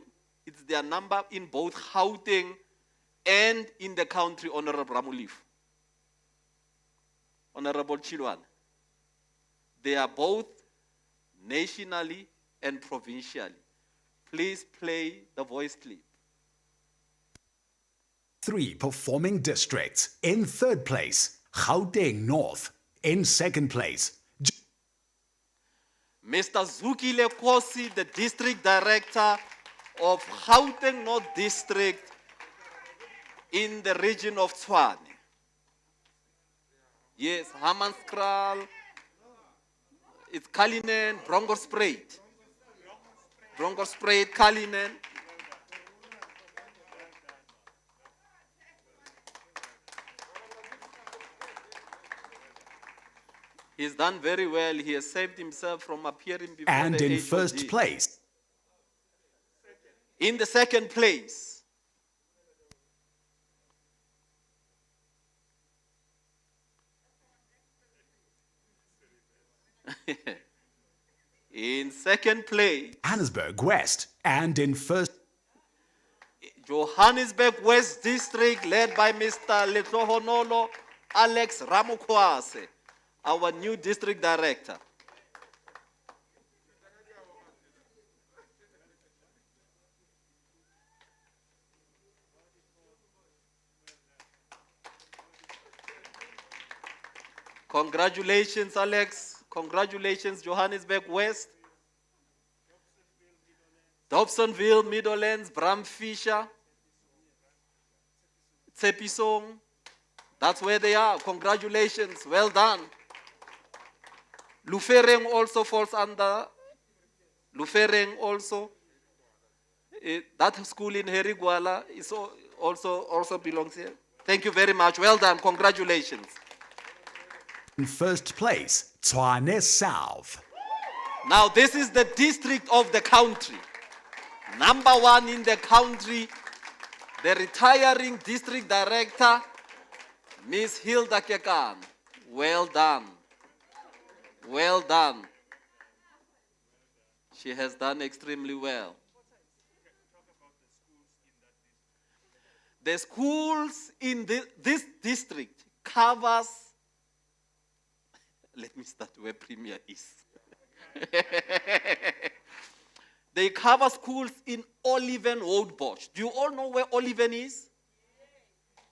it's their number in both Gauteng and in the country, Honorable Ramulif. Honorable Chilwan. They are both nationally and provincially. Please play the voice clip. 3 performing districts. In third place, Gauteng North. In second place, Mr. Zuki Lekosi, the District Director of Gauteng North District in the region of Tshwane. Yes, Hammanskraal, it's Kalinen, Bronkhorstspruit. Bronkhorstspruit, Kalinen. He's done very well. He has saved himself from appearing before and the in HOD. first place. In the second place, in second place, Johannesburg West. And in first, Johannesburg West District, led by Mr. Letlohonolo Alex Ramukwase, our new district director. Congratulations, Alex. Congratulations, Johannesburg West. Dobsonville, Meadowlands, Bram Fisher, Tsepisong. That's where they are. Congratulations. Well done. Lufereng also falls under. Lufereng also. That school in Herigwala is also belongs here. Thank you very much. Well done. Congratulations. in first place, Tshwane South. Now, this is the district of the country. Number one in the country, the retiring district director, Ms. Hilda Kekan. Well done. Well done. She has done extremely well. The schools in this district covers, let me start where Premier is. They cover schools in Oliven Woudbosch. Do you all know where Oliven is?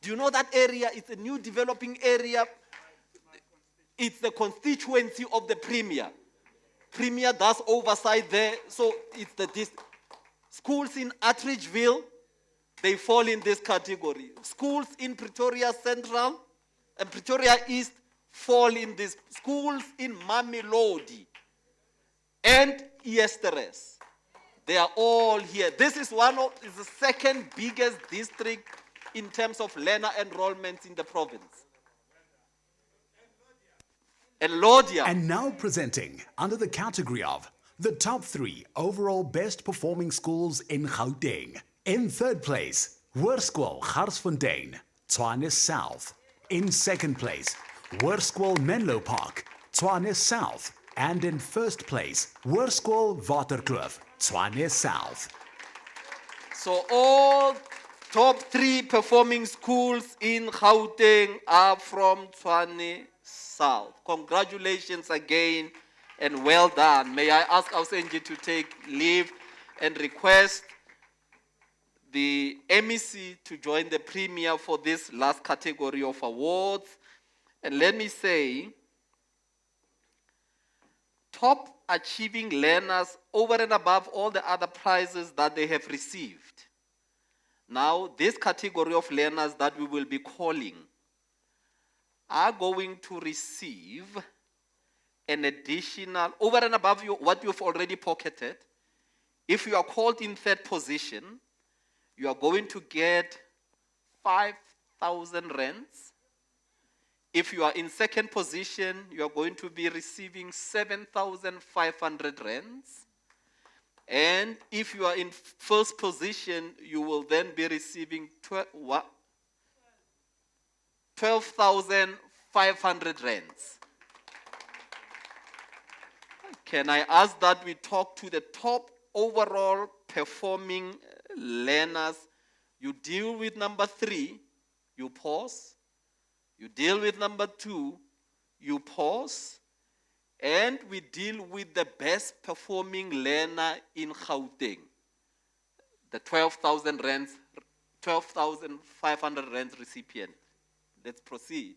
Do you know that area? It's a new developing area. It's the constituency of the Premier. Premier does oversight there, so it's the schools in Attridgeville, they fall in this category. Schools in Pretoria Central and Pretoria East fall in this. Schools in Mamelodi and Easteres, they are all here. This is is the second biggest district in terms of learner enrollments in the province. And Lodya. And now presenting under the category of the top 3 overall best performing schools in Gauteng. In third place, Hoërskool Garsfontein, Tshwane South. In second place, Hoërskool Menlo Park, Tshwane South. And in first place, Hoërskool Waterkloof, Tshwane South. So all top 3 performing schools in Gauteng are from Tshwane South. Congratulations again and well done. May I ask our Senji to take leave and request the MEC to join the Premier for this last category of awards. And let me say, top achieving learners over and above all the other prizes that they have received. Now, this category of learners that we will be calling are going to receive an additional, over and above what you've already pocketed. If you are called in 3rd position, you are going to get 5,000 rands. If you are in 2nd position, you are going to be receiving 7,500 rands. And if you are in 1st position, you will then be receiving 12,500 rands. Can I ask that we talk to the top overall performing learners? You deal with number 3, you pause. You deal with number 2, you pause. And we deal with the best performing learner in Gauteng. The 12,500 rands recipient. Let's proceed.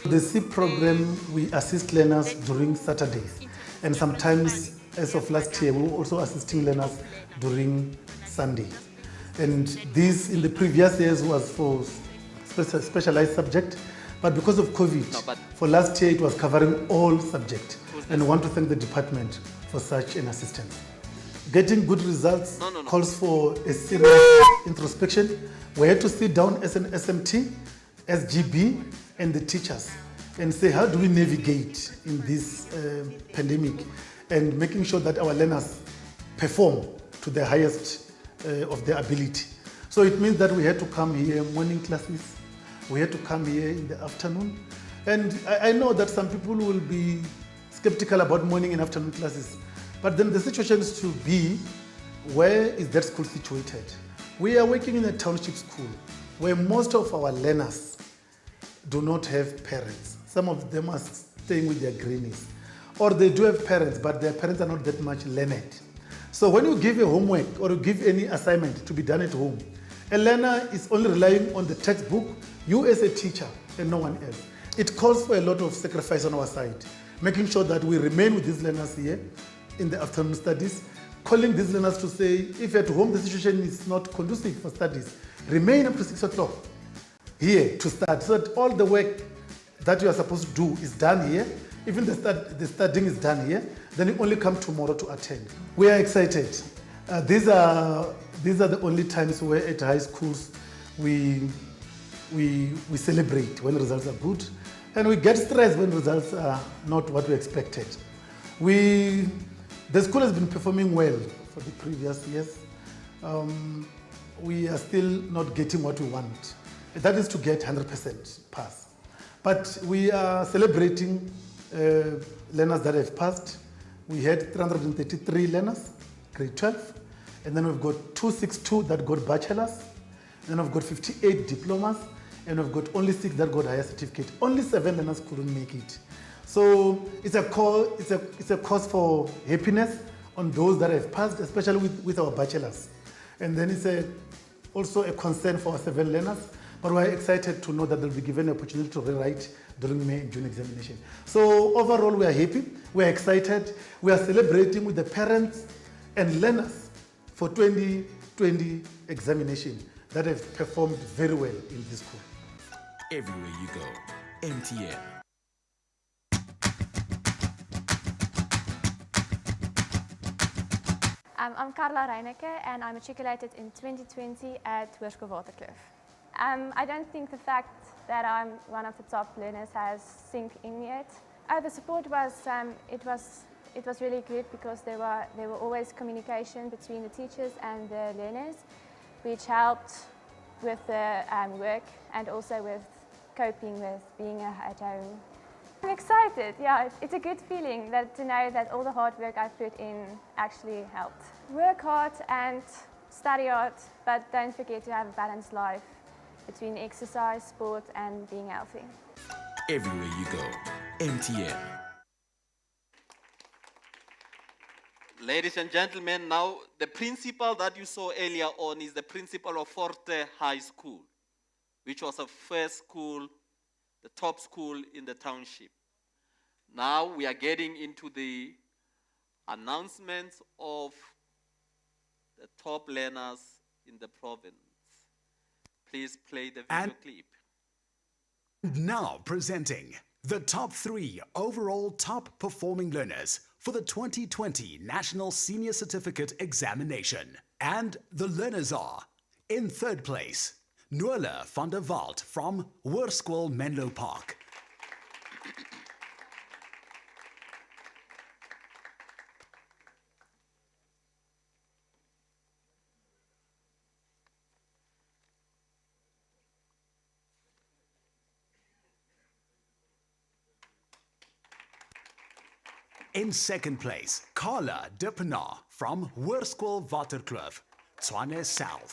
The SIP program, we assist learners during Saturdays. And sometimes, as of last year, we were also assisting learners during Sundays. And this, in the previous years, was for specialized subject. But because of COVID, for last year, it was covering all subjects. And I want to thank the department for such an assistance. Getting good results calls for a serious introspection. We had to sit down as an SMT, SGB, and the teachers and say, how do we navigate in this pandemic, and making sure that our learners perform to the highest of their ability. So it means that we had to come here morning classes, we had to come here in the afternoon. And I know that some people will be skeptical about morning and afternoon classes, but then the situation is to be, where is that school situated? We are working in a township school where most of our learners do not have parents. Some of them are staying with their grannies. Or they do have parents, but their parents are not that much learned. So when you give a homework or you give any assignment to be done at home, a learner is only relying on the textbook, you as a teacher, and no one else. It calls for a lot of sacrifice on our side, making sure that we remain with these learners here in the afternoon studies, calling these learners to say, if at home the situation is not conducive for studies, remain up to 6 o'clock here to start, so that all the work that you are supposed to do is done here. Even the studying is done here, then you only come tomorrow to attend. We are excited. These are the only times where at high schools we celebrate when results are good, and we get stressed when results are not what we expected. The school has been performing well for the previous years. We are still not getting what we want. That is to get 100% pass. But we are celebrating learners that have passed. We had 333 learners, grade 12, and then we've got 262 that got bachelors, then we've got 58 diplomas, and we've got only 6 that got higher certificate. Only 7 learners couldn't make it. So it's a cause for happiness on those that have passed, especially with our bachelors. And then it's also a concern for our 7 learners, but we're excited to know that they'll be given the opportunity to rewrite during May and June examination. So overall, we are happy, we are excited, we are celebrating with the parents and learners for 2020 examination that have performed very well in this school. Everywhere you go, MTN. I'm Carla Reineke, and I matriculated in 2020 at Hoërskool Waterkloof. I don't think the fact that I'm one of the top learners has sunk in yet. The support was really good, because there were always communication between the teachers and the learners, which helped with the work and also with coping with being at home. I'm excited, yeah, it's a good feeling to know that all the hard work I've put in actually helped. Work hard and study hard, but don't forget to have a balanced life between exercise, sport and being healthy. Everywhere you go, MTN. Ladies and gentlemen, now the principal that you saw earlier on is the principal of Forte High School, which was a first school, the top school in the township. Now we are getting into the announcements of the top learners in the province. Please play the video clip. Now presenting the top 3 overall top performing learners for the 2020 National Senior Certificate Examination. And the learners are, in third place, Noelle van der Walt from Hoërskool Menlo Park. In second place, Carla Dippenaar from Hoërskool Waterkloof, Tshwane South.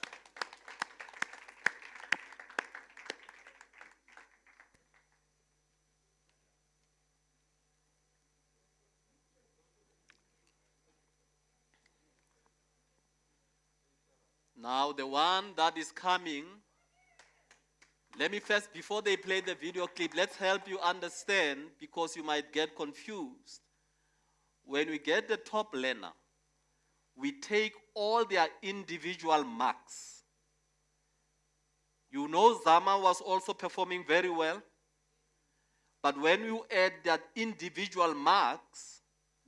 Now the one that is coming, let me first, before they play the video clip, let's help you understand because you might get confused. When we get the top learner, we take all their individual marks. You know Zama was also performing very well, but when you add that individual marks,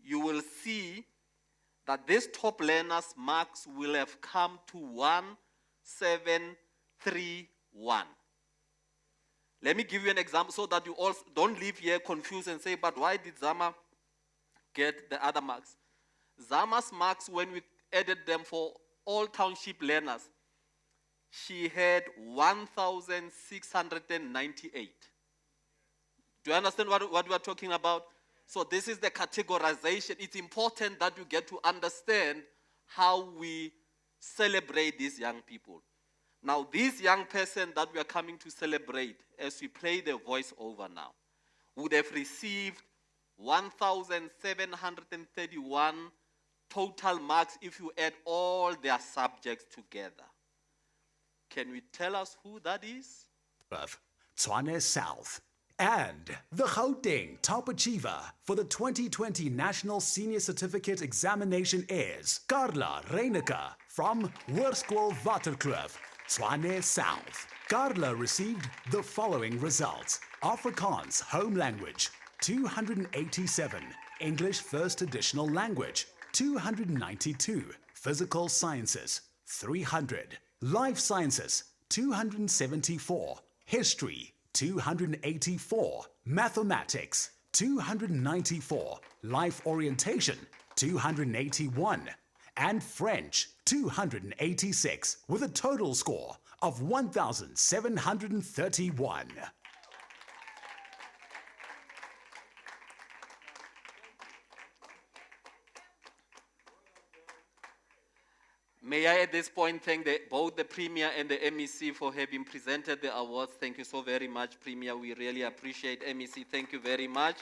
you will see that this top learner's marks will have come to 1731. Let me give you an example so that you all don't leave here confused and say, but why did Zama get the other marks? Zama's marks, when we added them for all township learners, she had 1,698. Do you understand what we are talking about? So this is the categorization. It's important that you get to understand how we celebrate these young people. Now, this young person that we are coming to celebrate, as we play the voiceover now, would have received 1,731 total marks if you add all their subjects together. Can we tell us who that is? Tshwane South. And the Gauteng top achiever for the 2020 National Senior Certificate Examination is Carla Reineke from Hoërskool Waterkloof, Tshwane South. Carla received the following results: Afrikaans home language, 287, English first additional language, 292, physical sciences, 300, life sciences, 274, history, 284, mathematics, 294, life orientation, 281, and French, 286, with a total score of 1,731. May I at this point thank both the Premier and the MEC for having presented the awards. Thank you so very much, Premier. We really appreciate MEC. Thank you very much.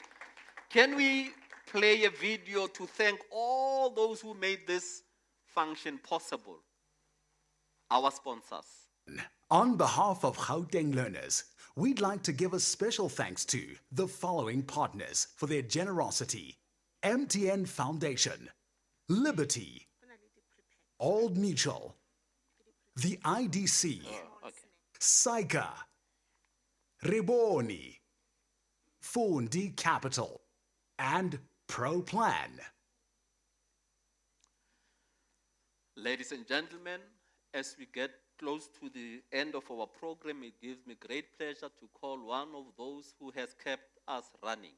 Can we play a video to thank all those who made this function possible? Our sponsors. On behalf of Gauteng learners, we'd like to give a special thanks to the following partners for their generosity: MTN Foundation, Liberty, Old Mutual, the IDC, Saika, Reboni, Fundi Capital, and ProPlan. Ladies and gentlemen, as we get close to the end of our program, it gives me great pleasure to call one of those who has kept us running.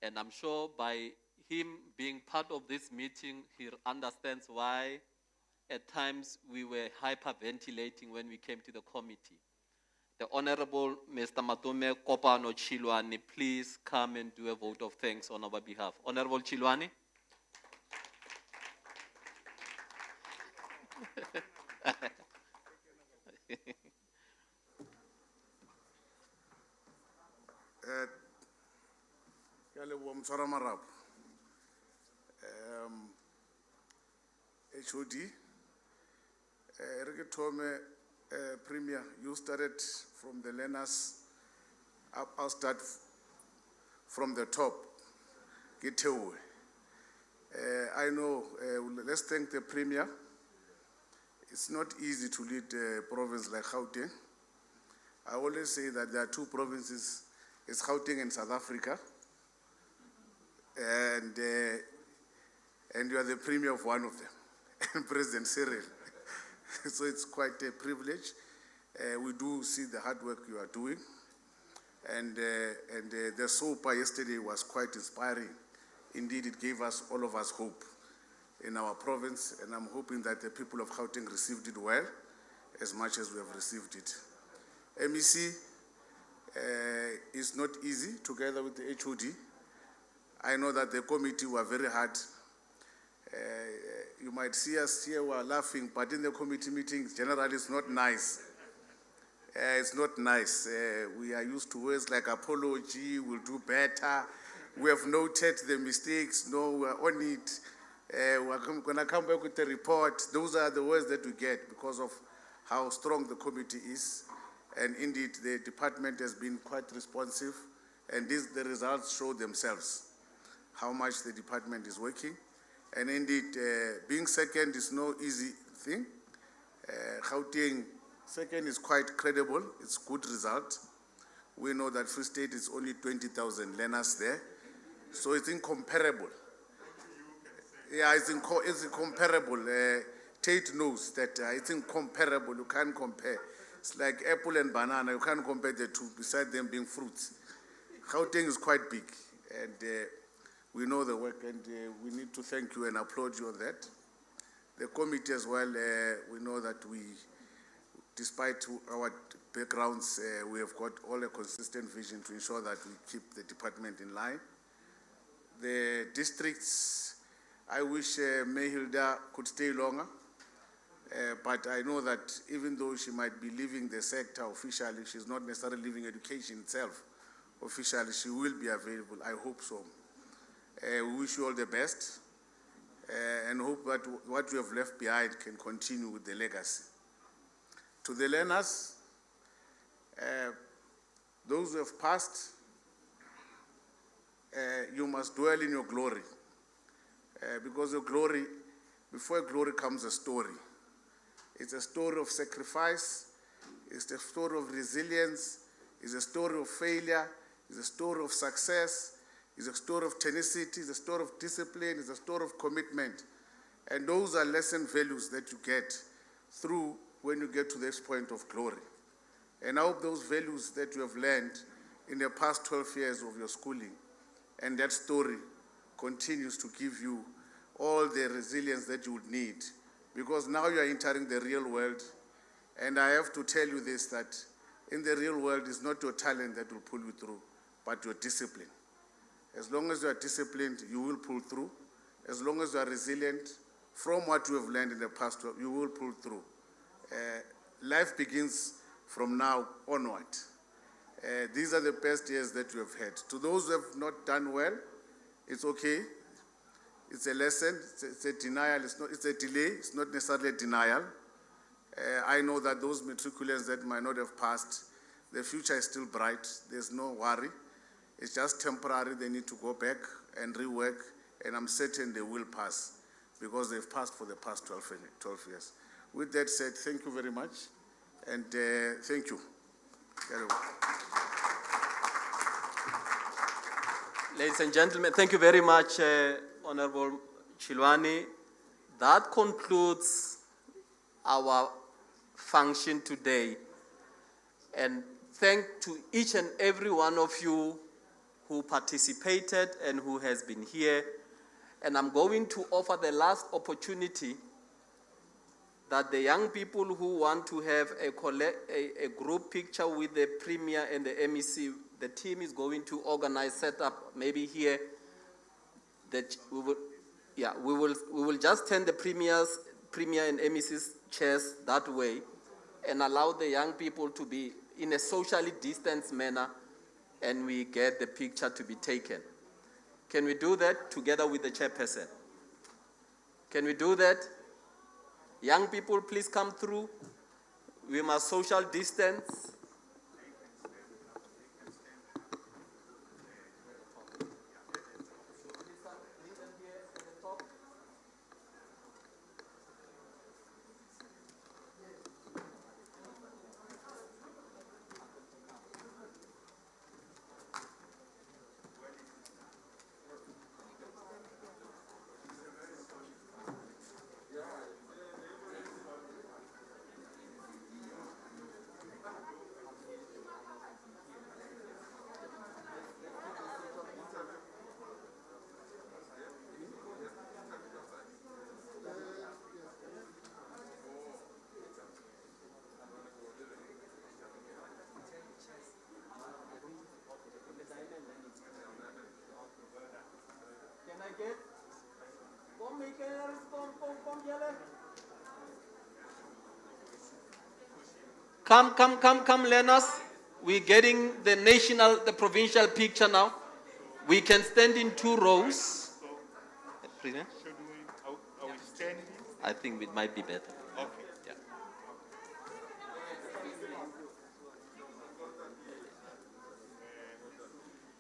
And I'm sure by him being part of this meeting, he understands why at times we were hyperventilating when we came to the committee. the Honorable Mr. Matume Kopano Chilwani, please come and do a vote of thanks on our behalf. Honorable Chilwani. HOD, Premier, you started from the learners. I'll start from the top. I know, let's thank the Premier. It's not easy to lead a province like Gauteng. I always say that there are two provinces, it's Gauteng and South Africa. And you are the Premier of one of them, and President Cyril. So it's quite a privilege. We do see the hard work you are doing. And the SOPA yesterday was quite inspiring. Indeed, it gave us, all of us, hope in our province, and I'm hoping that the people of Gauteng received it well, as much as we have received it. MEC is not easy, together with the HOD. I know that the committee were very hard. You might see us here, we are laughing, but in the committee meetings, generally it's not nice. It's not nice. We are used to words like apology, we'll do better. We have noted the mistakes, no, we're on it. We're going to come back with the report. Those are the words that we get because of how strong the committee is. And indeed, the department has been quite responsive, and the results show themselves, how much the department is working. And indeed, being second is no easy thing. Gauteng second is quite credible, it's good result. We know that Free State is only 20,000 learners there, so it's incomparable. Yeah, it's incomparable. Tate knows that it's incomparable, you can't compare. It's like apple and banana, you can't compare the two, besides them being fruits. Gauteng is quite big, and we know the work, and we need to thank you and applaud you on that. The committee as well, we know that despite our backgrounds, we have got all a consistent vision to ensure that we keep the department in line. The districts, I wish Mehilda could stay longer, but I know that even though she might be leaving the sector officially, she's not necessarily leaving education itself officially, she will be available, I hope so. We wish you all the best and hope that what you have left behind can continue with the legacy. To the learners, those who have passed, you must dwell in your glory. Because your glory, before glory comes a story. It's a story of sacrifice, it's a story of resilience, it's a story of failure, it's a story of success, it's a story of tenacity, it's a story of discipline, it's a story of commitment. And those are lesson values that you get through when you get to this point of glory. And I hope those values that you have learned in the past 12 years of your schooling, and that story continues to give you all the resilience that you would need. Because now you are entering the real world, and I have to tell you this, that in the real world, it's not your talent that will pull you through, but your discipline. As long as you are disciplined, you will pull through. As long as you are resilient, from what you have learned in the past, you will pull through. Life begins from now onward. These are the best years that you have had. To those who have not done well, it's okay. It's a lesson, it's a denial, it's a delay, it's not necessarily a denial. I know that those matriculants that might not have passed, the future is still bright, there's no worry. It's just temporary, they need to go back and rework, and I'm certain they will pass because they've passed for the past 12 years. With that said, thank you very much, and thank you. Ladies and gentlemen, thank you very much, Honorable Chilwani. That concludes our function today. And thank to each and every one of you who participated and who has been here. And I'm going to offer the last opportunity that the young people who want to have a group picture with the Premier and the MEC, the team is going to organize, set up maybe here, that we will just turn the Premier and MEC's chairs that way and allow the young people to be in a socially distanced manner, and we get the picture to be taken. Can we do that together with the chairperson? Can we do that? Young people, please come through. We must social distance. Come, learners. We're getting the provincial picture now. We can stand in 2 rows. Are we standing? I think it might be better. Okay. Yeah.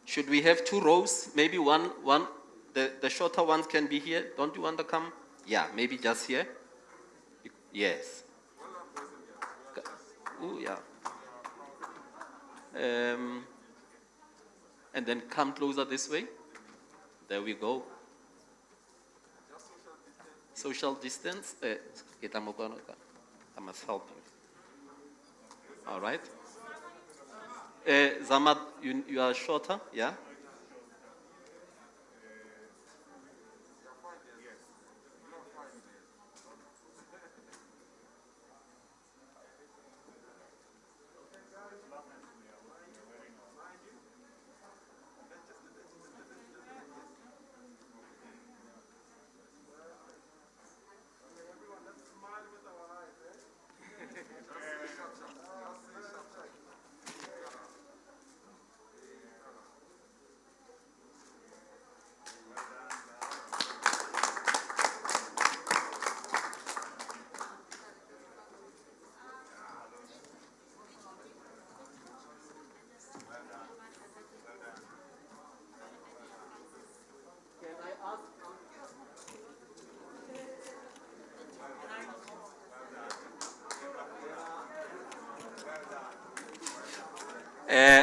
Should we have 2 rows? Maybe one. The shorter ones can be here. Don't you want to come? Yeah, maybe just here. Yes. Oh, yeah. And then come closer this way. There we go. Social distance. I must help you. All right. Zamad, you are shorter, yeah?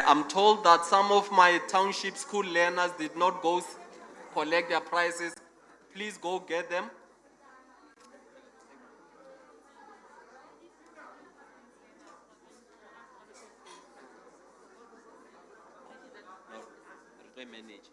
I'm told that some of my township school learners did not go collect their prizes. Please go get them. No, manage.